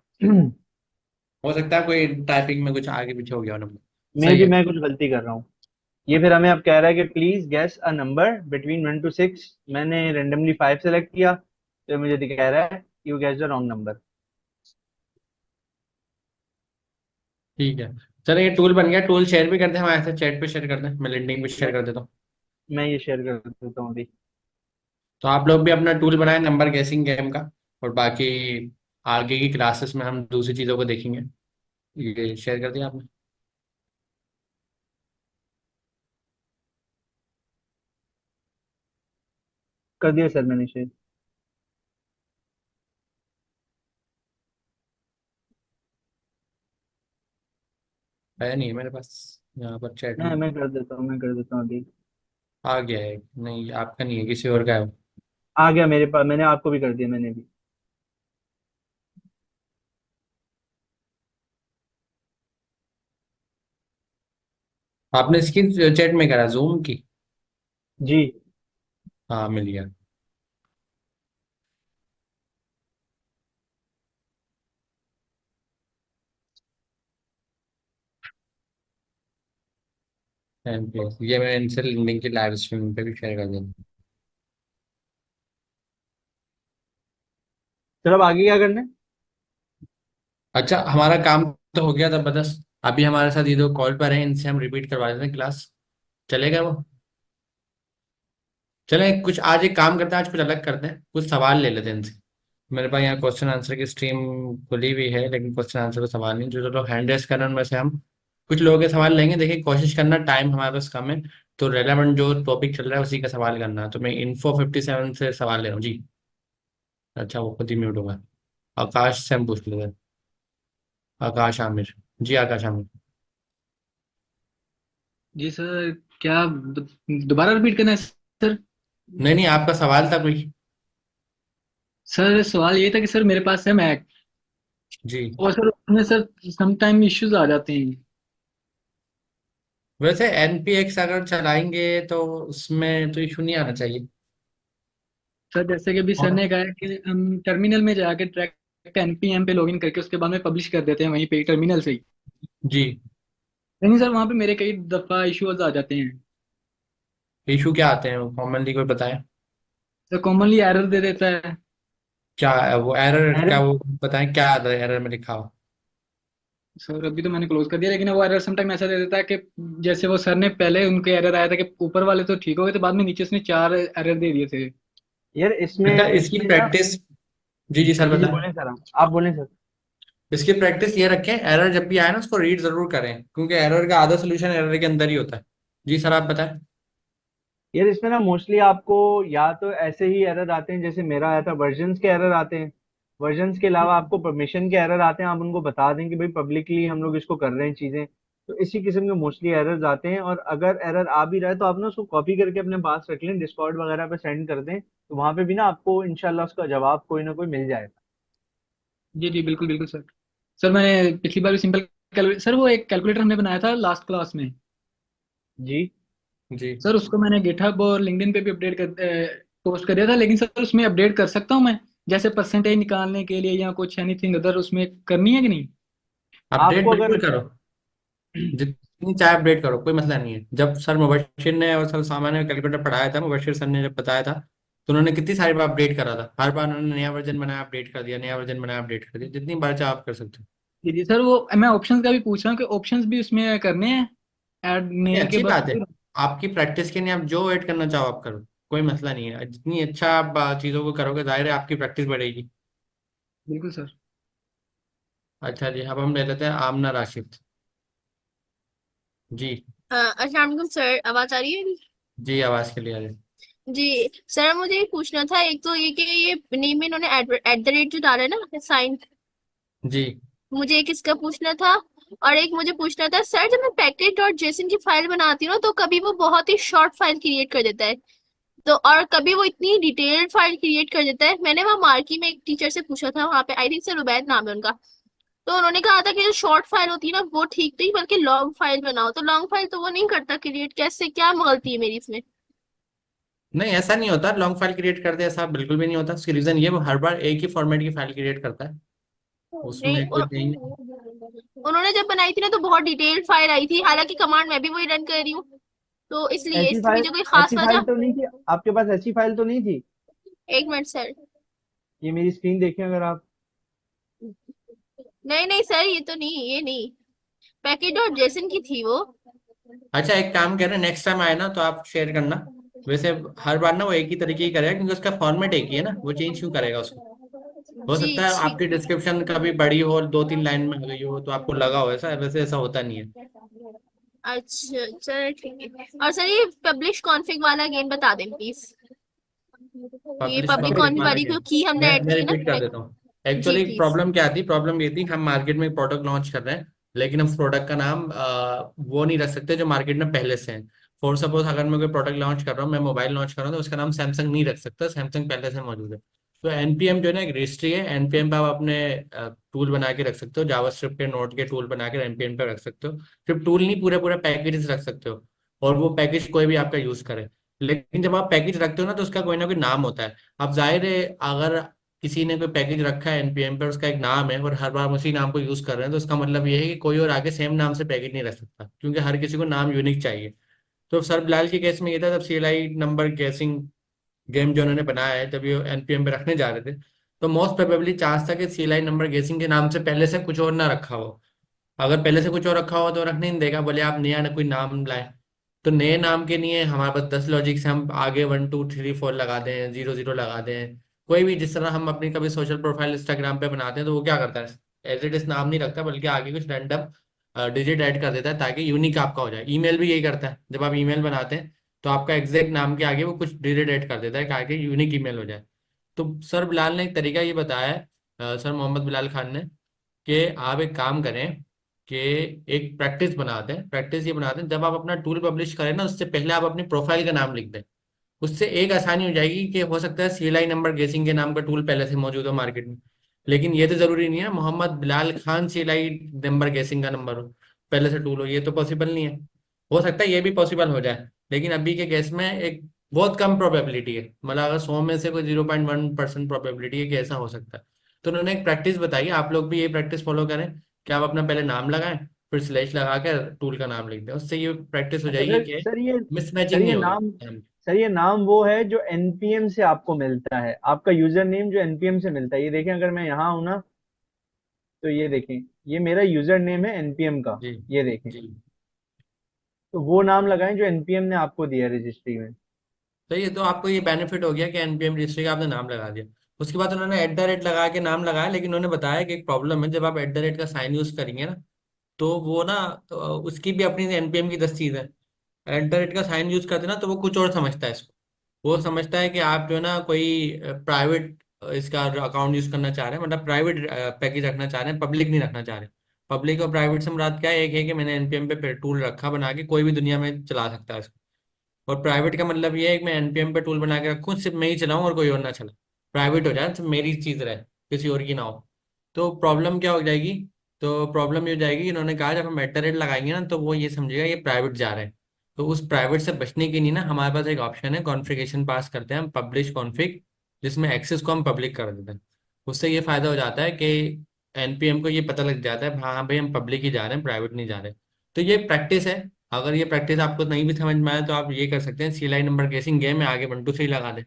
हो सकता है कोई टाइपिंग में कुछ आगे पीछे हो गया हो नंबर। मे सही भी है। मैं कुछ गलती कर रहा हूँ। ये फिर हमें अब कह रहा है कि please guess a number between 1 to 6। मैंने रेंडमली 5 सेलेक्ट किया, तो मुझे कह रहा है you guess the wrong number. ठीक है। चलो ये टूल बन गया, टूल शेयर भी करते हैं हम, ऐसे चैट पे शेयर करते हैं, मैं लिंक्डइन पे शेयर मैं कर देता हूँ। मैं ये शेयर कर देता हूँ अभी। तो आप लोग भी अपना टूल बनाए नंबर गेसिंग गेम का, और बाकी आगे की क्लासेस में हम दूसरी चीज़ों को देखेंगे। ये शेयर कर दिया आपने? कर दिया सर मैंने शेयर। है नहीं है मेरे पास यहाँ पर चैट में। मैं कर देता हूँ अभी। आ गया है, नहीं आपका नहीं है, किसी और का है वो। आ गया मेरे पास, मैंने आपको भी कर दिया मैंने भी। आपने इसकी चैट में करा जूम की? जी। हाँ मिल गया। ये मैं इनसे लिंक की लाइव स्ट्रीमिंग पे भी शेयर कर दूंगा। चलो अब आगे क्या करना है? अच्छा हमारा काम तो हो गया जबरदस्त। अभी हमारे साथ ये दो कॉल पर हैं, इनसे हम रिपीट करवा देते हैं क्लास। चलेगा वो? चले कुछ आज एक काम करते हैं, आज कुछ अलग करते हैं, कुछ सवाल ले लेते हैं इनसे। मेरे पास यहाँ क्वेश्चन आंसर की स्ट्रीम खुली हुई है, लेकिन क्वेश्चन आंसर का सवाल नहीं, जो जो लोग हैंड रेस कर रहे हैं उनमें से हम कुछ लोगों के सवाल लेंगे। देखिए कोशिश करना, टाइम हमारे पास कम है, तो रेलेवेंट जो टॉपिक चल रहा है उसी का सवाल करना है। तो मैं Info57 से सवाल ले रहा हूँ जी। अच्छा वो खुद ही म्यूट होगा। आकाश से हम पूछ लेते हैं। आकाश आमिर। जी आकाश आमिर। जी सर, क्या दोबारा रिपीट करना है सर? नहीं नहीं, आपका सवाल था कोई? सर सवाल ये था कि सर मेरे पास है मैक, जी। और सर उसमें सर सम टाइम इश्यूज आ जाते हैं। वैसे NPX अगर चलाएंगे तो उसमें तो इशू नहीं आना चाहिए। सर जैसे कि अभी सर और ने कहा है कि हम टर्मिनल में जाके ट्रैक npm पे लॉगिन करके उसके बाद में पब्लिश कर देते हैं वहीं पे टर्मिनल से ही। जी। लेकिन सर वहाँ पे मेरे कई दफा इश्यूज आ जाते हैं। इशू क्या आते हैं कॉमनली, कोई बताएं? सर कॉमनली एरर दे देता है। क्या वो एरर, अरे क्या वो बताएं क्या एरर में लिखा हो? सर अभी तो मैंने क्लोज कर दिया, लेकिन वो एरर सम टाइम ऐसा दे देता है कि जैसे वो सर ने पहले उनके एरर आया था कि ऊपर वाले तो ठीक हो गए थे, बाद में नीचे उसने 4 एरर दे दिए थे। यार अच्छा इसमें इसकी इसमें ना। प्रैक्टिस। जी जी सर जी जी बताएं। बोलें सर, आप बोलें सर। इसकी प्रैक्टिस ये रखें, एरर जब भी आए ना उसको रीड जरूर करें, क्योंकि एरर का आधा सोल्यूशन एरर के अंदर ही होता है। जी सर आप बताएं। यार इसमें ना मोस्टली आपको या तो ऐसे ही एरर आते हैं जैसे मेरा आया था, वर्जन्स के एरर आते हैं। वर्जन्स के अलावा आपको परमिशन के एरर आते हैं, आप उनको बता दें कि भाई पब्लिकली हम लोग इसको कर रहे हैं चीजें। तो इसी किस्म के मोस्टली एरर्स आते हैं, और अगर एरर आ भी रहा है तो आप ना उसको कॉपी करके अपने पास रख लें, डिस्कॉर्ड वगैरह पे सेंड कर दें, तो वहां पे भी ना आपको इंशाल्लाह उसका जवाब कोई ना कोई मिल जाएगा। जी जी बिल्कुल बिल्कुल सर। सर मैंने पिछली बार भी सिंपल कैलकुलेटर, सर वो एक कैलकुलेटर हमने बनाया था लास्ट क्लास में। जी। जी। सर उसको मैंने गिटहब और लिंक्डइन पे भी अपडेट कर पोस्ट कर दिया था, लेकिन सर उसमें अपडेट कर सकता हूँ मैं, जैसे परसेंटेज निकालने के लिए या कुछ एनीथिंग अदर उसमें करनी है कि नहीं? अपडेट आपको अगर बिल्कुल करो, जितनी चाहे अपडेट करो, कोई मसला नहीं है। जब सर मुबशिर ने और सर सामान्य ने कैलकुलेटर पढ़ाया था, मुबशिर सर ने जब बताया था, तो उन्होंने कितनी सारी बार अपडेट करा था, हर बार उन्होंने नया वर्जन बनाया अपडेट कर दिया, नया वर्जन बनाया अपडेट कर दिया, जितनी बार चाहे आप कर सकते हो। जी जी सर, वो मैं ऑप्शंस का भी पूछ रहा हूँ कि ऑप्शंस भी उसमें करने हैं ऐड ये नेम के अच्छी बस? बात है, आपकी प्रैक्टिस के लिए आप जो ऐड करना चाहो आप करो, कोई मसला नहीं है। जितनी अच्छा आप चीज़ों को करोगे जाहिर है आपकी प्रैक्टिस बढ़ेगी। बिल्कुल सर। अच्छा जी, अब हम ले लेते हैं आमना राशिद। जी। अस्सलाम वालेकुम सर, आवाज आ रही है? जी आवाज़ क्लियर है। जी सर, मुझे ये पूछना था, एक तो ये कि ये नेम में इन्होंने एट द रेट जो डाला है ना साइन, जी। मुझे एक इसका पूछना था। और एक मुझे पूछना था सर, जब मैं पैकेज डॉट जेसन की फाइल बनाती हूँ ना, तो कभी वो बहुत ही शॉर्ट फाइल क्रिएट कर देता है, तो और कभी वो इतनी डिटेल्ड फाइल क्रिएट कर देता है। मैंने वहाँ मार्की में एक टीचर से पूछा था, वहाँ पे आई थिंक सर रुबैद नाम है उनका, तो उन्होंने कहा था कि जो शॉर्ट फाइल होती है ना वो ठीक नहीं, बल्कि लॉन्ग फाइल बनाओ। तो लॉन्ग फाइल तो वो नहीं करता क्रिएट, कैसे, क्या गलती है मेरी इसमें? नहीं ऐसा नहीं होता, लॉन्ग फाइल क्रिएट कर दे ऐसा बिल्कुल भी नहीं होता। उसकी रीज़न ये, वो हर बार एक ही फॉर्मेट की फाइल क्रिएट करता है। उसमें कुछ नहीं। उन्होंने जब बनाई थी ना तो बहुत डिटेल्ड फाइल आई थी, हालांकि कमांड मैं भी वही रन कर रही हूँ, तो इसलिए ऐसी इसके फाइल, पीछे कोई खास ऐसी फाइल वजह। तो नहीं थी आपके पास? ऐसी फाइल तो नहीं थी? एक मिनट सर। ये मेरी स्क्रीन देखें अगर आप। नहीं नहीं सर, ये तो नहीं, ये नहीं, पैकेट डॉट जेसन की थी वो। अच्छा एक काम करें, नेक्स्ट टाइम आए ना तो आप शेयर करना। वैसे हर बार ना वो एक ही तरीके की करेगा, क्योंकि उसका फॉर्मेट एक ही है ना, वो चेंज क्यों करेगा उसको। हो जी सकता है ठीक। आपकी डिस्क्रिप्शन कभी बड़ी हो, 2-3 लाइन में आ गई हो, तो आपको लगा हो ऐसा, वैसे ऐसा होता नहीं है। अच्छा चलो ठीक है। और सर ये पब्लिश कॉन्फिग वाला अगेन बता दें प्लीज। ये पब्लिश पब्लिक अच्छा कॉन्फिग कॉन्फिग वाला वाली क्या को है? की हमने ऐड मैं की ना। रिपीट कर देता हूँ। जी एक्चुअली प्लीज। प्रॉब्लम क्या थी, प्रॉब्लम ये थी, हम मार्केट में प्रोडक्ट लॉन्च कर रहे हैं, लेकिन हम प्रोडक्ट का नाम वो नहीं रख सकते जो मार्केट में पहले से है। फॉर सपोज अगर मैं कोई प्रोडक्ट लॉन्च कर रहा हूँ, मैं मोबाइल लॉन्च कर रहा हूँ, तो उसका नाम सैमसंग नहीं रख सकता, सैमसंग पहले से मौजूद है। तो एनपीएम जो है ना एक रजिस्ट्री है, एनपीएम पे आप अपने टूल बना के रख सकते हो, जावास्क्रिप्ट के नोड के टूल बना के एनपीएम पे रख सकते हो। सिर्फ टूल नहीं, पूरे पूरे पैकेजेस रख सकते हो, और वो पैकेज कोई भी आपका यूज करे। लेकिन जब आप पैकेज रखते हो ना, तो उसका कोई ना कोई नाम होता है। अब जाहिर है, अगर किसी ने कोई पैकेज रखा है एनपीएम पे, उसका एक नाम है, और हर बार हम उसी नाम को यूज कर रहे हैं, तो उसका मतलब ये है कि कोई और आगे सेम नाम से पैकेज नहीं रख सकता, क्योंकि हर किसी को नाम यूनिक चाहिए। तो सर बिलाल के केस में ये था, जब सीएलआई नंबर गैसिंग गेम जो उन्होंने बनाया है, जब ये एनपीएम पे रखने जा रहे थे, तो मोस्ट प्रोबेबली चांस था कि सीएलआई नंबर गेसिंग के नाम से पहले से कुछ और ना रखा हो। अगर पहले से कुछ और रखा हो तो रखने नहीं देगा, बोले आप नया ना कोई नाम लाए। तो नए नाम के लिए हमारे पास 10 लॉजिक से हम आगे 1 2 3 4 लगा दें, 0 0 लगा दें। कोई भी जिस तरह हम अपनी कभी सोशल प्रोफाइल इंस्टाग्राम पे बनाते हैं, तो वो क्या करता है, एज इट इज नाम नहीं रखता, बल्कि आगे कुछ रैंडम डिजिट ऐड कर देता है, ताकि यूनिक आपका हो जाए। ईमेल भी यही करता है, जब आप ईमेल बनाते हैं तो आपका एग्जैक्ट नाम के आगे वो कुछ डिजिट ऐड कर देता है, ताकि यूनिक ईमेल हो जाए। तो सर बिलाल ने एक तरीका ये बताया है, सर मोहम्मद बिलाल खान ने, कि आप एक काम करें कि एक प्रैक्टिस बनाते हैं। प्रैक्टिस ये बनाते हैं, जब आप अपना टूल पब्लिश करें ना, उससे पहले आप अपनी प्रोफाइल का नाम लिख दें। उससे एक आसानी हो जाएगी कि हो सकता है सीएलआई नंबर गेसिंग के नाम का टूल पहले से मौजूद हो मार्केट में, लेकिन ये तो जरूरी नहीं है मोहम्मद बिलाल खान सीएलआई नंबर गेसिंग का नंबर हो, पहले से टूल हो, ये तो पॉसिबल नहीं है। हो सकता है ये भी पॉसिबल हो जाए, लेकिन अभी के केस में एक बहुत कम प्रोबेबिलिटी है, मतलब अगर 100 में से कोई 0.1% प्रोबेबिलिटी है कि ऐसा हो सकता है। तो उन्होंने एक प्रैक्टिस बताई, आप लोग भी ये प्रैक्टिस फॉलो करें कि आप अपना पहले नाम लगाएं, फिर स्लैश लगा कर टूल का नाम लिख दें। उससे ये प्रैक्टिस हो अच्छा जाएगी सर, कि सर मिसमैचिंग नहीं ये होगी। नाम सर ये नाम वो है जो एनपीएम से आपको मिलता है, आपका यूजर नेम जो एनपीएम से मिलता है। ये देखें, अगर मैं यहाँ हूँ ना, तो ये देखें, ये मेरा यूजर नेम है एनपीएम का। जी ये देखें, जी। तो वो नाम लगाएं जो एनपीएम ने आपको दिया है रजिस्ट्री में। तो ये तो आपको ये बेनिफिट हो गया कि एनपीएम रजिस्ट्री का आपने नाम लगा दिया। उसके बाद उन्होंने एट द रेट लगा के नाम लगाया, लेकिन उन्होंने बताया कि एक प्रॉब्लम है, जब आप एट द रेट का साइन यूज करेंगे ना, तो वो ना, तो उसकी भी अपनी एनपीएम की 10 चीज है। एट द रेट का साइन यूज करते ना, तो वो कुछ और समझता है इसको। वो समझता है कि आप जो है ना कोई प्राइवेट इसका अकाउंट यूज करना चाह रहे हैं, मतलब प्राइवेट पैकेज रखना चाह रहे हैं, पब्लिक नहीं रखना चाह रहे। पब्लिक और प्राइवेट से मुराद क्या है, एक है कि मैंने एनपीएम पे टूल रखा बना के, कोई भी दुनिया में चला सकता है इसको। और प्राइवेट का मतलब ये है कि मैं एनपीएम पे टूल बना के रखूँ, सिर्फ मैं ही चलाऊं और कोई और ना चला। प्राइवेट हो जाए, सिर्फ मेरी चीज रहे, किसी और की ना हो। तो प्रॉब्लम क्या हो जाएगी, तो प्रॉब्लम ये हो जाएगी, इन्होंने कहा जब हम एट द रेट लगाएंगे ना, तो वो ये समझेगा ये प्राइवेट जा रहे हैं। तो उस प्राइवेट से बचने के लिए ना, हमारे पास एक ऑप्शन है, कॉन्फ़िगरेशन पास करते हैं हम, पब्लिश कॉन्फ़िग, जिसमें एक्सेस को हम पब्लिक कर देते हैं। उससे ये फायदा हो जाता है कि एनपीएम को ये पता लग जाता है, हाँ भाई हम पब्लिक ही जा रहे हैं, प्राइवेट नहीं जा रहे। तो ये प्रैक्टिस है। अगर ये प्रैक्टिस आपको नहीं भी समझ में आए, तो आप ये कर सकते हैं, सीएलआई नंबर गेसिंग गेम में आगे 1 2 3 लगा दें,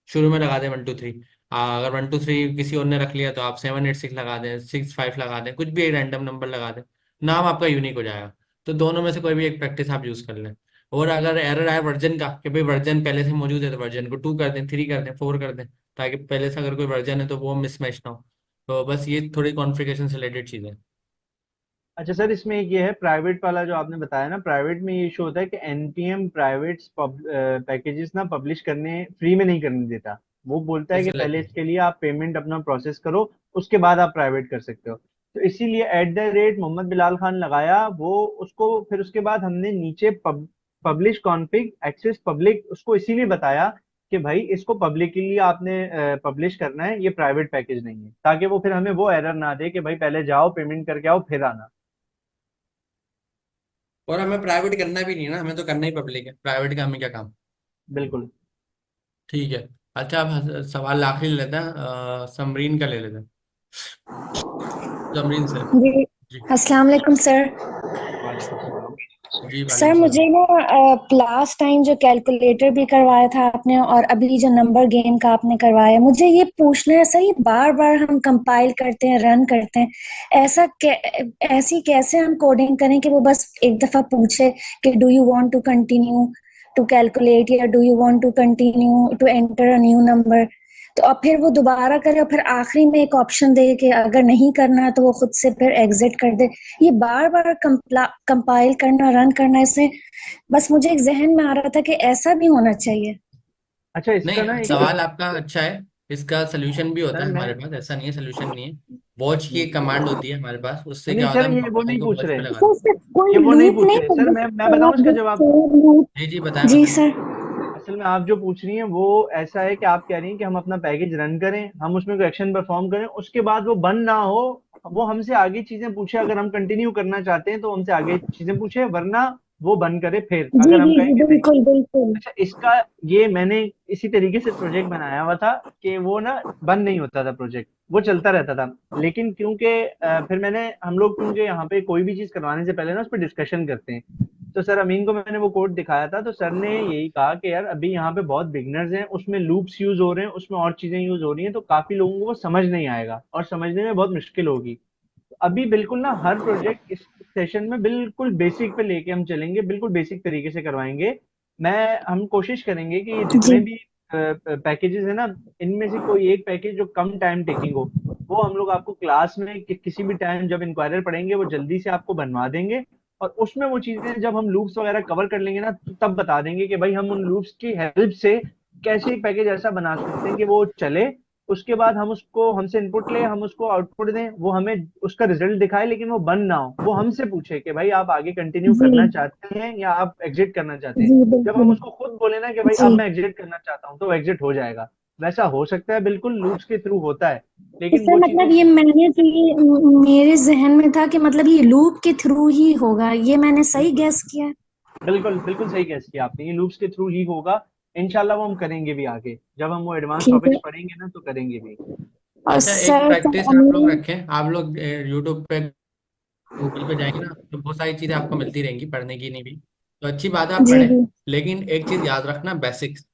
शुरू में लगा दें 1 2 3। अगर 1 2 3 किसी और ने रख लिया, तो आप 7 8 6 लगा दें, 6 5 लगा दें, कुछ भी एक रैंडम नंबर लगा दें, नाम आपका यूनिक हो जाएगा। तो दोनों में से कोई भी एक प्रैक्टिस आप यूज कर लें। और अगर एरर आए वर्जन का, कि भाई वर्जन पहले से मौजूद है, तो वर्जन को 2 कर दें, 3 कर दें, 4 कर दें, ताकि पहले से अगर कोई वर्जन है तो वो मिसमैच ना हो। तो बस ये थोड़ी कॉन्फ़िगरेशन से रिलेटेड चीज़ है। अच्छा सर, इसमें एक ये है प्राइवेट वाला जो आपने बताया ना, प्राइवेट में ये इशू होता है कि एनपीएम प्राइवेट पैकेजेस ना पब्लिश करने फ्री में नहीं करने देता। वो बोलता है कि इसलिए पहले इसके लिए आप पेमेंट अपना प्रोसेस करो, उसके बाद आप प्राइवेट कर सकते हो। तो इसीलिए at the rate Mohammad Bilal Khan लगाया वो, उसको फिर उसके बाद हमने नीचे पब्लिश कॉन्फिग एक्सेस पब्लिक उसको इसीलिए बताया कि भाई इसको पब्लिकली आपने पब्लिश करना है, ये प्राइवेट पैकेज नहीं है, ताकि वो फिर हमें वो एरर ना दे कि भाई पहले जाओ पेमेंट करके आओ फिर आना। और हमें प्राइवेट करना भी नहीं है ना, हमें तो करना ही पब्लिक है, प्राइवेट का हमें क्या काम। बिल्कुल। ठीक है। अच्छा अब सवाल आखिरी लेते हैं, समरीन का ले लेते हैं। जमरीन सर। जी जी अस्सलाम वालेकुम सर। वालेकुम सलाम। जी सर वालेकुम मुझे सलाम। ना लास्ट टाइम जो कैलकुलेटर भी करवाया था आपने और अभी जो नंबर गेम का आपने करवाया, मुझे ये पूछना है सर, ये बार बार हम कंपाइल करते हैं, रन करते हैं, ऐसी कैसे हम कोडिंग करें कि वो बस एक दफा पूछे कि do you want to continue to calculate या do you want to continue to enter a new number, तो अब फिर वो दोबारा करे और फिर आखिरी में एक ऑप्शन दे कि अगर नहीं करना है तो वो खुद से फिर एग्जिट कर दे। ये बार बार कंपाइल करना, रन करना, इससे बस मुझे एक जहन में आ रहा था कि ऐसा भी होना चाहिए। अच्छा, इसका ना नहीं, एक सवाल आपका अच्छा है। इसका सोल्यूशन भी होता सर है मैं हमारे पास, ऐसा नहीं है सोल्यूशन नहीं है। वॉच की एक कमांड होती है हमारे पास, उससे नहीं क्या होता सर, है, हम ये वो फंक्शन नहीं को पूछ वॉच रहे, पे लगा सर देते सिर्फ कोई ये वो नहीं लूप पूछ नहीं, रहे सर। बस मैं बताऊं इसका जवाब। लूप। हैं। जी बताएं जी बताएं। सर। असल में आप जो पूछ रही हैं वो ऐसा है कि आप कह रही हैं कि हम अपना पैकेज रन करें, हम उसमें कोई एक्शन परफॉर्म करें, उसके बाद वो बंद ना हो, वो हमसे आगे चीजें पूछे। अगर हम कंटिन्यू करना चाहते हैं तो हमसे आगे चीजें पूछे, वरना वो बंद करे फिर, जी अगर हम जी कहें जी, कि नहीं। बिल्कुल बिल्कुल। अच्छा, इसका ये मैंने इसी तरीके से प्रोजेक्ट बनाया हुआ था कि वो ना बंद नहीं होता था प्रोजेक्ट, वो चलता रहता था। लेकिन क्योंकि फिर हम लोग क्योंकि यहाँ पे कोई भी चीज करवाने से पहले ना उस पर डिस्कशन करते हैं, तो सर अमीन को मैंने वो कोड दिखाया था, तो सर ने यही कहा कि यार अभी यहाँ पे बहुत बिगनर्स हैं, उसमें लूप्स यूज हो रहे हैं, उसमें और चीजें यूज हो रही हैं, तो काफी लोगों को वो समझ नहीं आएगा और समझने में बहुत मुश्किल होगी। अभी बिल्कुल ना हर प्रोजेक्ट इस सेशन में बिल्कुल बेसिक पे लेके हम चलेंगे, बिल्कुल बेसिक तरीके से करवाएंगे। हम कोशिश करेंगे कि ये जितने जी भी पैकेजेस है ना, इनमें से कोई एक पैकेज जो कम टाइम टेकिंग हो, वो हम लोग आपको क्लास में किसी भी टाइम जब इंक्वायरर पढ़ेंगे वो जल्दी से आपको बनवा देंगे। और उसमें वो चीजें जब हम लूप्स वगैरह कवर कर लेंगे ना, तो तब बता देंगे कि भाई हम उन लूप्स की हेल्प से कैसे एक पैकेज ऐसा बना सकते हैं कि वो चले। उसके बाद हम उसको, हमसे इनपुट ले, हम उसको आउटपुट दें, वो हमें उसका रिजल्ट दिखाए, लेकिन वो बंद ना हो, वो हमसे पूछे कि भाई आप आगे कंटिन्यू करना जी चाहते हैं या आप एग्जिट करना चाहते हैं। जी जब हम बिल्कुल। उसको खुद बोले ना कि भाई जी अब मैं एग्जिट करना चाहता हूँ, तो एग्जिट हो जाएगा। वैसा हो सकता है, बिल्कुल लूप्स के थ्रू होता है, लेकिन इसका वो चीजें मतलब ये मैंने जो ये मेरे जहन में था कि मतलब ये लूप के थ्रू ही होगा, ये मैंने सही बिल्कुल गैस किया। बिल्कुल बिल्कुल सही गैस किया आपने, ये लूप्स के थ्रू ही होगा। इंशाल्लाह वो हम करेंगे भी आगे, जब हम वो एडवांस ठीक है। टॉपिक्स पढ़ेंगे ना तो करेंगे भी। और अच्छा, एक सर प्रैक्टिस आप लोग रखें। आप लोग यूट्यूब पे, गूगल पे जाएंगे ना, तो बहुत सारी चीजें आपको मिलती रहेंगी पढ़ने की, नहीं भी तो अच्छी बात है, आप जी पढ़ें। जी लेकिन एक चीज याद रखना, बेसिक्स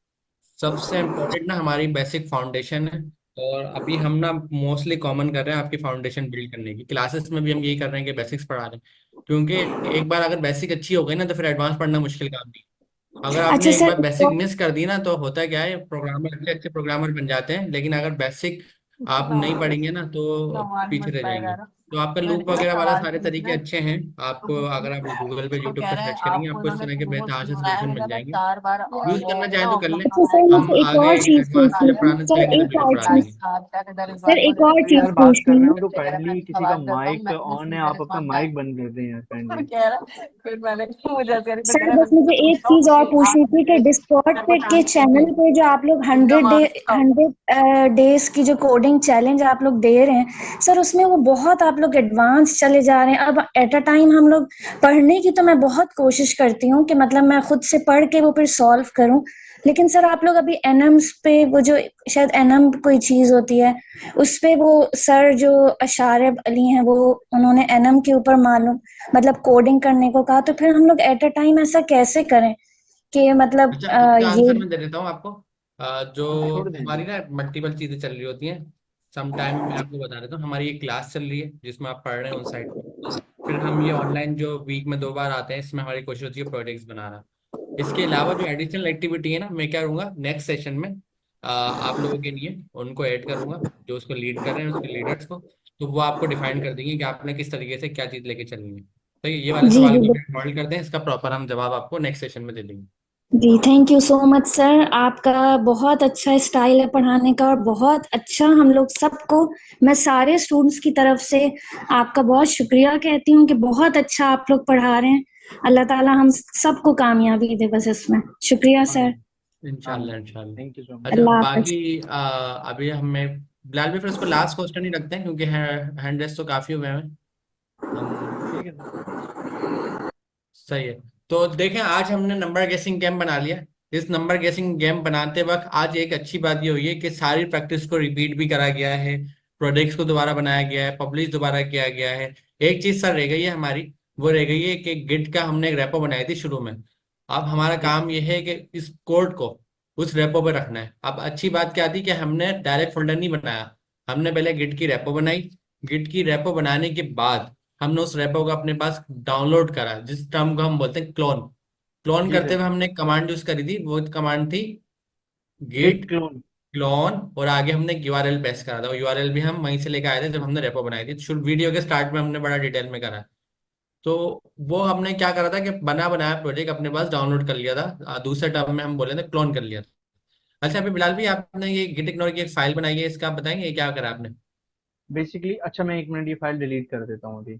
सबसे इम्पोर्टेंट ना, हमारी बेसिक फाउंडेशन है। और अभी हम ना मोस्टली कॉमन कर रहे हैं आपकी फाउंडेशन बिल्ड करने की, क्लासेस में भी हम यही कर रहे हैं कि बेसिक्स पढ़ा रहे हैं। क्योंकि एक बार अगर बेसिक अच्छी हो गई ना, तो फिर एडवांस पढ़ना मुश्किल काम नहीं। अगर अच्छा आपने एक सर बार बेसिक मिस कर दी ना, तो होता क्या है, प्रोग्रामर अच्छे अच्छे प्रोग्रामर बन जाते हैं, लेकिन अगर बेसिक आप नहीं पढ़ेंगे ना तो पीछे रह जाएंगे। तो आपका लूप वगैरह वाला सारे तरीके अच्छे हैं। आपको अगर आप गूगल पे, यूट्यूब पे सर्च करेंगे, आपको इस तरह के बेतहाशा से सोल्यूशन मिल जाएंगे। यूज करना चाहें तो कर लें। अच्छा सर हम मुझे एक आगे और चीज एडवांस पूछनी चीजें थी पढ़ाने सर, चलेंगे तो एक बिल्कुल और पढ़ा चीज, देंगे। सर एक और अभी चीज यार बात कर पूछनी रहे है। हो तो काइंडली किसी का माइक ऑन है, आप अपना माइक बंद कर दें यार काइंडली। सर बस मुझे एक चीज और पूछनी थी कि डिस्कॉर्ड पे के चैनल पे जो आप लोग 100 डेज की जो कोडिंग चैलेंज आप लोग दे रहे हैं सर, उसमें वो बहुत आप लोग एडवांस चले जा रहे हैं। अब एट अ टाइम हम लोग पढ़ने की तो मैं बहुत कोशिश करती हूँ कि मतलब मैं खुद से पढ़ के वो फिर सॉल्व करूँ, लेकिन सर आप लोग अभी एनम्स पे वो जो शायद एनम कोई चीज होती है उस पे वो सर जो अशारब अली हैं वो उन्होंने एनम के ऊपर मालूम मतलब कोडिंग करने को कहा, तो फिर हम लोग एट अ टाइम ऐसा कैसे करें कि मतलब अच्छा, इसका ये। आंसर मैं दे देता हूँ आपको। जो छोड़ दें हमारी जी। ना मल्टीपल चीजें चल रही होती हैं। सम टाइम मैं आपको बता देता हूँ, हमारी एक क्लास चल रही है जिसमें आप पढ़ रहे हैं उन साइड पे। फिर हम ये ऑनलाइन जो वीक में 2 बार आते हैं, इसमें हमारी कोशिश होती है प्रोजेक्ट्स बनाना। इसके अलावा जो एडिशनल एक्टिविटी है ना, मैं क्या करूँगा नेक्स्ट सेशन में, आप लोगों के लिए उनको ऐड करूंगा, जो उसको लीड कर रहे हैं उसके लीडर्स को। तो वो आपको डिफाइन कर देंगे कि आपने किस तरीके से क्या चीज़ लेके चलनी है। तो ये वाले जी सवाल जी को होल्ड करते हैं, इसका प्रॉपर हम जवाब आपको नेक्स्ट सेशन में दे देंगे। जी thank you so much sir, आपका बहुत अच्छा स्टाइल है पढ़ाने का और बहुत अच्छा हम लोग सबको, मैं सारे स्टूडेंट्स की तरफ से आपका बहुत शुक्रिया कहती हूँ कि बहुत अच्छा आप लोग पढ़ा रहे हैं। अल्लाह ताला हम सबको कामयाबी दे बस इसमें। शुक्रिया सर। इंशाल्लाह इंशाल्लाह। Thank you so much. अच्छा, अल्लाह हाफिज। बाकी अभी हमें बिलाल भी फिर उसको लास्ट क्वेश्चन ही रखते हैं, क्योंकि हैंड रेस तो काफी हुए हैं हम। ठीक है सर। सही है। तो देखें, आज हमने नंबर गेसिंग गेम बना लिया। इस नंबर गेसिंग गेम बनाते वक्त आज एक अच्छी बात ये हुई है कि सारी प्रैक्टिस को रिपीट भी करा गया है, प्रोजेक्ट्स को दोबारा बनाया गया है, पब्लिश दोबारा किया गया है। एक चीज सर रह गई है हमारी, वो रह गई है कि गिट का हमने एक रेपो बनाई थी शुरू में। अब हमारा जी काम यह है कि इस कोड को उस रेपो पे रखना है। अब अच्छी बात क्या थी कि हमने डायरेक्ट फोल्डर नहीं बनाया, हमने पहले गिट की रेपो बनाई। गिट की रेपो बनाने के बाद हमने उस रेपो को अपने पास डाउनलोड करा, जिस टर्म को हम बोलते हैं क्लोन। क्लोन जी करते सर। हुए हमने एक कमांड यूज करी थी, वो कमांड थी गिट गिट क्लोन। क्लोन, और आगे हमने यूआरएल पेस्ट करा था। वो यूआरएल भी हम वहीं से लेके आए थे जब हमने रेपो बनाई थी। शुरू वीडियो के स्टार्ट में हमने बड़ा डिटेल में करा। तो वो हमने क्या करा था कि बना बनाया प्रोजेक्ट अपने पास डाउनलोड कर लिया था, दूसरे टर्म में हम बोले थे क्लोन कर लिया था। अच्छा अभी बिलाल भी आपने ये गिट इग्नोर की एक फाइल बनाई है, इसका आप बताएंगे ये क्या करा आपने? बेसिकली अच्छा, मैं 1 मिनट ये फाइल डिलीट कर देता हूँ अभी।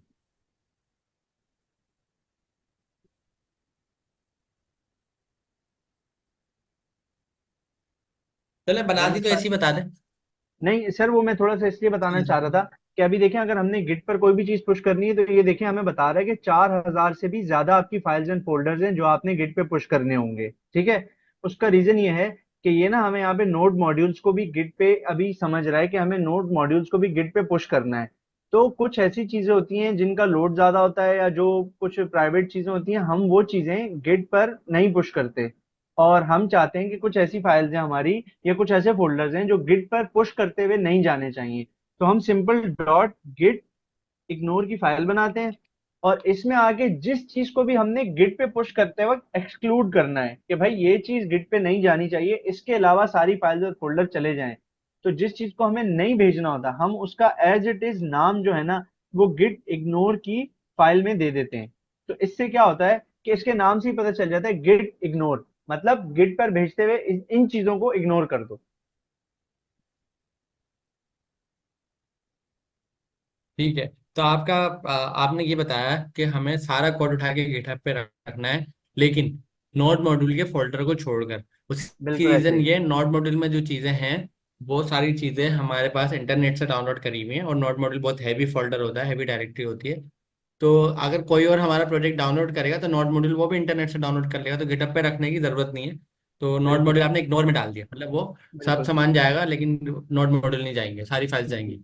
चले बना मैंने दी तो ऐसे ही बता दें। नहीं सर, वो मैं थोड़ा सा इसलिए बताना चाह रहा था कि अभी देखें, अगर हमने गिट पर कोई भी चीज पुश करनी है तो ये देखें हमें बता रहा है कि 4,000 से भी ज्यादा आपकी फाइल्स एंड फोल्डर्स हैं जो आपने गिट पे पुश करने होंगे। ठीक है। उसका रीजन ये है कि ये ना हमें यहाँ पे नोड मॉड्यूल्स को भी गिट पे अभी समझ रहा है कि हमें नोड मॉड्यूल्स को भी गिट पे पुश करना है। तो कुछ ऐसी चीजें होती हैं जिनका लोड ज्यादा होता है या जो कुछ प्राइवेट चीजें होती हैं, हम वो चीजें गिट पर नहीं पुश करते। और हम चाहते हैं कि कुछ ऐसी फाइल्स हैं हमारी या कुछ ऐसे फोल्डर्स हैं जो गिट पर पुश करते हुए नहीं जाने चाहिए। तो हम सिंपल डॉट गिट इग्नोर की फाइल बनाते हैं और इसमें आगे जिस चीज को भी हमने गिट पे पुश करते वक्त एक्सक्लूड करना है कि भाई ये चीज गिट पे नहीं जानी चाहिए, इसके अलावा सारी फाइल्स और फोल्डर चले जाएं। तो जिस चीज को हमें नहीं भेजना होता हम उसका एज इट इज नाम जो है ना, वो गिट इग्नोर की फाइल में दे देते हैं। तो इससे क्या होता है कि इसके नाम से ही पता चल जाता है गिट इग्नोर, मतलब गिट पर भेजते हुए इन चीजों को इग्नोर कर दो। ठीक है। तो आपका आपने ये बताया कि हमें सारा कोड उठा के गिटहब पे रखना है, लेकिन नोड मॉड्यूल के फोल्डर को छोड़कर। उसकी बिल्कुल ऐसे रीजन ही। ये, नोड मॉड्यूल में जो चीजें हैं वो सारी चीजें हमारे पास इंटरनेट से डाउनलोड करी हुई हैं, और नोड मॉड्यूल बहुत हैवी फोल्डर होता है, हैवी डायरेक्टरी होती है। तो अगर कोई और हमारा प्रोजेक्ट डाउनलोड करेगा तो नोड मॉड्यूल वो भी इंटरनेट से डाउनलोड कर लेगा, तो गिटहब पे रखने की जरूरत नहीं है। तो नोड बिल्कुल मॉड्यूल आपने इग्नोर में डाल दिया, मतलब वो सब बिल्कुल। सामान जाएगा लेकिन नोड मॉड्यूल नहीं जाएंगे, सारी फाइल्स जी। जाएंगी।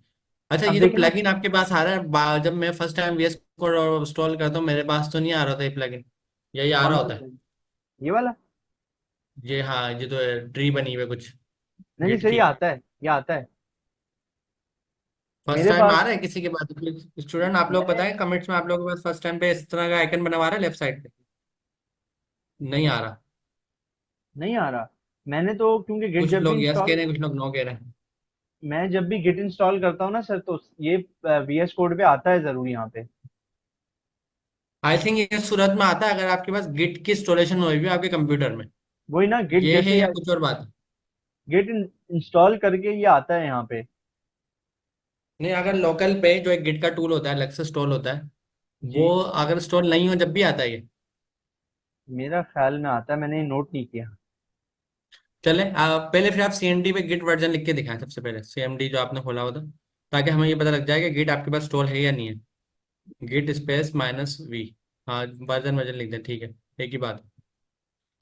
अच्छा अब ये जो देखें ना। प्लगइन आपके पास आ रहा है, जब मैं first time VS code install करता हूँ मेरे पास तो नहीं आ रहा था ये प्लगइन, यही आ कौन रहा सा होता है? plugin? ये वाला? ये हाँ, ये तो ट्री बनी हुई है कुछ नहीं नहीं गिट सर, ये की। आता है, ये आता है फर्स्ट मेरे टाइम आ पास। रहा है किसी के पास? स्टूडेंट आप लोग मैंने बताएं कमेंट्स में, आप लोगों के पास फर्स्ट टाइम पे इस तरह का आइकन बनवा रहा है लेफ्ट साइड पे? नहीं आ रहा। नहीं आ रहा। मैंने तो क्योंकि गिट कुछ जब भी लोग यस कह इंस्टॉल, रहे हैं, कुछ लोग नो कह रहे हैं। मैं जब भी गिट इंस्टॉल करता हूँ ना सर, तो ये VS कोड पे आता है जरूर यहाँ पे। आई थिंक ये सूरत में आता है अगर आपके पास गिट की इंस्टॉलेशन हुई हुई है आपके कंप्यूटर में। वही ना, गिट ये है जैसे या कुछ और बात है? गिट इंस्टॉल करके ये आता है यहाँ पे। नहीं, अगर लोकल पे जो एक गिट का टूल होता है अलग से इंस्टॉल होता है, वो जी। अगर इंस्टॉल नहीं हो जब भी आता है ये। मेरा ख्याल में आता है, मैंने नोट नहीं किया। चले पहले फिर आप CMD पे गिट वर्जन लिख के दिखाएं, सबसे पहले CMD जो आपने खोला होता, ताकि हमें ये पता लग जाए कि गिट आपके पास स्टोर है या नहीं है। Git space -v। हाँ, वर्जन वर्जन लिख दें, ठीक है, एक ही बात।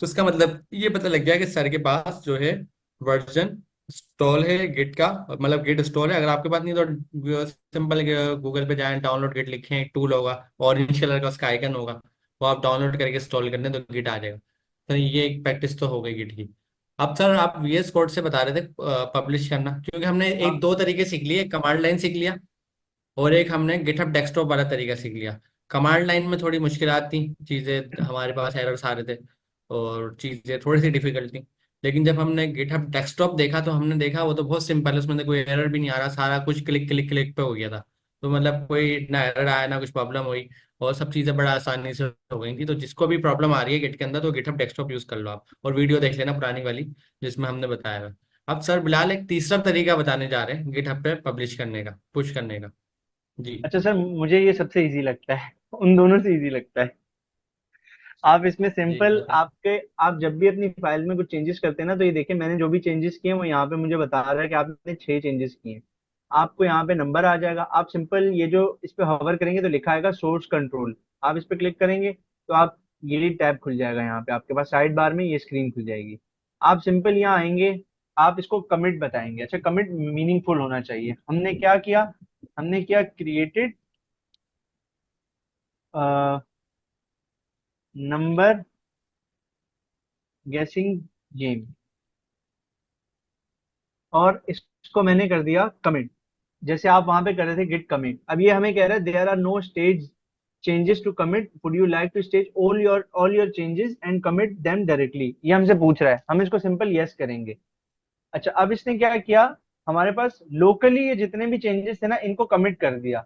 तो इसका मतलब ये पता लग गया कि सर के पास जो है वर्जन स्टॉल है गिट का, मतलब गिट स्टॉल है। अगर आपके पास नहीं तो सिंपल गूगल पे जाएं, डाउनलोड गिट लिखें, एक टूल होगा ऑरेंज कलर का, उसका आइकन होगा, वो आप डाउनलोड करके इंस्टॉल करने तो गिट आ जाएगा। तो ये एक प्रैक्टिस तो हो गई गिट की। अब सर आप VS कोड से बता रहे थे पब्लिश करना, क्योंकि हमने एक हाँ। दो तरीके सीख लिए, कमांड लाइन सीख लिया और एक हमने गिटहब डेस्कटॉप वाला तरीका सीख लिया। कमांड लाइन में थोड़ी मुश्किलात थी, चीज़ें हमारे पास एरर्स आ रहे थे और चीज़ें थोड़ी सी डिफिकल्ट थी। लेकिन जब हमने गिटहब डेस्कटॉप देखा तो हमने देखा वो तो बहुत सिंपल है, उसमें तो कोई एरर भी नहीं आ रहा, सारा कुछ क्लिक क्लिक क्लिक पे हो गया था। तो मतलब कोई ना एरर आया ना कुछ प्रॉब्लम हुई, और सब चीज़ें बड़ा आसानी से हो गई थी। तो जिसको भी प्रॉब्लम आ रही है गिट के अंदर तो गिटहब डेस्कटॉप यूज़ कर लो आप, और वीडियो देख लेना पुरानी वाली जिसमें हमने बताया है। अब सर बिलाल एक तीसरा तरीका बताने जा रहे हैं गिटहब पे पब्लिश करने का, पुश करने का। जी। अच्छा सर, मुझे ये सबसे इजी लगता है उन दोनों से इजी लगता है। आप इसमें जी सिंपल बताएं। आप जब भी अपनी फाइल में कुछ चेंजेस करते हैं ना, तो ये देखिए मैंने जो भी चेंजेस किए हैं वो यहाँ पे मुझे बता रहा है कि आपने 6 चेंजेस किए हैं। आपको यहाँ पे नंबर आ जाएगा, आप सिंपल ये जो इस पे हॉवर करेंगे तो लिखा आएगा सोर्स कंट्रोल। आप इस पे क्लिक करेंगे तो आप ये टैब खुल जाएगा, यहाँ पे आपके पास साइड बार में ये स्क्रीन खुल जाएगी। आप सिंपल यहाँ आएंगे, आप इसको कमिट बताएंगे। अच्छा, कमिट मीनिंगफुल होना चाहिए। हमने क्या किया, हमने क्या क्रिएटेड नंबर गेसिंग गेम, और इसको मैंने कर दिया कमिट, जैसे आप वहां पे कर रहे थे गिट कमिट। अब ये हमें कह रहा है there are no stage changes to commit, would you like to stage all your changes and commit them directly, ये हमसे पूछ रहा है। हम इसको सिंपल यस करेंगे। अच्छा, अब इसने क्या किया, हमारे पास लोकली ये जितने भी चेंजेस थे ना इनको कमिट कर दिया,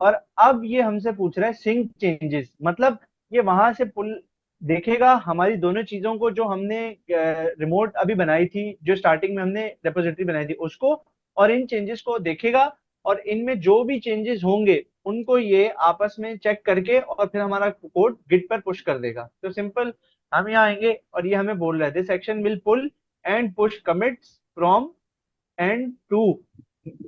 और अब ये हमसे पूछ रहा है सिंक चेंजेस, मतलब ये वहां से पुल देखेगा हमारी दोनों चीजों को, जो हमने रिमोट अभी बनाई थी, जो स्टार्टिंग में हमने रेपोजिटरी बनाई थी उसको, और इन चेंजेस को देखेगा, और इनमें जो भी चेंजेस होंगे उनको ये आपस में चेक करके और फिर हमारा कोड गिट पर पुश कर देगा। तो सिंपल, हम यहाँ आएंगे और ये हमें बोल रहे थे section will pull and push commits from and to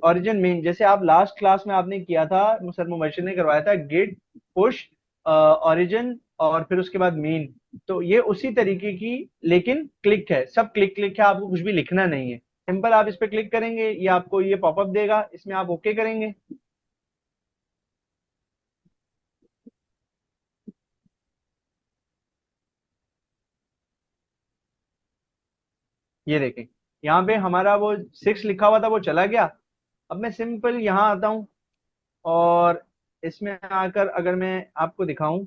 origin main, जैसे आप लास्ट क्लास में आपने किया था, सर मुबशिर ने करवाया था गिट पुश ओरिजिन और फिर उसके बाद मेन। तो ये उसी तरीके की, लेकिन क्लिक है, सब क्लिक क्लिक है, आपको कुछ भी लिखना नहीं है। सिंपल आप इस पे क्लिक करेंगे, ये आपको ये पॉपअप देगा, इसमें आप ओके करेंगे। ये देखें, यहाँ पे हमारा वो 6 लिखा हुआ था वो चला गया। अब मैं सिंपल यहाँ आता हूँ और इसमें आकर अगर मैं आपको दिखाऊं,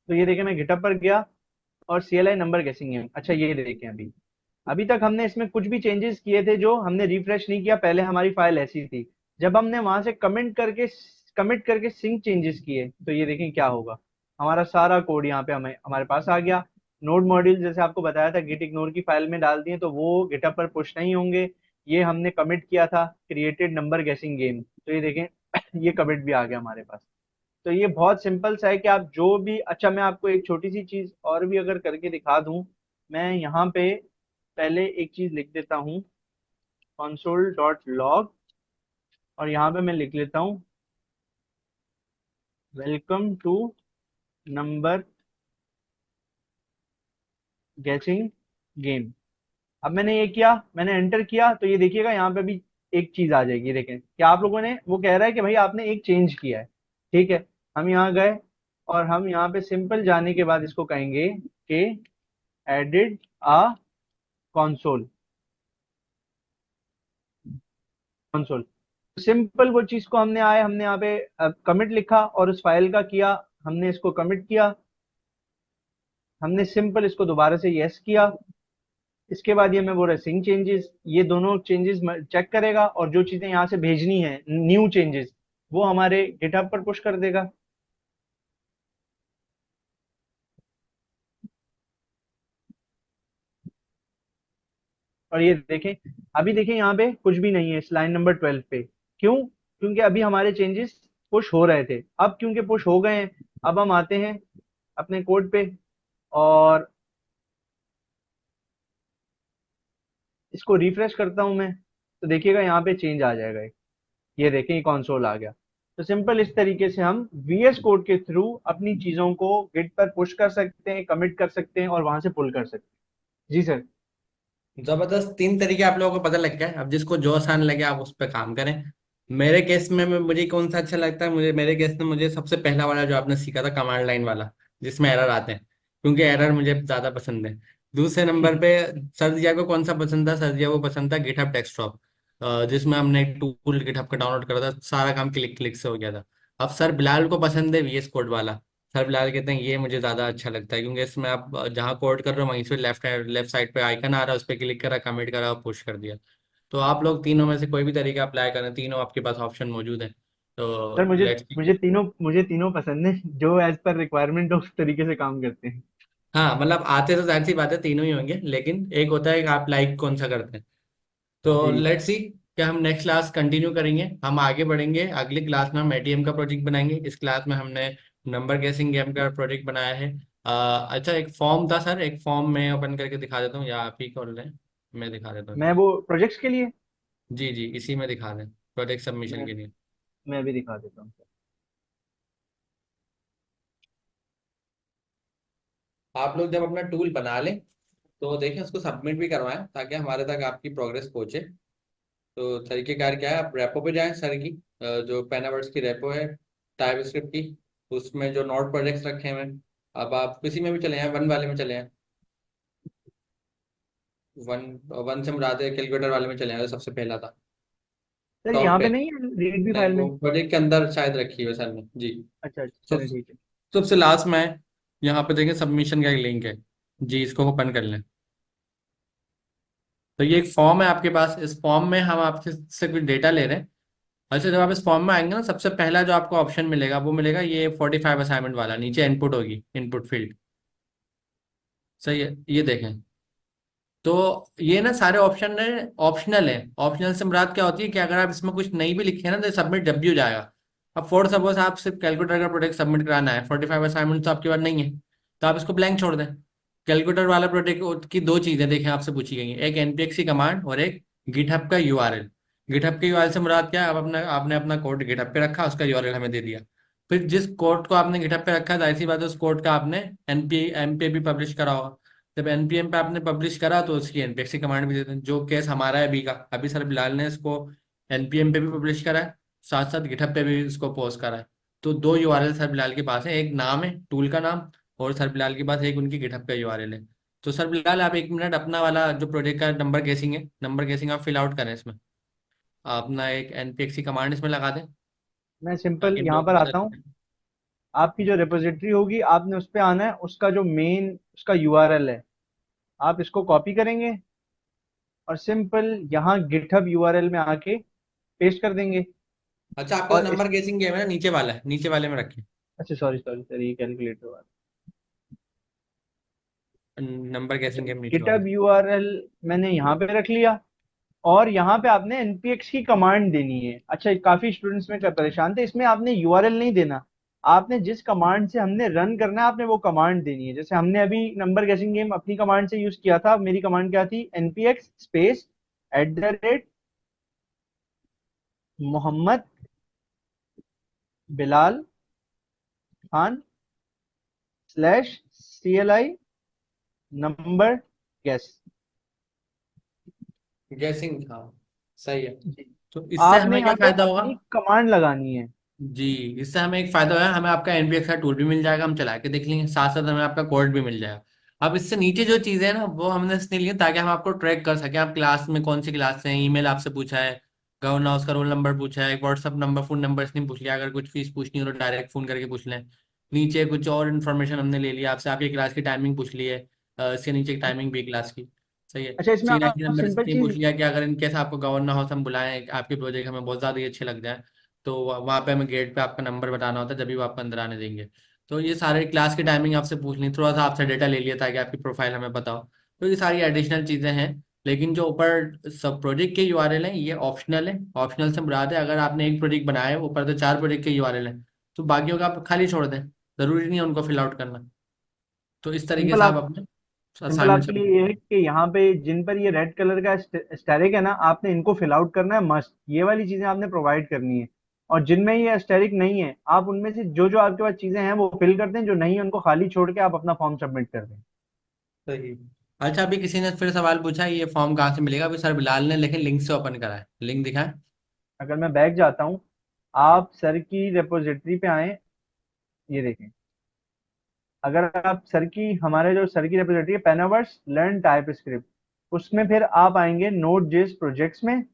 तो ये देखें मैं गिटहब पर गया और CLI नंबर गेसिंग है। अच्छा, ये देखें, अभी अभी तक हमने इसमें कुछ भी चेंजेस किए थे जो हमने रिफ्रेश नहीं किया, पहले हमारी फाइल ऐसी थी। जब हमने वहां से कमिट करके सिंक चेंजेस किए, तो ये देखें क्या होगा, हमारा सारा कोड यहाँ पे हमारे पास आ गया। नोड मॉड्यूल जैसे आपको बताया था गिट इग्नोर की फाइल में डाल दिए, तो वो गिटहब पर पुश नहीं होंगे। ये हमने कमिट किया था क्रिएटेड नंबर गेसिंग गेम, तो ये देखें ये कमिट भी आ गया हमारे पास। तो ये बहुत सिंपल सा है कि आप जो भी, अच्छा मैं आपको एक छोटी सी चीज और भी अगर करके दिखा दूं, मैं यहाँ पे पहले एक चीज लिख देता हूँ, console.log, और यहाँ पे मैं लिख लेता हूँ वेलकम टू नंबर गेसिंग गेम। अब मैंने ये किया, मैंने एंटर किया, तो ये देखिएगा यहाँ पे भी एक चीज आ जाएगी। देखें कि आप लोगों ने, वो कह रहा है कि भाई आपने एक चेंज किया है। ठीक है, हम यहाँ गए और हम यहाँ पे सिंपल जाने के बाद इसको कहेंगे कि एडिड आ कंसोल, कंसोल। सिंपल वो चीज को हमने आए, हमने यहाँ पे कमिट लिखा और उस फाइल का किया, हमने इसको कमिट किया, हमने सिंपल इसको दोबारा से यस किया। इसके बाद ये मैं बोल रहा सिंक चेंजेस, ये दोनों चेंजेस चेक करेगा और जो चीजें यहाँ से भेजनी है न्यू चेंजेस, वो हमारे गिटहब पर पुश कर देगा। और ये देखें, अभी देखें यहाँ पे कुछ भी नहीं है इस लाइन नंबर 12 पे। क्यों? क्योंकि अभी हमारे चेंजेस पुश हो रहे थे, अब क्योंकि पुश हो गए हैं, अब हम आते हैं अपने कोड पे और इसको रिफ्रेश करता हूं मैं, तो देखिएगा यहाँ पे चेंज आ जाएगा। ये देखें ये कंसोल आ गया। तो सिंपल इस तरीके से हम VS कोड के थ्रू अपनी चीजों को गिट पर पुश कर सकते हैं, कमिट कर सकते हैं और वहां से पुल कर सकते हैं। जी सर। जबरदस्त, 3 तरीके आप लोगों को पता लग गया है। अब जिसको जो आसान लगे आप उस पर काम करें। मेरे केस में मुझे कौन सा अच्छा लगता है, मेरे केस में मुझे सबसे पहला वाला जो आपने सीखा था, कमांड लाइन वाला, जिसमें एरर आते हैं, क्योंकि एरर मुझे ज्यादा पसंद है। दूसरे नंबर पे सर्जिया को कौन सा पसंद था, सर्जिया को पसंद था गिटहब डेस्कटॉप, जिसमें हमने एक टूल गिटहब का डाउनलोड करा था, सारा काम क्लिक क्लिक से हो गया था। अब सर बिलाल को पसंद है VS कोड वाला। सर बिलाल कहते हैं ये मुझे ज्यादा अच्छा लगता है, क्योंकि इसमें आप जहाँ कोड कर रहे हो वहीं से लेफ्ट साइड पे आइकन आ रहा है, उस पर क्लिक करा, कमिट करा और पुश कर दिया। तो आप लोग तीनों में से कोई भी तरीका अप्लाई करें, तीनों आपके पास ऑप्शन मौजूद है। सर तो मुझे लेट्स। मुझे तीनों पसंद है, जो एज पर रिक्वायरमेंट हो उस तरीके से काम करते हैं। हाँ मतलब आते तो जाहिर सी बात है तीनों ही होंगे, लेकिन एक होता है कि आप लाइक कौन सा करते हैं। तो जी। लेट्स सी क्या हम नेक्स्ट क्लास कंटिन्यू करेंगे, हम आगे बढ़ेंगे। अगली क्लास में हम ATM का प्रोजेक्ट बनाएंगे। इस क्लास में हमने नंबर गेसिंग गेम का प्रोजेक्ट बनाया है। अच्छा, एक फॉर्म था सर, एक फॉर्म मैं ओपन करके दिखा देता हूँ, या आप ही कर लें, मैं दिखा देता हूँ। मैं वो प्रोजेक्ट्स के लिए, जी जी, इसी में दिखा दें, प्रोजेक्ट सबमिशन मैं के लिए। मैं भी दिखा देता हूँ। आप लोग जब अपना टूल बना लें तो देखिए उसको सबमिट भी करवाएं ताकि हमारे तक आपकी प्रोग्रेस पहुंचे। तो तरीकेकार क्या है, आप रेपो पे जाएं सर की, जो पैनावर्स की रेपो है टाइप स्क्रिप्ट की, उसमें जो नोड प्रोजेक्ट्स रखे हुए हैं, अब आप किसी में भी चले जाएं, वन वाले में चले जाएं, वन वन से मुराद है कैलकुलेटर वाले में चले जाएं, जो सबसे पहला था सर टॉप यहाँ पे। पे नहीं है रीड भी नहीं, फाइल वो में? प्रोजेक्ट के अंदर शायद रखी हुई है सर ने जी। अच्छा अच्छा, तो चलो ठीक है। सबसे लास्ट में यहाँ पे देखें सबमिशन का एक लिंक है जी, इसको ओपन कर लें। तो ये एक फॉर्म है आपके पास, इस फॉर्म में हम आपसे से कुछ डेटा ले रहे हैं। अच्छा, जब आप इस फॉर्म में आएंगे ना, सबसे पहला जो आपको ऑप्शन मिलेगा वो मिलेगा ये 45 असाइनमेंट वाला, नीचे इनपुट होगी, इनपुट फील्ड। सही है, ये देखें। तो ये ना सारे ऑप्शन है, ऑप्शनल है। ऑप्शनल से मुराद क्या होती है कि अगर आप इसमें कुछ नहीं भी लिखे ना तो सबमिट जब भी हो जाएगा। अब फॉर सपोज आप सिर्फ कैलकुलेटर का प्रोजेक्ट सबमिट कराना है, 45 असाइनमेंट तो आपके पास नहीं है, तो आप इसको ब्लैंक छोड़ दें। कैलकुलेटर वाला प्रोजेक्ट की दो चीजें देखें आपसे पूछी गई हैं, एक npx की कमांड और एक गिटहब का यूआरएल। गिटहब के यूआरएल से मुराद क्या है, आप अपना आपने अपना कोड गिटहब पे रखा, उसका यूआरएल हमें दे दिया। फिर जिस कोड को आपने गिटहब पे रखा है, जाहिर सी बात है उस कोड का आपने एनपीए भी पब्लिश करा होगा। जब एनपीएम पे आपने पब्लिश करा तो उसकी एनपीएक्स की कमांड भी देते हैं, जो केस हमारा है अभी का। अभी सर बिलाल ने इसको एनपीएम पे भी पब्लिश करा है, साथ साथ गिटहब पे भी इसको पोस्ट करा है। तो दो यूआरएल सर बिलाल के पास है, एक नाम है टूल का नाम, और सर बिलाल के पास एक उनकी गिटहब का यूआरएल है। तो सर बिलाल आप एक मिनट अपना वाला जो प्रोजेक्ट का नंबर गेसिंग है, नंबर गेसिंग आप फिल आउट करें इसमें। आप अपना एक एनपीएक्स की कमांड इसमें लगा दें मैं सिंपल ताकि यहाँ लोग पर पता आता हूँ। चले। आपकी जो रिपोजिटरी होगी आपने उस पे आना है, उसका जो मेन उसका यूआरएल है आप इसको कॉपी करेंगे और सिंपल यहाँ गिटहब यूआरएल में आके पेस्ट कर देंगे। अच्छा, आपका जो और इस नंबर गेसिंग गेम है ना, नीचे वाला है, नीचे वाले में रखें। अच्छा, सॉरी सॉरी सर, ये कैलकुलेटर वाला। नंबर अच्छा, गेसिंग गेम नीचे वाला गिटहब यूआरएल मैंने यहाँ पे रख लिया और यहाँ पे आपने npx की कमांड देनी है। अच्छा, काफी स्टूडेंट्स में क्या परेशान थे, इसमें आपने यूआरएल नहीं देना, आपने जिस कमांड से हमने रन करना है आपने वो कमांड देनी है। जैसे हमने अभी नंबर गेसिंग गेम अपनी कमांड से यूज किया था, मेरी कमांड क्या थी, npx space @Mohammad Bilal Khan /CLI number guess. Guessing, हाँ सही है। जी, तो इससे आपने हमें क्या यहाँ पे फायदा होगा अपनी कमांड लगानी है। जी, इससे हमें एक फायदा है, हमें आपका एनपीएक्स का टूल भी मिल जाएगा, हम चला के देख लेंगे, साथ साथ हमें आपका कोड भी मिल जाएगा। अब इससे नीचे जो चीजें हैं ना वो हमने इसलिए लिए ताकि हम आपको ट्रैक कर सकें, आप क्लास में कौन सी क्लास से हैं, ईमेल आपसे पूछा है, गवर्न हाउस का रोल नंबर पूछा है, व्हाट्सअप नंबर फोन नंबर इसने पूछ लिया, अगर कुछ फीस पूछनी हो तो डायरेक्ट फोन करके पूछ लें। नीचे कुछ और इन्फॉर्मेशन हमने ले लिया आपसे, आपकी क्लास की टाइमिंग पूछ ली है, इसके नीचे टाइमिंग भी क्लास की। सही है। अच्छा, इसमें सीनासी आप नंबर सिंपल इसलिए पूछ चीज, लिया कि अगर इनकेस आपको गवर्न हाउस हम बुलाएं, आपके प्रोजेक्ट हमें बहुत ज्यादा ही अच्छे लग जाए, तो वहाँ पे हमें गेट पे आपका नंबर बताना होता है, जब भी वो आपको अंदर आने देंगे। तो ये सारे क्लास की टाइमिंग आपसे पूछ ली, थोड़ा सा आपसे डेटा ले लिया ताकि आपकी प्रोफाइल हमें बताओ। तो ये सारी एडिशनल चीज़ें हैं। लेकिन जो ऊपर सब प्रोजेक्ट के यूआरएल हैं ये ऑप्शनल है। ऑप्शनल से मुराद है अगर आपने एक प्रोजेक्ट बनाया है, ऊपर तो 4 प्रोजेक्ट के यूआरएल हैं, तो बाकियों का आप खाली छोड़ दें, जरूरी नहीं है उनको फिल आउट करना। तो इस तरीके सिंपल से आप आप अपने सिंपल असाइनमेंट आपके लिए सबमिट। ये है कि यहाँ पे जिन पर ये रेड कलर का स्टेरिक है ना, आपने इनको फिल आउट करना है मस्ट, ये वाली चीजें आपने प्रोवाइड करनी है। और जिनमें ये स्टेरिक नहीं है आप उनमें से जो जो आपके पास चीजें हैं वो फिल कर दें, जो नहीं है उनको खाली छोड़ के आप अपना फॉर्म सबमिट कर दें। सही। अच्छा, अभी किसी ने फिर सवाल पूछा ये फॉर्म कहाँ से मिलेगा, अभी सर बिलाल ने लेकिन लिंक से ओपन करा है, लिंक दिखाएं। अगर मैं बैक जाता हूँ, आप सर की रेपोजिटरी पे आए, ये देखें। अगर आप सर की हमारे जो सर की रेपोजिटरी है पेनावर्स लर्न टाइप स्क्रिप्ट, उसमें फिर आप आएंगे नोड जेएस प्रोजेक्ट्स में।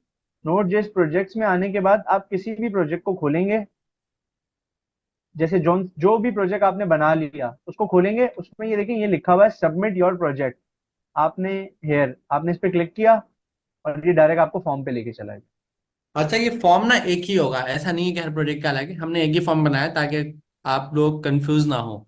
नोड जेएस प्रोजेक्ट्स में आने के बाद आप किसी भी प्रोजेक्ट को खोलेंगे, जैसे जो भी प्रोजेक्ट आपने बना लिया उसको खोलेंगे, उसमें ये देखें, ये लिखा हुआ है सबमिट योर प्रोजेक्ट। आपने हेयर आपने इस पे क्लिक किया और ये डायरेक्ट आपको फॉर्म पे लेके चला गया। अच्छा, ये फॉर्म ना एक ही होगा, ऐसा नहीं है कि हर प्रोजेक्ट का अलग है, हमने एक ही फॉर्म बनाया ताकि आप लोग कंफ्यूज ना हो।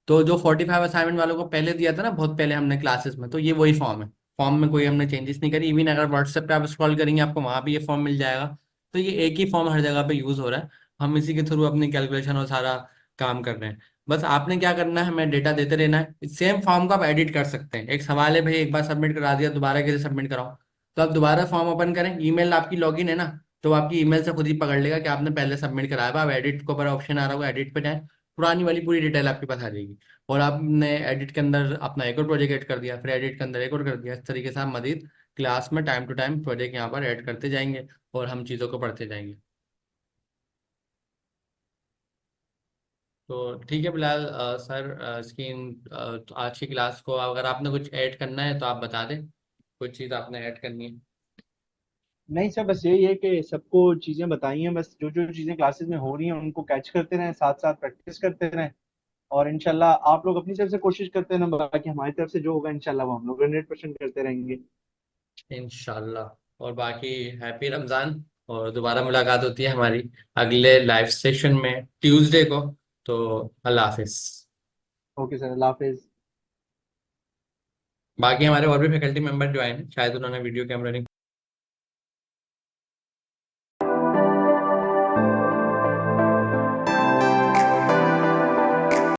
तो जो 45 असाइनमेंट वालों को पहले दिया था ना, बहुत पहले हमने क्लासेस में, तो ये वही फॉर्म है। फॉर्म में कोई हमने चेंजेस नहीं करी, इवन अगर व्हाट्सएप पे आप स्क्रॉल करेंगे आपको वहां भी ये फॉर्म मिल जाएगा। तो ये एक ही फॉर्म हर जगह पे यूज हो रहा है, हम इसी के थ्रू अपनी कैलकुलेशन और सारा काम कर रहे हैं। बस आपने क्या करना है, हमें डेटा देते रहना है, सेम फॉर्म को आप एडिट कर सकते हैं। एक सवाल है भाई, एक बार सबमिट करा दिया, दोबारा कैसे सबमिट कराऊं, तो आप दोबारा फॉर्म ओपन करें, ईमेल आपकी लॉगिन है ना, तो आपकी ईमेल से खुद ही पकड़ लेगा कि आपने पहले सबमिट कराया हुआ। आप एडिट के ऊपर ऑप्शन आ रहा होगा, एडिट पे जाएं, पुरानी वाली पूरी डिटेल आपके पास आ जाएगी। और आपने एडिट के अंदर अपना एक और प्रोजेक्ट ऐड कर दिया, फिर एडिट के अंदर एक और कर दिया। इस तरीके से हम मजीद क्लास में टाइम टू टाइम प्रोजेक्ट यहाँ पर ऐड करते जाएंगे और हम चीज़ों को पढ़ते जाएंगे। तो ठीक है बिलाल सर, तो आज की क्लास को अगर आपने कुछ ऐड करना है तो आप बता दें, कुछ चीज़ आपने ऐड करनी है। नहीं सर, बस यही है कि सबको चीजें बताई हैं, बस जो जो चीजें क्लासेस में हो रही हैं उनको कैच करते रहें, साथ साथ प्रैक्टिस करते रहें। और इंशाल्लाह आप लोग अपनी तरफ से कोशिश करते हैं ना, बाकी हमारी तरफ से जो होगा इंशाल्लाह वो हम लोग 100% करते रहेंगे। इंशाल्लाह। और बाकी हैप्पी रमज़ान, और दोबारा मुलाकात होती है हमारी अगले लाइव सेशन में ट्यूसडे को। तो अल्लाह हाफिज। ओके सर, अल्लाह हाफिज। बाकी हमारे और भी फैकल्टी मेंबर जो आए हैं, शायद उन्होंने वीडियो कैमरा नहीं